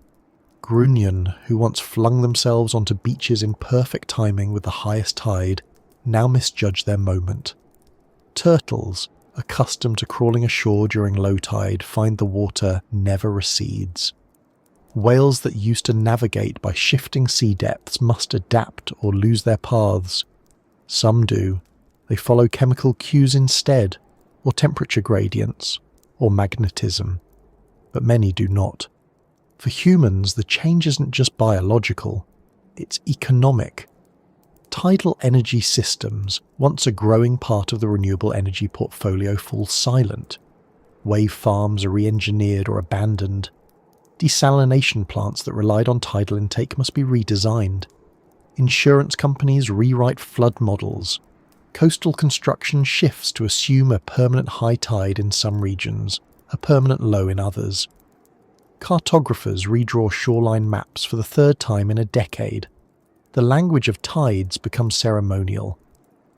Grunion, who once flung themselves onto beaches in perfect timing with the highest tide, now misjudge their moment. Turtles, accustomed to crawling ashore during low tide, find the water never recedes. Whales that used to navigate by shifting sea depths must adapt or lose their paths. Some do. They follow chemical cues instead, or temperature gradients, or magnetism. But many do not. For humans, the change isn't just biological, it's economic. Tidal energy systems, once a growing part of the renewable energy portfolio, fall silent. Wave farms are re-engineered or abandoned. Desalination plants that relied on tidal intake must be redesigned. Insurance companies rewrite flood models. Coastal construction shifts to assume a permanent high tide in some regions, a permanent low in others. Cartographers redraw shoreline maps for the third time in a decade. The language of tides becomes ceremonial.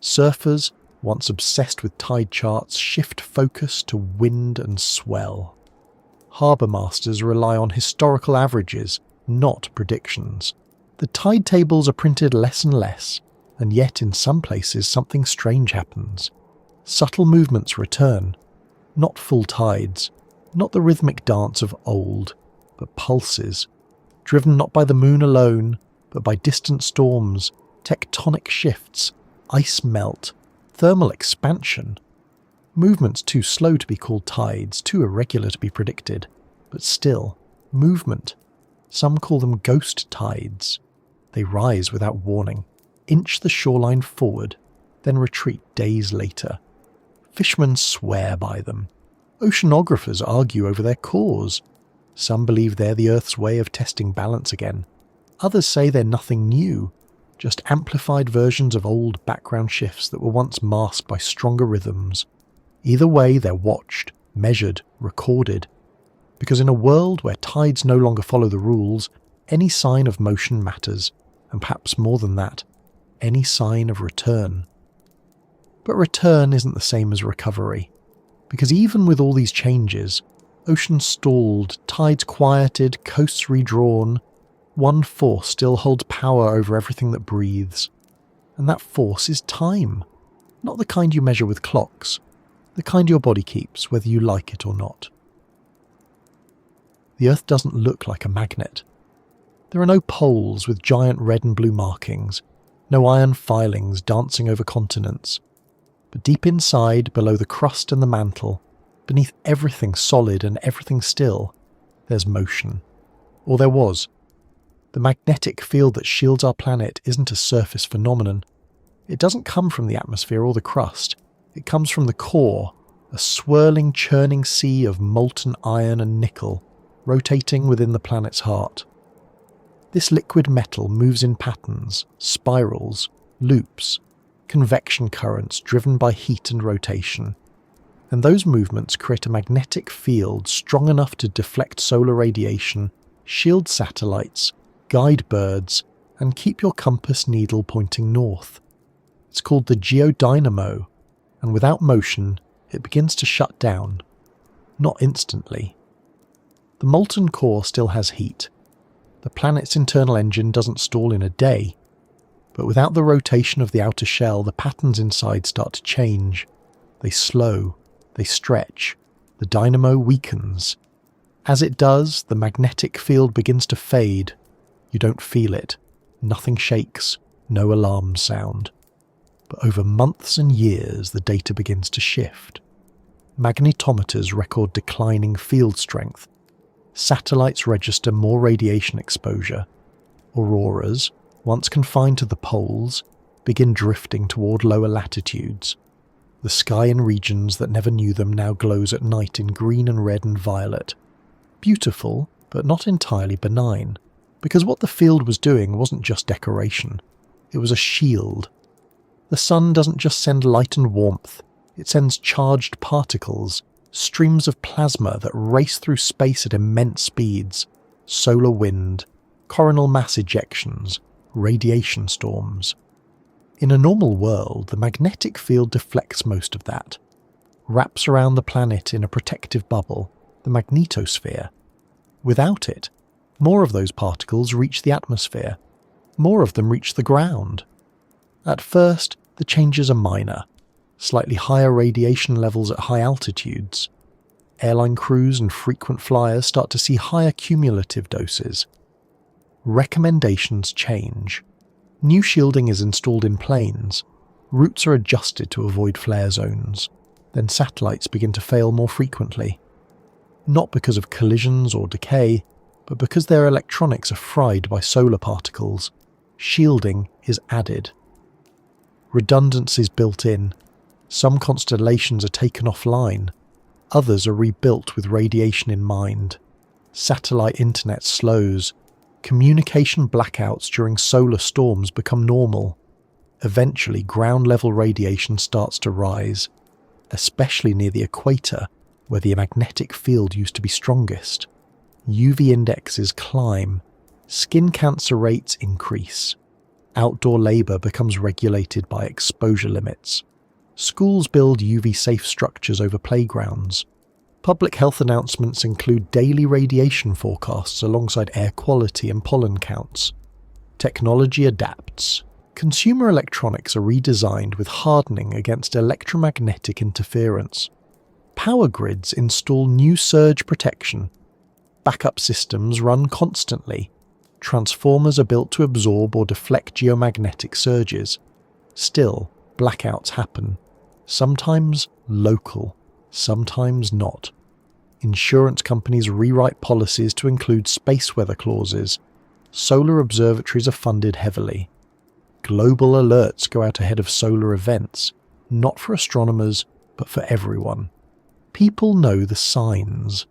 Surfers, once obsessed with tide charts, shift focus to wind and swell. Harbour masters rely on historical averages, not predictions. The tide tables are printed less and less, and yet in some places something strange happens. Subtle movements return, not full tides, not the rhythmic dance of old, but pulses, driven not by the moon alone, but by distant storms, tectonic shifts, ice melt, Thermal expansion. Movements too slow to be called tides, too irregular to be predicted, but still, movement. Some call them ghost tides. They rise without warning, inch the shoreline forward, then retreat days later. Fishermen swear by them. Oceanographers argue over their cause. Some believe they're the Earth's way of testing balance again. Others say they're nothing new, just amplified versions of old background shifts that were once masked by stronger rhythms. Either way, they're watched, measured, recorded. Because in a world where tides no longer follow the rules, any sign of motion matters, and perhaps more than that, any sign of return. But return isn't the same as recovery, because even with all these changes, oceans stalled, tides quieted, coasts redrawn, one force still holds power over everything that breathes. And that force is time. Not the kind you measure with clocks, the kind your body keeps, whether you like it or not. The Earth doesn't look like a magnet. There are no poles with giant red and blue markings, no iron filings dancing over continents. But deep inside, below the crust and the mantle, beneath everything solid and everything still, there's motion. Or there was. The magnetic field that shields our planet isn't a surface phenomenon. It doesn't come from the atmosphere or the crust. It comes from the core, a swirling, churning sea of molten iron and nickel, rotating within the planet's heart. This liquid metal moves in patterns, spirals, loops, convection currents driven by heat and rotation. And those movements create a magnetic field strong enough to deflect solar radiation, shield satellites, guide birds, and keep your compass needle pointing north. It's called the geodynamo, and without motion, it begins to shut down. Not instantly. The molten core still has heat. The planet's internal engine doesn't stall in a day. But without the rotation of the outer shell, the patterns inside start to change. They slow, they stretch, the dynamo weakens. As it does, the magnetic field begins to fade. You don't feel it. Nothing shakes, no alarms sound. But over months and years, the data begins to shift. Magnetometers record declining field strength. Satellites register more radiation exposure. Auroras, once confined to the poles, begin drifting toward lower latitudes. The sky in regions that never knew them now glows at night in green and red and violet. Beautiful, but not entirely benign, because what the field was doing wasn't just decoration. It was a shield. The sun doesn't just send light and warmth, it sends charged particles, streams of plasma that race through space at immense speeds, solar wind, coronal mass ejections, radiation storms. In a normal world, the magnetic field deflects most of that, wraps around the planet in a protective bubble, the magnetosphere. Without it, more of those particles reach the atmosphere, more of them reach the ground. At first, the changes are minor, slightly higher radiation levels at high altitudes. Airline crews and frequent flyers start to see higher cumulative doses. Recommendations change. New shielding is installed in planes. Routes are adjusted to avoid flare zones. Then satellites begin to fail more frequently. Not because of collisions or decay, but because their electronics are fried by solar particles. Shielding is added. Redundancy is built in. Some constellations are taken offline. Others are rebuilt with radiation in mind. Satellite internet slows. Communication blackouts during solar storms become normal. Eventually, ground-level radiation starts to rise, especially near the equator, where the magnetic field used to be strongest. UV indexes climb. Skin cancer rates increase. Outdoor labour becomes regulated by exposure limits. Schools build UV-safe structures over playgrounds. Public health announcements include daily radiation forecasts alongside air quality and pollen counts. Technology adapts. Consumer electronics are redesigned with hardening against electromagnetic interference. Power grids install new surge protection. Backup systems run constantly. Transformers are built to absorb or deflect geomagnetic surges. Still, blackouts happen. Sometimes local, sometimes not. Insurance companies rewrite policies to include space weather clauses. Solar observatories are funded heavily. Global alerts go out ahead of solar events, not for astronomers, but for everyone. People know the signs.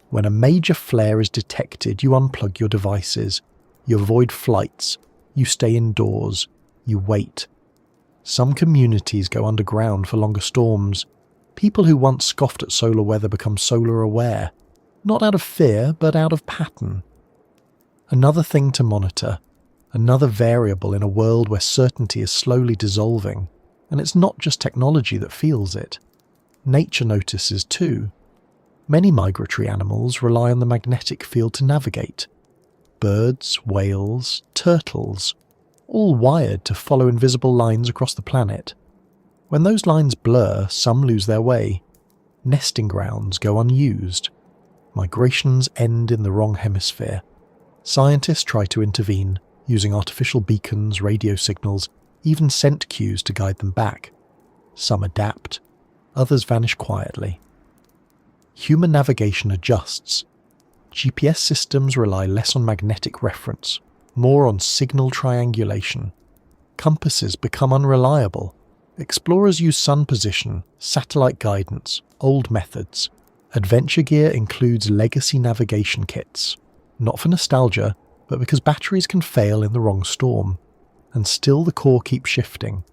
When a major flare is detected, you unplug your devices, you avoid flights, you stay indoors, you wait. Some communities go underground for longer storms. People who once scoffed at solar weather become solar aware, not out of fear, but out of pattern. Another thing to monitor, another variable in a world where certainty is slowly dissolving, and it's not just technology that feels it. Nature notices too. Many migratory animals rely on the magnetic field to navigate. Birds, whales, turtles, all wired to follow invisible lines across the planet. When those lines blur, some lose their way. Nesting grounds go unused. Migrations end in the wrong hemisphere. Scientists try to intervene, using artificial beacons, radio signals, even scent cues to guide them back. Some adapt, others vanish quietly. Human navigation adjusts. GPS systems rely less on magnetic reference, more on signal triangulation. Compasses become unreliable. Explorers use sun position, satellite guidance, old methods. Adventure gear includes legacy navigation kits, not for nostalgia, but because batteries can fail in the wrong storm. And still the core keeps shifting.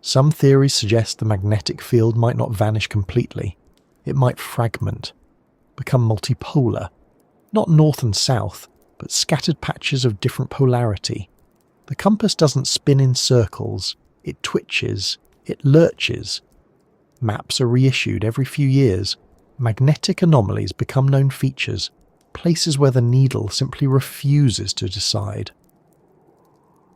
Some theories suggest the magnetic field might not vanish completely. It might fragment, become multipolar, not north and south, but scattered patches of different polarity. The compass doesn't spin in circles, it twitches, it lurches. Maps are reissued every few years. Magnetic anomalies become known features, places where the needle simply refuses to decide.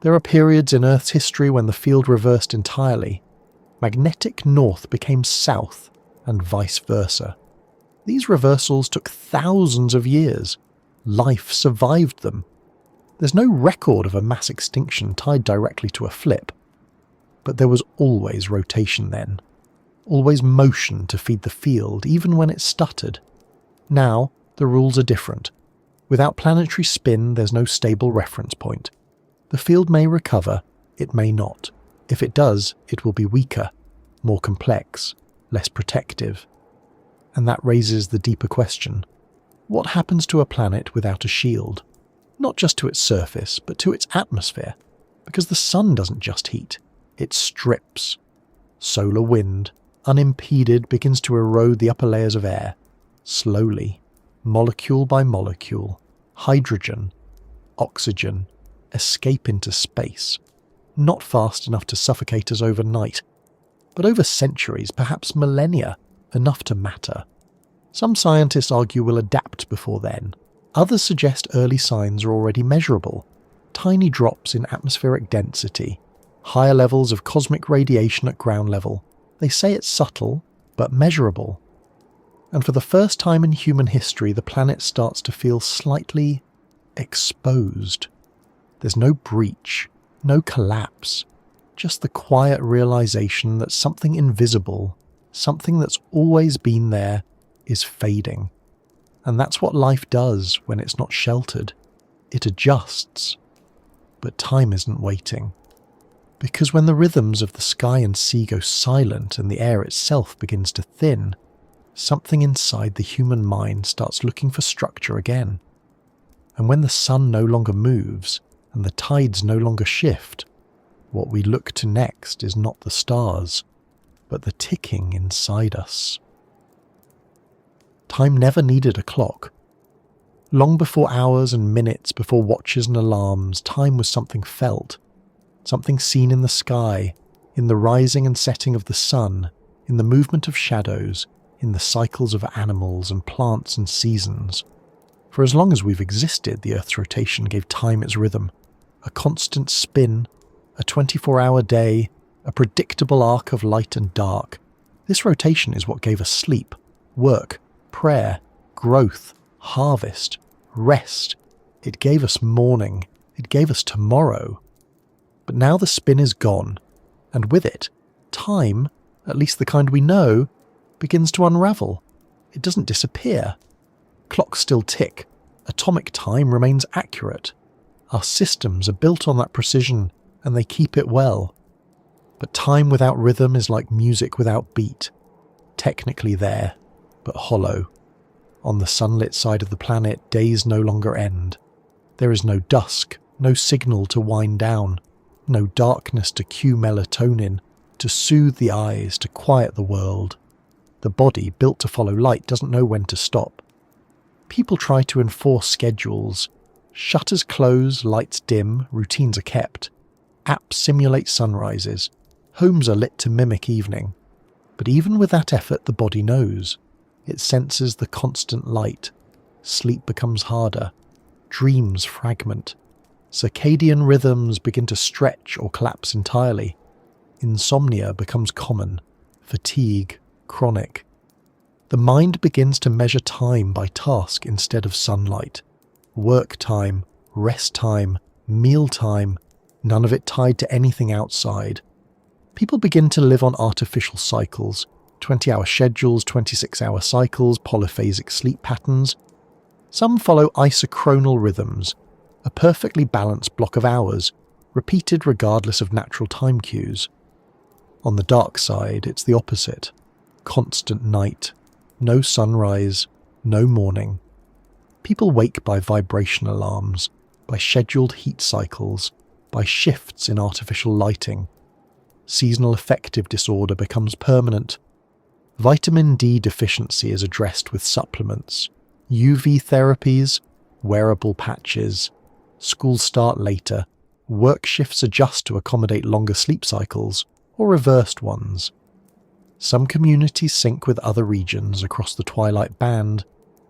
There are periods in Earth's history when the field reversed entirely. Magnetic north became south, and vice versa. These reversals took thousands of years. Life survived them. There's no record of a mass extinction tied directly to a flip. But there was always rotation then. Always motion to feed the field, even when it stuttered. Now, the rules are different. Without planetary spin, there's no stable reference point. The field may recover, it may not. If it does, it will be weaker, more complex, less protective. And that raises the deeper question. What happens to a planet without a shield? Not just to its surface, but to its atmosphere. Because the sun doesn't just heat, it strips. Solar wind, unimpeded, begins to erode the upper layers of air. Slowly, molecule by molecule, hydrogen, oxygen, escape into space. Not fast enough to suffocate us overnight, but over centuries, perhaps millennia, enough to matter. Some scientists argue we'll adapt before then. Others suggest early signs are already measurable. Tiny drops in atmospheric density, higher levels of cosmic radiation at ground level. They say it's subtle, but measurable. And for the first time in human history, the planet starts to feel slightly exposed. There's no breach, no collapse, just the quiet realization that something invisible, something that's always been there, is fading. And that's what life does when it's not sheltered. It adjusts. But time isn't waiting. Because when the rhythms of the sky and sea go silent and the air itself begins to thin, something inside the human mind starts looking for structure again. And when the sun no longer moves and the tides no longer shift, what we look to next is not the stars, but the ticking inside us. Time never needed a clock. Long before hours and minutes, before watches and alarms, time was something felt, something seen in the sky, in the rising and setting of the sun, in the movement of shadows, in the cycles of animals and plants and seasons. For as long as we've existed, the Earth's rotation gave time its rhythm, a constant spin, a 24-hour day, a predictable arc of light and dark. This rotation is what gave us sleep, work, prayer, growth, harvest, rest. It gave us morning. It gave us tomorrow. But now the spin is gone, and with it, time, at least the kind we know, begins to unravel. It doesn't disappear. Clocks still tick. Atomic time remains accurate. Our systems are built on that precision, and they keep it well. But time without rhythm is like music without beat. Technically there, but hollow. On the sunlit side of the planet, days no longer end. There is no dusk, no signal to wind down, no darkness to cue melatonin, to soothe the eyes, to quiet the world. The body, built to follow light, doesn't know when to stop. People try to enforce schedules. Shutters close, lights dim, routines are kept. Apps simulate sunrises. Homes are lit to mimic evening. But even with that effort, the body knows. It senses the constant light. Sleep becomes harder. Dreams fragment. Circadian rhythms begin to stretch or collapse entirely. Insomnia becomes common. Fatigue, chronic. The mind begins to measure time by task instead of sunlight. Work time, rest time, meal time, none of it tied to anything outside. People begin to live on artificial cycles, 20-hour schedules, 26-hour cycles, polyphasic sleep patterns. Some follow isochronal rhythms, a perfectly balanced block of hours, repeated regardless of natural time cues. On the dark side, it's the opposite. Constant night, no sunrise, no morning. People wake by vibration alarms, by scheduled heat cycles, by shifts in artificial lighting. Seasonal affective disorder becomes permanent. Vitamin D deficiency is addressed with supplements, UV therapies, wearable patches. Schools start later, work shifts adjust to accommodate longer sleep cycles, or reversed ones. Some communities sync with other regions across the twilight band,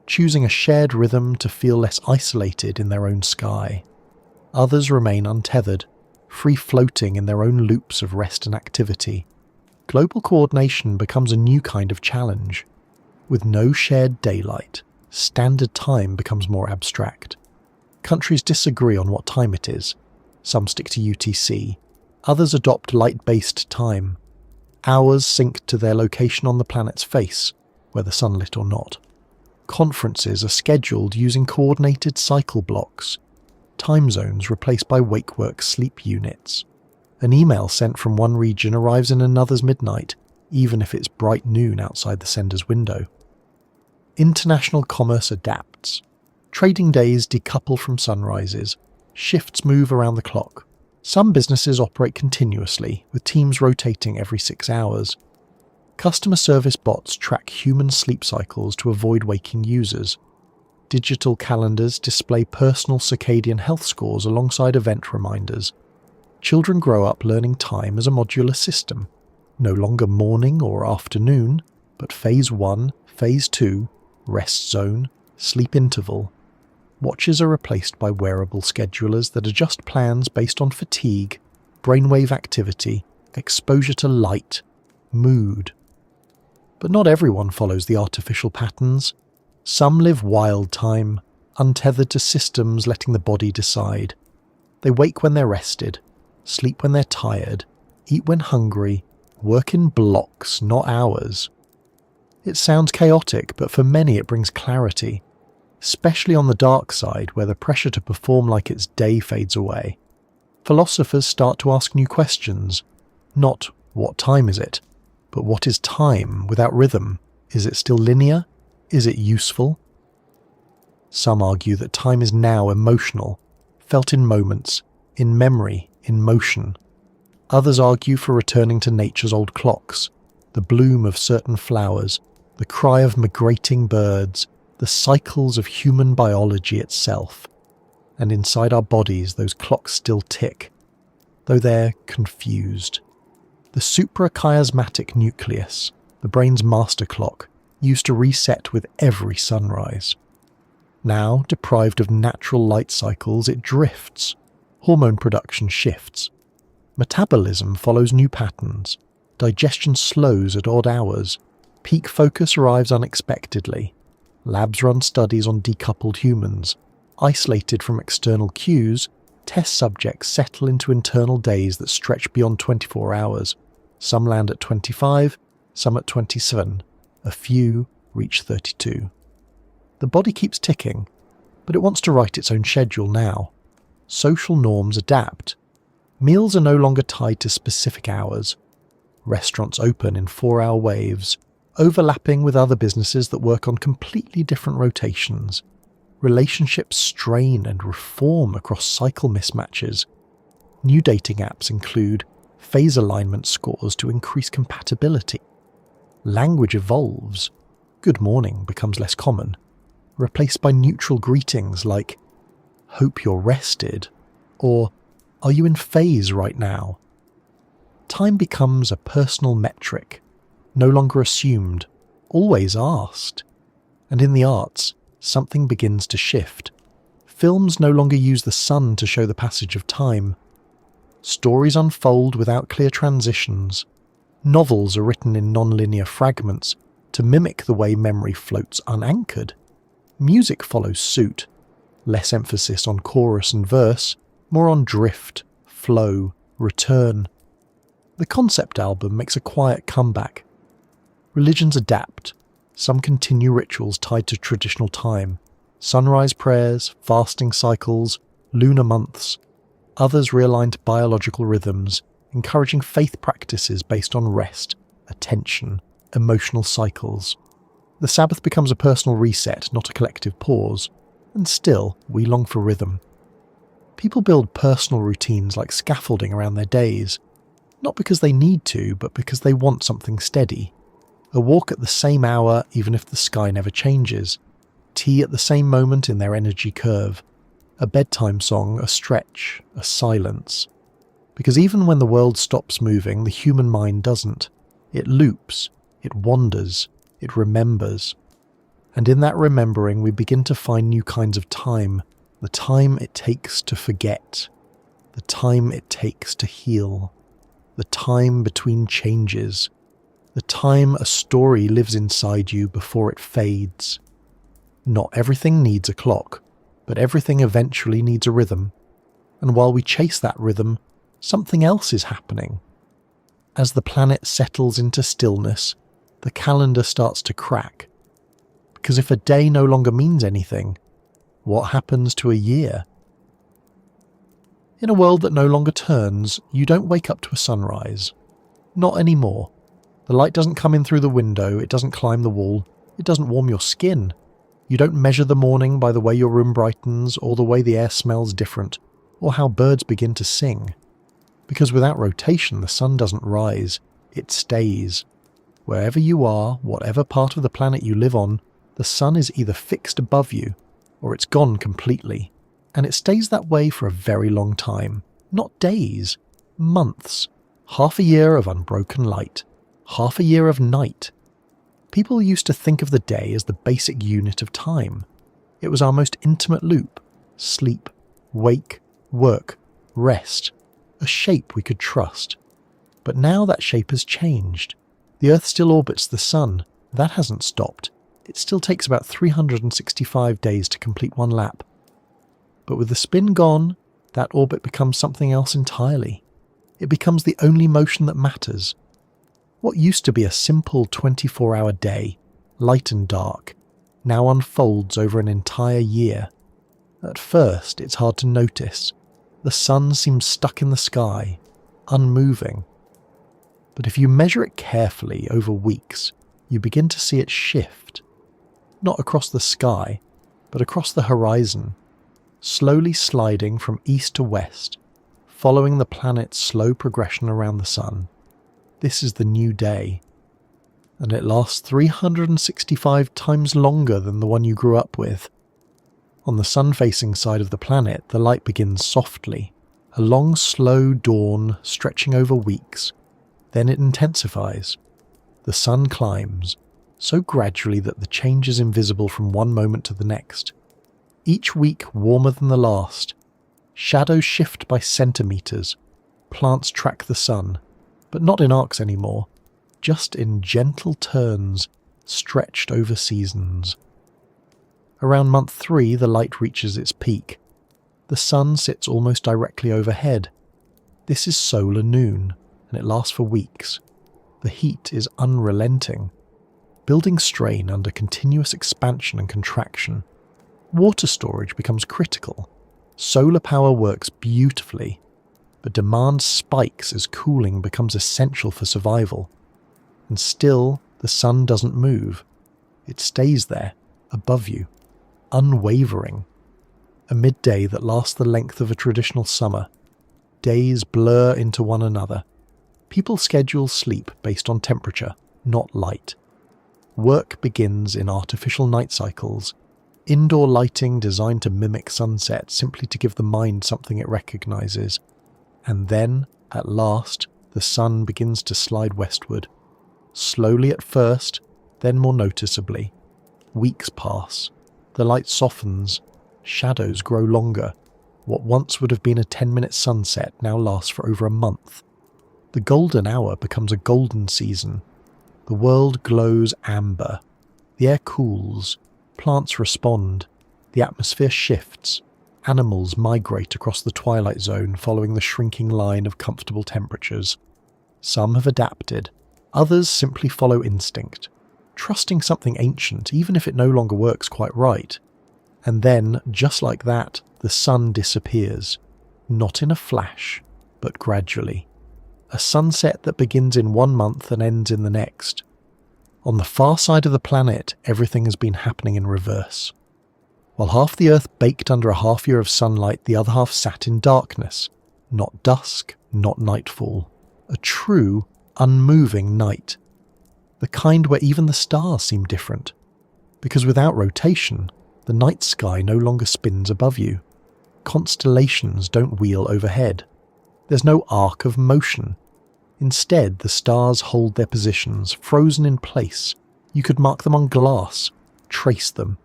choosing a shared rhythm to feel less isolated in their own sky. Others remain untethered, free-floating in their own loops of rest and activity. Global coordination becomes a new kind of challenge. With no shared daylight, standard time becomes more abstract. Countries disagree on what time it is. Some stick to UTC. Others adopt light-based time. Hours sync to their location on the planet's face, whether sunlit or not. Conferences are scheduled using coordinated cycle blocks. Time zones replaced by wake-work sleep units. An email sent from one region arrives in another's midnight, even if it's bright noon outside the sender's window. International commerce adapts. Trading days decouple from sunrises. Shifts move around the clock. Some businesses operate continuously, with teams rotating every 6 hours. Customer service bots track human sleep cycles to avoid waking users. Digital calendars display personal circadian health scores alongside event reminders. Children grow up learning time as a modular system, no longer morning or afternoon, but phase 1, phase 2, rest zone, sleep interval. Watches are replaced by wearable schedulers that adjust plans based on fatigue, brainwave activity, exposure to light, mood. But not everyone follows the artificial patterns. Some live wild time, untethered to systems letting the body decide. They wake when they're rested, sleep when they're tired, eat when hungry, work in blocks, not hours. It sounds chaotic, but for many it brings clarity, especially on the dark side where the pressure to perform like it's day fades away. Philosophers start to ask new questions, not what time is it, but what is time without rhythm? Is it still linear? Is it useful? Some argue that time is now emotional, felt in moments, in memory, in motion. Others argue for returning to nature's old clocks, the bloom of certain flowers, the cry of migrating birds, the cycles of human biology itself. And inside our bodies those clocks still tick, though they're confused. The suprachiasmatic nucleus, the brain's master clock, used to reset with every sunrise. Now, deprived of natural light cycles, it drifts. Hormone production shifts. Metabolism follows new patterns. Digestion slows at odd hours. Peak focus arrives unexpectedly. Labs run studies on decoupled humans. Isolated from external cues, test subjects settle into internal days that stretch beyond 24 hours. Some land at 25, some at 27, a few reach 32. The body keeps ticking, but it wants to write its own schedule now. Social norms adapt. Meals are no longer tied to specific hours. Restaurants open in 4-hour waves, overlapping with other businesses that work on completely different rotations. Relationships strain and reform across cycle mismatches. New dating apps include phase alignment scores to increase compatibility. Language evolves. Good morning becomes less common, replaced by neutral greetings like, hope you're rested, or are you in phase right now? Time becomes a personal metric, no longer assumed, always asked. And in the arts, something begins to shift. Films no longer use the sun to show the passage of time. Stories unfold without clear transitions. Novels are written in non-linear fragments to mimic the way memory floats unanchored. Music follows suit. Less emphasis on chorus and verse, more on drift, flow, return. The concept album makes a quiet comeback. Religions adapt. Some continue rituals tied to traditional time. Sunrise prayers, fasting cycles, lunar months. Others realign to biological rhythms, encouraging faith practices based on rest, attention, emotional cycles. The Sabbath becomes a personal reset, not a collective pause. And still, we long for rhythm. People build personal routines like scaffolding around their days, not because they need to, but because they want something steady. A walk at the same hour even if the sky never changes. Tea at the same moment in their energy curve. A bedtime song, a stretch, a silence. Because even when the world stops moving, the human mind doesn't. It loops, it wanders, it remembers. And in that remembering we begin to find new kinds of time. The time it takes to forget. The time it takes to heal. The time between changes. The time a story lives inside you before it fades. Not everything needs a clock, but everything eventually needs a rhythm. And while we chase that rhythm, something else is happening. As the planet settles into stillness, the calendar starts to crack. Because if a day no longer means anything, what happens to a year? In a world that no longer turns, you don't wake up to a sunrise. Not anymore. The light doesn't come in through the window, it doesn't climb the wall, it doesn't warm your skin. You don't measure the morning by the way your room brightens, or the way the air smells different, or how birds begin to sing. Because without rotation, the sun doesn't rise, it stays. Wherever you are, whatever part of the planet you live on, the sun is either fixed above you, or it's gone completely. And it stays that way for a very long time. Not days, months. Half a year of unbroken light. Half a year of night. People used to think of the day as the basic unit of time. It was our most intimate loop. Sleep, wake, work, rest. A shape we could trust. But now that shape has changed. The Earth still orbits the Sun. That hasn't stopped. It still takes about 365 days to complete one lap. But with the spin gone, that orbit becomes something else entirely. It becomes the only motion that matters. What used to be a simple 24-hour day, light and dark, now unfolds over an entire year. At first, it's hard to notice. The sun seems stuck in the sky, unmoving. But if you measure it carefully over weeks, you begin to see it shift. Not across the sky, but across the horizon, slowly sliding from east to west, following the planet's slow progression around the sun. This is the new day, and it lasts 365 times longer than the one you grew up with. On the sun-facing side of the planet, the light begins softly, a long, slow dawn stretching over weeks. Then it intensifies. The sun climbs, so gradually that the change is invisible from one moment to the next. Each week warmer than the last. Shadows shift by centimetres. Plants track the sun. But not in arcs anymore, just in gentle turns stretched over seasons. Around month 3 the light reaches its peak. The sun sits almost directly overhead. This is solar noon, and it lasts for weeks. The heat is unrelenting, building strain under continuous expansion and contraction. Water storage becomes critical. Solar power works beautifully, but demand spikes as cooling becomes essential for survival. And still, the sun doesn't move. It stays there, above you, unwavering. A midday that lasts the length of a traditional summer. Days blur into one another. People schedule sleep based on temperature, not light. Work begins in artificial night cycles, indoor lighting designed to mimic sunset simply to give the mind something it recognizes. And then, at last, the sun begins to slide westward. Slowly at first, then more noticeably. Weeks pass. The light softens. Shadows grow longer. What once would have been a 10-minute sunset now lasts for over a month. The golden hour becomes a golden season. The world glows amber. The air cools. Plants respond. The atmosphere shifts. Animals migrate across the twilight zone following the shrinking line of comfortable temperatures. Some have adapted. Others simply follow instinct, trusting something ancient even if it no longer works quite right. And then, just like that, the sun disappears. Not in a flash, but gradually. A sunset that begins in one month and ends in the next. On the far side of the planet, everything has been happening in reverse. While half the Earth baked under a half year of sunlight, the other half sat in darkness. Not dusk, not nightfall. A true, unmoving night. The kind where even the stars seem different. Because without rotation, the night sky no longer spins above you. Constellations don't wheel overhead. There's no arc of motion. Instead, the stars hold their positions, frozen in place. You could mark them on glass, trace them.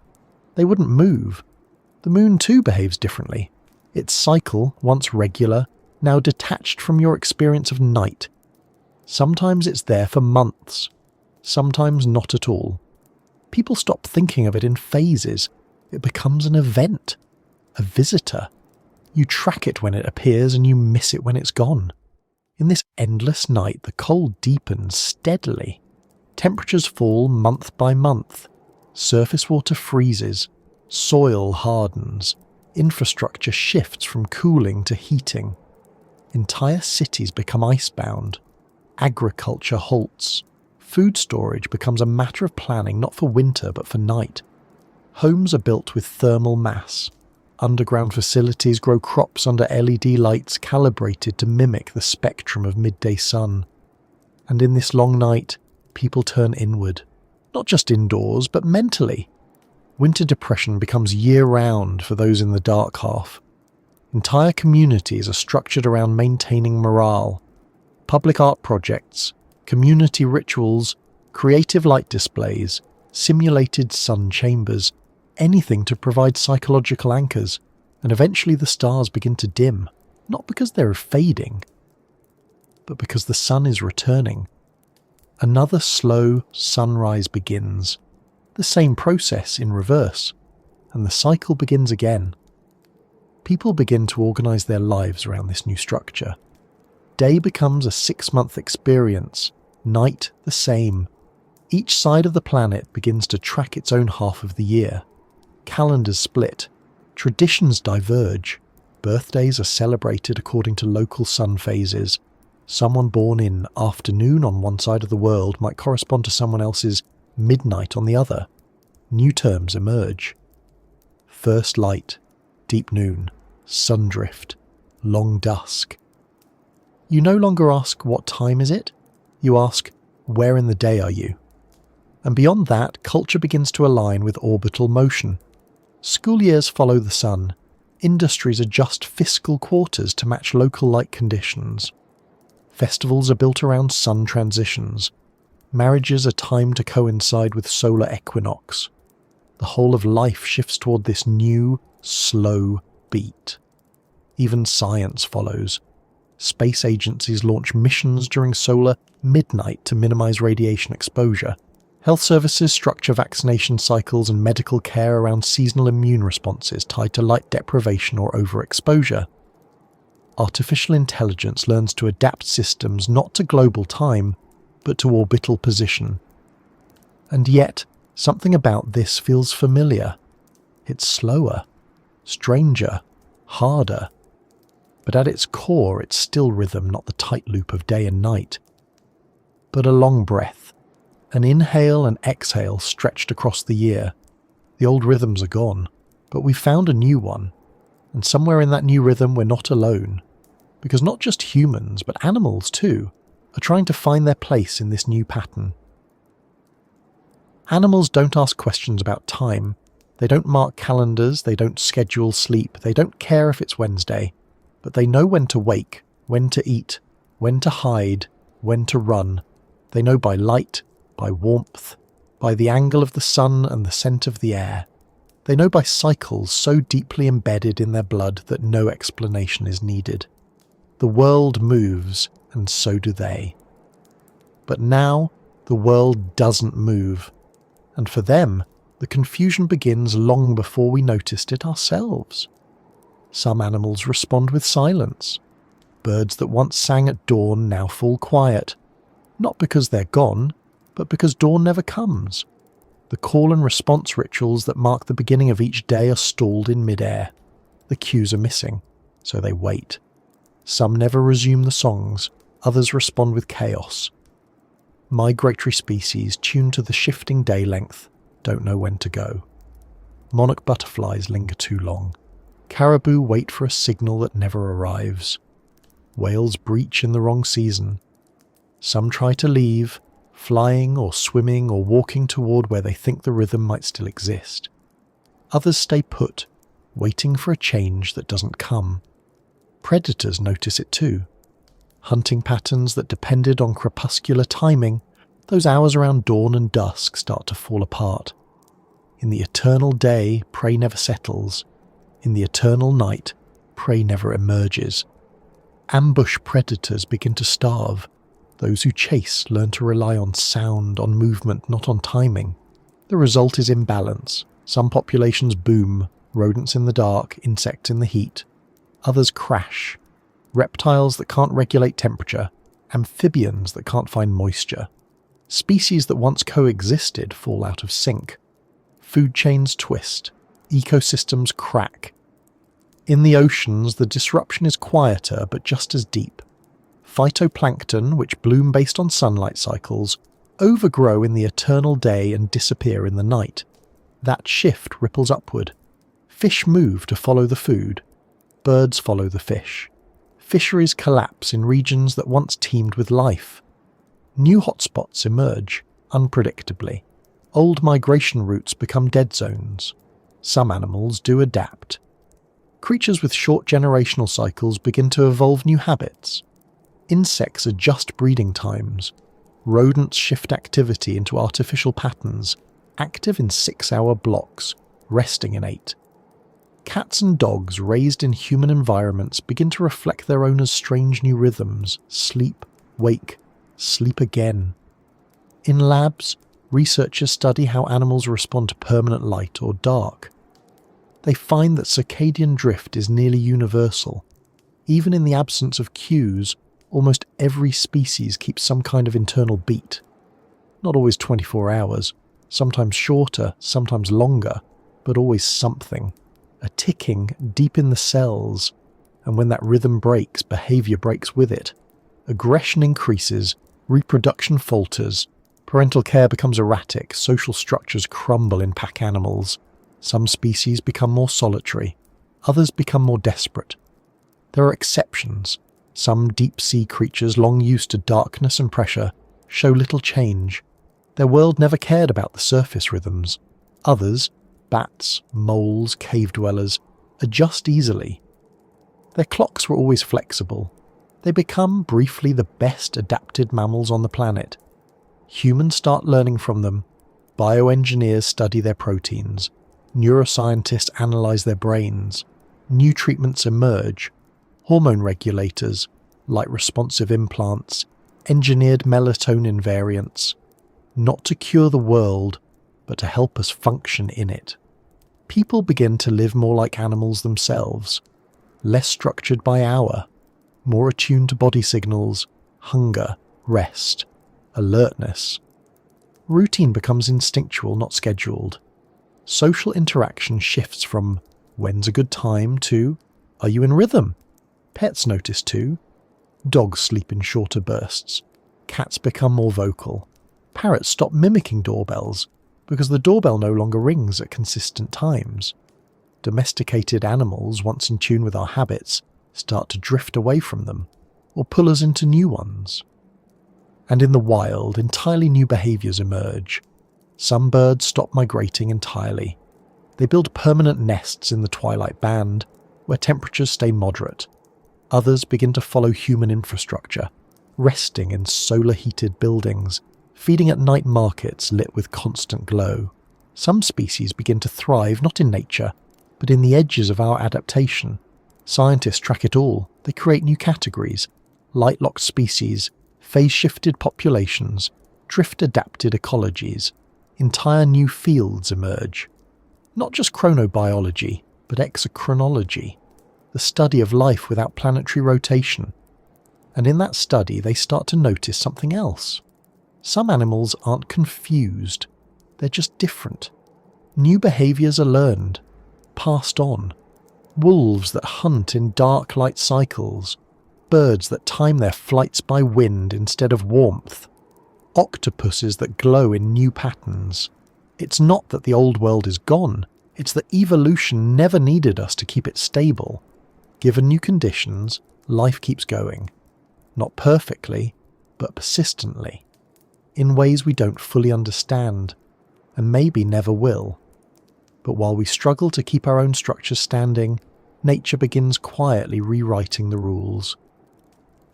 They wouldn't move. The moon too behaves differently. Its cycle, once regular, now detached from your experience of night. Sometimes it's there for months, sometimes not at all. People stop thinking of it in phases. It becomes an event, a visitor. You track it when it appears and you miss it when it's gone. In this endless night, the cold deepens steadily. Temperatures fall month by month. Surface water freezes. Soil hardens. Infrastructure shifts from cooling to heating. Entire cities become icebound. Agriculture halts. Food storage becomes a matter of planning not for winter but for night. Homes are built with thermal mass. Underground facilities grow crops under LED lights calibrated to mimic the spectrum of midday sun. And in this long night, people turn inward. Not just indoors, but mentally. Winter depression becomes year-round for those in the dark half. Entire communities are structured around maintaining morale. Public art projects, community rituals, creative light displays, simulated sun chambers, anything to provide psychological anchors, and eventually the stars begin to dim, not because they're fading, but because the sun is returning. Another slow sunrise begins, the same process in reverse, and the cycle begins again. People begin to organise their lives around this new structure. Day becomes a 6-month experience, night the same. Each side of the planet begins to track its own half of the year. Calendars split, traditions diverge, birthdays are celebrated according to local sun phases. Someone born in afternoon on one side of the world might correspond to someone else's midnight on the other. New terms emerge. First light, deep noon, sundrift, long dusk. You no longer ask what time is it, you ask where in the day are you? And beyond that, culture begins to align with orbital motion. School years follow the sun. Industries adjust fiscal quarters to match local light conditions. Festivals are built around sun transitions. Marriages are timed to coincide with solar equinox. The whole of life shifts toward this new, slow beat. Even science follows. Space agencies launch missions during solar midnight to minimize radiation exposure. Health services structure vaccination cycles and medical care around seasonal immune responses tied to light deprivation or overexposure. Artificial intelligence learns to adapt systems not to global time, but to orbital position. And yet, something about this feels familiar. It's slower, stranger, harder. But at its core, it's still rhythm, not the tight loop of day and night. But a long breath, an inhale and exhale stretched across the year. The old rhythms are gone, but we've found a new one. And somewhere in that new rhythm, we're not alone. Because not just humans, but animals too, are trying to find their place in this new pattern. Animals don't ask questions about time. They don't mark calendars, they don't schedule sleep, they don't care if it's Wednesday. But they know when to wake, when to eat, when to hide, when to run. They know by light, by warmth, by the angle of the sun and the scent of the air. They know by cycles so deeply embedded in their blood that no explanation is needed. The world moves, and so do they. But now, the world doesn't move. And for them, the confusion begins long before we noticed it ourselves. Some animals respond with silence. Birds that once sang at dawn now fall quiet. Not because they're gone, but because dawn never comes. The call and response rituals that mark the beginning of each day are stalled in midair. The cues are missing, so they wait. Some never resume the songs, others respond with chaos. Migratory species tuned to the shifting day length don't know when to go. Monarch butterflies linger too long. Caribou wait for a signal that never arrives. Whales breach in the wrong season. Some try to leave, flying or swimming or walking toward where they think the rhythm might still exist. Others stay put, waiting for a change that doesn't come. Predators notice it too. Hunting patterns that depended on crepuscular timing, those hours around dawn and dusk start to fall apart. In the eternal day, prey never settles. In the eternal night, prey never emerges. Ambush predators begin to starve. Those who chase learn to rely on sound, on movement, not on timing. The result is imbalance. Some populations boom, rodents in the dark, insects in the heat. Others crash. Reptiles that can't regulate temperature, amphibians that can't find moisture. Species that once coexisted fall out of sync. Food chains twist. Ecosystems crack. In the oceans, the disruption is quieter but just as deep. Phytoplankton, which bloom based on sunlight cycles, overgrow in the eternal day and disappear in the night. That shift ripples upward. Fish move to follow the food. Birds follow the fish. Fisheries collapse in regions that once teemed with life. New hotspots emerge, unpredictably. Old migration routes become dead zones. Some animals do adapt. Creatures with short generational cycles begin to evolve new habits. Insects adjust breeding times. Rodents shift activity into artificial patterns, active in 6-hour blocks, resting in 8. Cats and dogs raised in human environments begin to reflect their owners' strange new rhythms: sleep, wake, sleep again. In labs, researchers study how animals respond to permanent light or dark. They find that circadian drift is nearly universal. Even in the absence of cues, almost every species keeps some kind of internal beat. Not always 24 hours, sometimes shorter, sometimes longer, but always something. A ticking deep in the cells, and when that rhythm breaks, behaviour breaks with it. Aggression increases, reproduction falters, parental care becomes erratic, social structures crumble in pack animals. Some species become more solitary, others become more desperate. There are exceptions. Some deep-sea creatures, long used to darkness and pressure, show little change. Their world never cared about the surface rhythms. Others, bats, moles, cave-dwellers, adjust easily. Their clocks were always flexible. They become, briefly, the best adapted mammals on the planet. Humans start learning from them. Bioengineers study their proteins. Neuroscientists analyse their brains. New treatments emerge. Hormone regulators, light-responsive implants, engineered melatonin variants. Not to cure the world, but to help us function in it. People begin to live more like animals themselves, less structured by hour, more attuned to body signals, hunger, rest. alertness. Routine becomes instinctual, not scheduled. Social interaction shifts from when's a good time to are you in rhythm? Pets notice too. Dogs sleep in shorter bursts. Cats become more vocal. Parrots stop mimicking doorbells because the doorbell no longer rings at consistent times. Domesticated animals, once in tune with our habits, start to drift away from them or pull us into new ones. And in the wild, entirely new behaviours emerge. Some birds stop migrating entirely. They build permanent nests in the twilight band, where temperatures stay moderate. Others begin to follow human infrastructure, resting in solar-heated buildings, feeding at night markets lit with constant glow. Some species begin to thrive not in nature, but in the edges of our adaptation. Scientists track it all. They create new categories: light-locked species, phase-shifted populations, drift-adapted ecologies. Entire new fields emerge. Not just chronobiology, but exochronology, the study of life without planetary rotation. And in that study, they start to notice something else. Some animals aren't confused. They're just different. New behaviours are learned, passed on. Wolves that hunt in dark light cycles. Birds that time their flights by wind instead of warmth. Octopuses that glow in new patterns. It's not that the old world is gone. It's that evolution never needed us to keep it stable. Given new conditions, life keeps going. Not perfectly, but persistently. In ways we don't fully understand, and maybe never will. But while we struggle to keep our own structures standing, nature begins quietly rewriting the rules.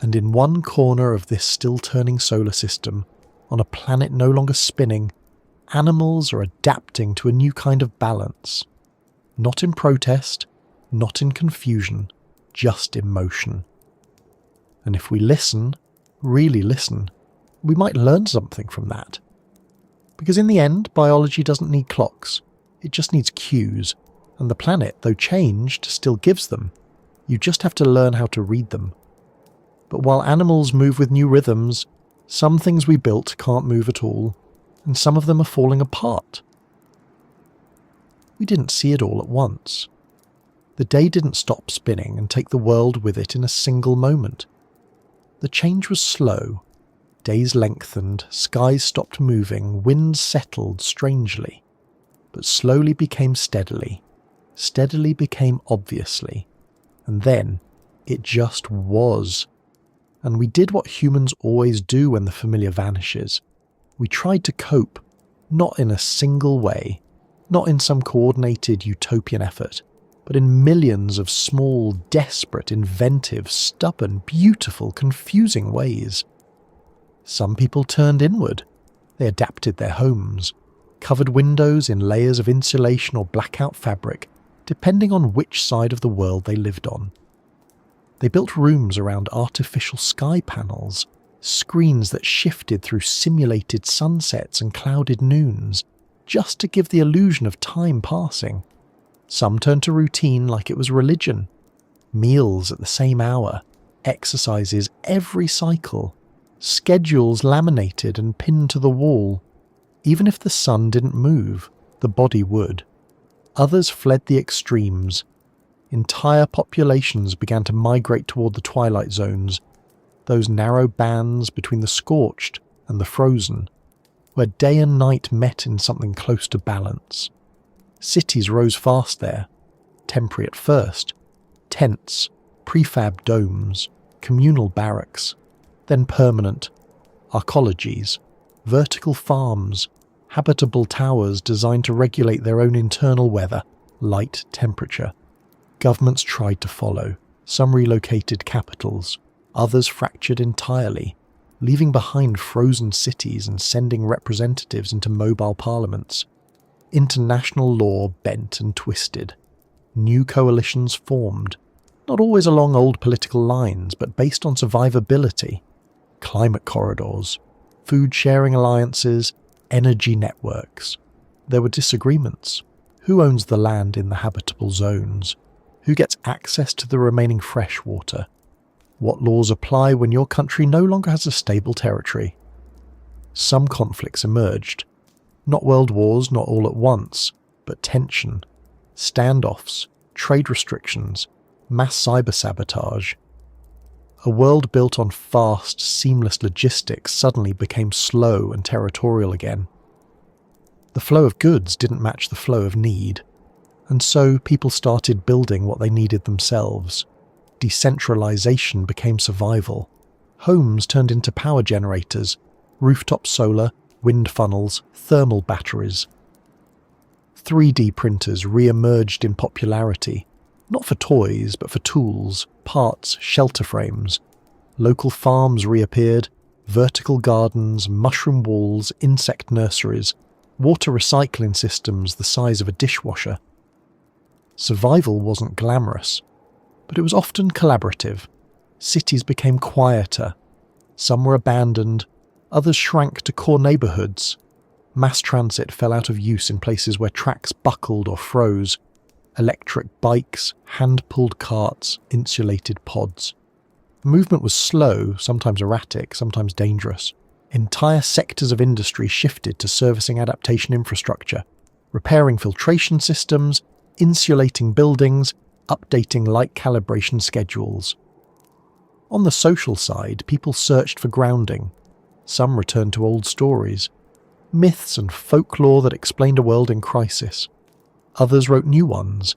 And in one corner of this still-turning solar system, on a planet no longer spinning, animals are adapting to a new kind of balance. Not in protest, not in confusion, just in motion. And if we listen, really listen, we might learn something from that. Because in the end, biology doesn't need clocks. It just needs cues, and the planet, though changed, still gives them. You just have to learn how to read them. But while animals move with new rhythms, some things we built can't move at all, and some of them are falling apart. We didn't see it all at once. The day didn't stop spinning and take the world with it in a single moment. The change was slow. Days lengthened, skies stopped moving, winds settled strangely, but slowly became steadily became obviously, and then it just was. And we did what humans always do when the familiar vanishes. We tried to cope, not in a single way, not in some coordinated utopian effort, but in millions of small, desperate, inventive, stubborn, beautiful, confusing ways. Some people turned inward. They adapted their homes, covered windows in layers of insulation or blackout fabric, depending on which side of the world they lived on. They built rooms around artificial sky panels, screens that shifted through simulated sunsets and clouded noons, just to give the illusion of time passing. Some turned to routine like it was religion. Meals at the same hour, exercises every cycle, schedules laminated and pinned to the wall. Even if the sun didn't move, the body would. Others fled the extremes. Entire populations began to migrate toward the twilight zones, those narrow bands between the scorched and the frozen, where day and night met in something close to balance. Cities rose fast there, temporary at first, tents, prefab domes, communal barracks, then permanent, arcologies, vertical farms, habitable towers designed to regulate their own internal weather, light, temperature. Governments tried to follow. Some relocated capitals, others fractured entirely, leaving behind frozen cities and sending representatives into mobile parliaments. International law bent and twisted. New coalitions formed, not always along old political lines, but based on survivability. Climate corridors, food-sharing alliances, energy networks. There were disagreements. Who owns the land in the habitable zones? Who gets access to the remaining fresh water? What laws apply when your country no longer has a stable territory? some conflicts emerged. Not world wars, not all at once, but tension, standoffs, trade restrictions, mass cyber-sabotage. A world built on fast, seamless logistics suddenly became slow and territorial again. The flow of goods didn't match the flow of need, and so people started building what they needed themselves. Decentralization became survival. Homes turned into power generators, rooftop solar, wind funnels, thermal batteries. 3D printers re-emerged in popularity, not for toys, but for tools, parts, shelter frames. Local farms reappeared, vertical gardens, mushroom walls, insect nurseries, water recycling systems the size of a dishwasher. Survival wasn't glamorous, but it was often collaborative. Cities became quieter. Some were abandoned, others shrank to core neighbourhoods. Mass transit fell out of use in places where tracks buckled or froze. Electric bikes, hand-pulled carts, insulated pods. The movement was slow, sometimes erratic, sometimes dangerous. Entire sectors of industry shifted to servicing adaptation infrastructure, repairing filtration systems, insulating buildings, updating light calibration schedules. On the social side, people searched for grounding. Some returned to old stories, myths and folklore that explained a world in crisis. Others wrote new ones.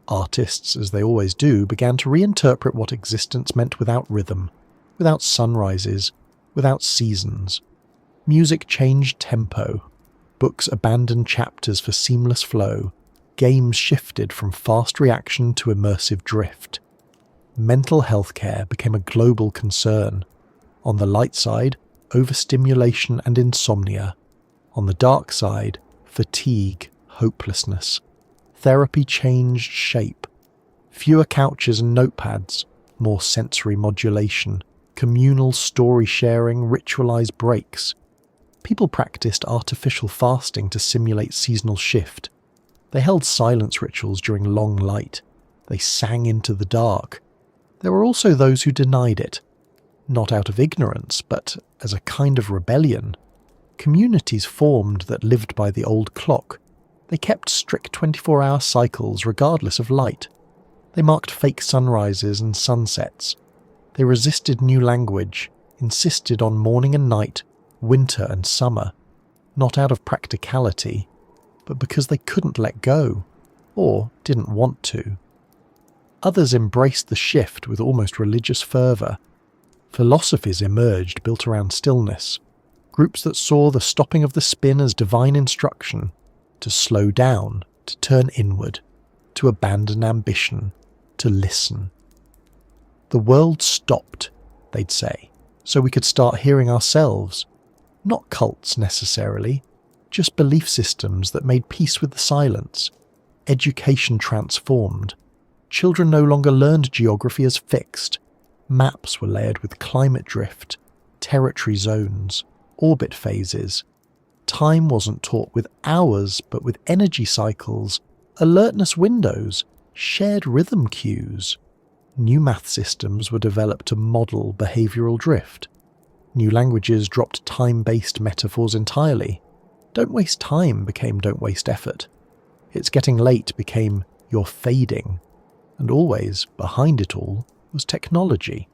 Artists, as they always do, began to reinterpret what existence meant without rhythm, without sunrises, without seasons. Music changed tempo. Books abandoned chapters for seamless flow. Games shifted from fast reaction to immersive drift. Mental health care became a global concern. On the light side, overstimulation and insomnia. On the dark side, fatigue, hopelessness. Therapy changed shape. Fewer couches and notepads, more sensory modulation, communal story sharing, ritualized breaks. People practiced artificial fasting to simulate seasonal shift. They held silence rituals during long light. They sang into the dark. There were also those who denied it, not out of ignorance, but as a kind of rebellion. Communities formed that lived by the old clock. They kept strict 24-hour cycles regardless of light. They marked fake sunrises and sunsets. They resisted new language, insisted on morning and night, winter and summer, not out of practicality, but because they couldn't let go, or didn't want to. Others embraced the shift with almost religious fervour. Philosophies emerged built around stillness, groups that saw the stopping of the spin as divine instruction, to slow down, to turn inward, to abandon ambition, to listen. The world stopped, they'd say, so we could start hearing ourselves. Not cults necessarily, just belief systems that made peace with the silence. Education transformed. Children no longer learned geography as fixed. Maps were layered with climate drift, territory zones, orbit phases. Time wasn't taught with hours, but with energy cycles, alertness windows, shared rhythm cues. New math systems were developed to model behavioural drift. New languages dropped time-based metaphors entirely. Don't waste time became don't waste effort. It's getting late became you're fading. And always, behind it all, was technology.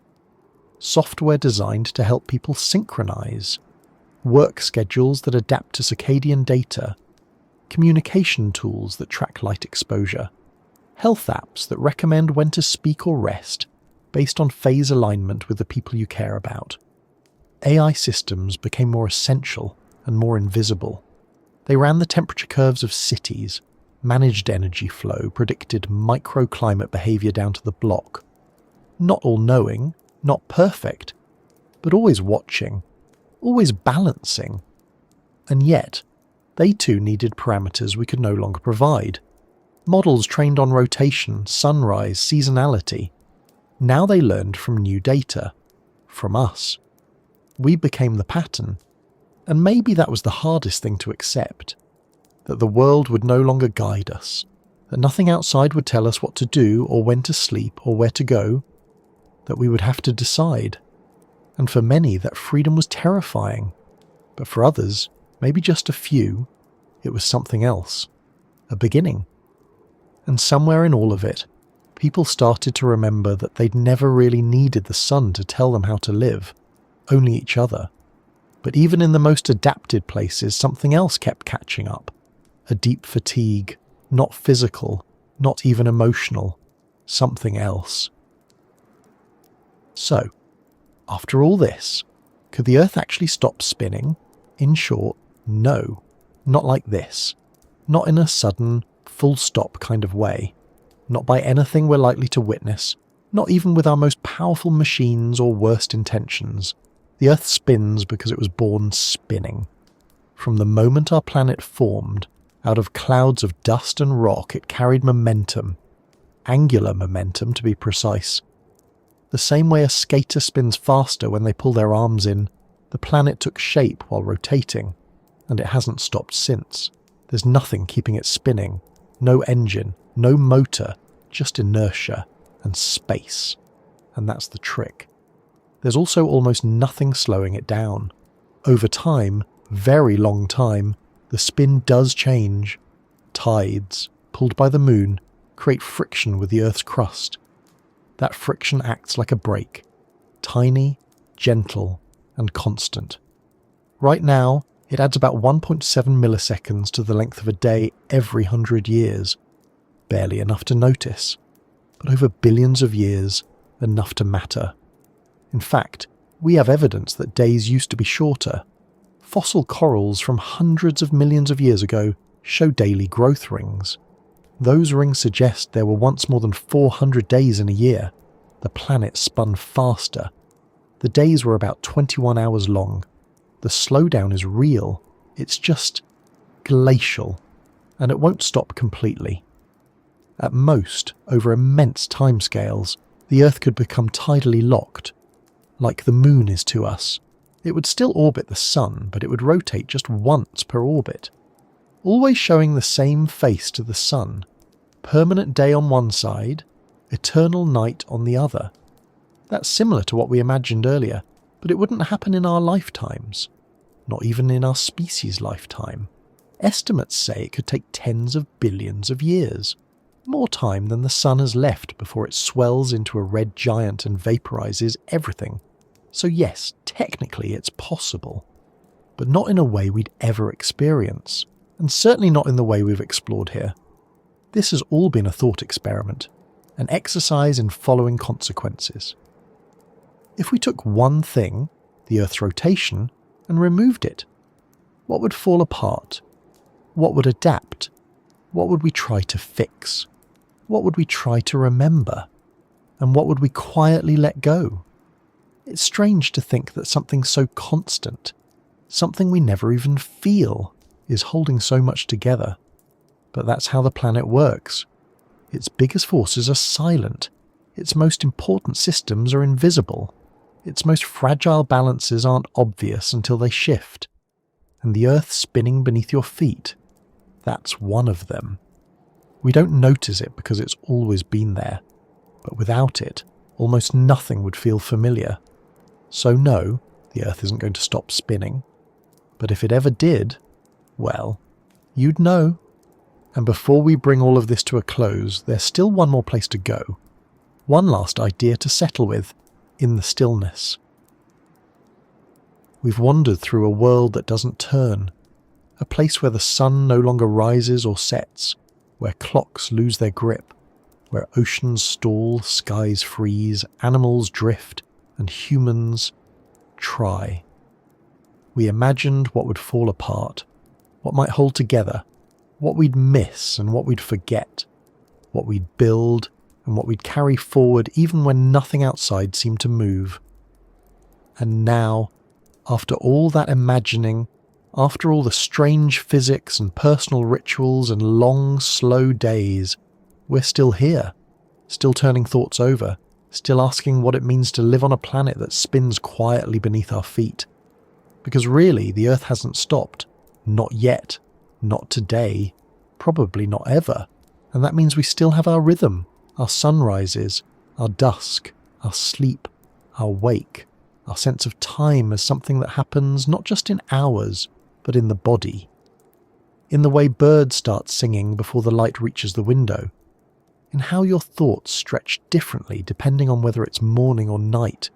Software designed to help people synchronize. Work schedules that adapt to circadian data. Communication tools that track light exposure. Health apps that recommend when to speak or rest, based on phase alignment with the people you care about. AI systems became more essential and more invisible. They ran the temperature curves of cities, managed energy flow, predicted microclimate behaviour down to the block. Not all-knowing, not perfect, but always watching, always balancing. And yet, they too needed parameters we could no longer provide. Models trained on rotation, sunrise, seasonality. Now they learned from new data, from us. We became the pattern, and maybe that was the hardest thing to accept. That the world would no longer guide us, that nothing outside would tell us what to do or when to sleep or where to go, that we would have to decide. And for many, that freedom was terrifying. But for others, maybe just a few, it was something else. A beginning. And somewhere in all of it, people started to remember that they'd never really needed the sun to tell them how to live, only each other. But even in the most adapted places, something else kept catching up. A deep fatigue, not physical, not even emotional, something else. So, after all this, could the Earth actually stop spinning? In short, no. Not like this. Not in a sudden, full stop kind of way. Not by anything we're likely to witness. Not even with our most powerful machines or worst intentions. The Earth spins because it was born spinning. From the moment our planet formed, out of clouds of dust and rock it carried momentum. Angular momentum, to be precise. The same way a skater spins faster when they pull their arms in, the planet took shape while rotating, and it hasn't stopped since. There's nothing keeping it spinning. No engine, no motor, just inertia and space. And that's the trick. There's also almost nothing slowing it down. Over time, very long time, the spin does change. Tides, pulled by the moon, create friction with the Earth's crust. That friction acts like a brake. Tiny, gentle, and constant. Right now, it adds about 1.7 milliseconds to the length of a day every 100 years. Barely enough to notice. But over billions of years, enough to matter. In fact, we have evidence that days used to be shorter. Fossil corals from hundreds of millions of years ago show daily growth rings. Those rings suggest there were once more than 400 days in a year. The planet spun faster. The days were about 21 hours long. The slowdown is real. It's just glacial. And it won't stop completely. At most, over immense timescales, the Earth could become tidally locked. Like the moon is to us. It would still orbit the sun, but it would rotate just once per orbit. Always showing the same face to the sun. Permanent day on one side, eternal night on the other. That's similar to what we imagined earlier, but it wouldn't happen in our lifetimes. Not even in our species' lifetime. Estimates say it could take tens of billions of years. More time than the sun has left before it swells into a red giant and vaporizes everything. So yes, technically it's possible. But not in a way we'd ever experience. And certainly not in the way we've explored here. This has all been a thought experiment. An exercise in following consequences. If we took one thing, the Earth's rotation, and removed it, what would fall apart? What would adapt? What would we try to fix? What would we try to remember? And what would we quietly let go? It's strange to think that something so constant, something we never even feel, is holding so much together. But that's how the planet works. Its biggest forces are silent. Its most important systems are invisible. Its most fragile balances aren't obvious until they shift. And the Earth spinning beneath your feet, that's one of them. We don't notice it because it's always been there. But without it, almost nothing would feel familiar. So no, the Earth isn't going to stop spinning. But if it ever did, well, you'd know. And before we bring all of this to a close, there's still one more place to go. One last idea to settle with, in the stillness. We've wandered through a world that doesn't turn. A place where the sun no longer rises or sets, where clocks lose their grip, where oceans stall, skies freeze, animals drift, and humans try. We imagined what would fall apart, what might hold together, what we'd miss and what we'd forget, what we'd build and what we'd carry forward even when nothing outside seemed to move. And now, after all that imagining, after all the strange physics and personal rituals and long, slow days, we're still here, still turning thoughts over, still asking what it means to live on a planet that spins quietly beneath our feet. Because really, the Earth hasn't stopped. Not yet. Not today. Probably not ever. And that means we still have our rhythm, our sunrises, our dusk, our sleep, our wake, our sense of time as something that happens not just in hours, but in the body. In the way birds start singing before the light reaches the window. In how your thoughts stretch differently depending on whether it's morning or night.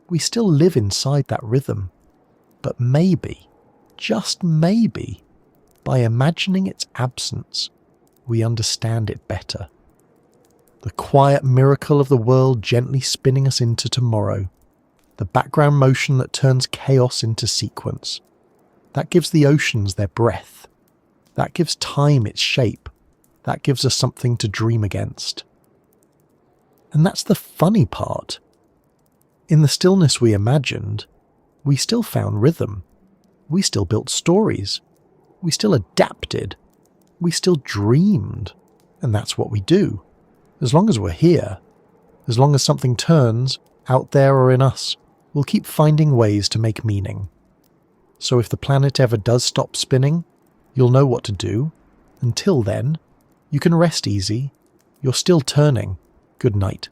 We still live inside that rhythm. But maybe, just maybe, by imagining its absence, we understand it better. The quiet miracle of the world gently spinning us into tomorrow. The background motion that turns chaos into sequence. That gives the oceans their breath. That gives time its shape. That gives us something to dream against. And that's the funny part. In the stillness we imagined, we still found rhythm. We still built stories. We still adapted. We still dreamed. And that's what we do. As long as we're here, as long as something turns, out there or in us, we'll keep finding ways to make meaning. So if the planet ever does stop spinning, you'll know what to do. Until then, you can rest easy. You're still turning. Good night.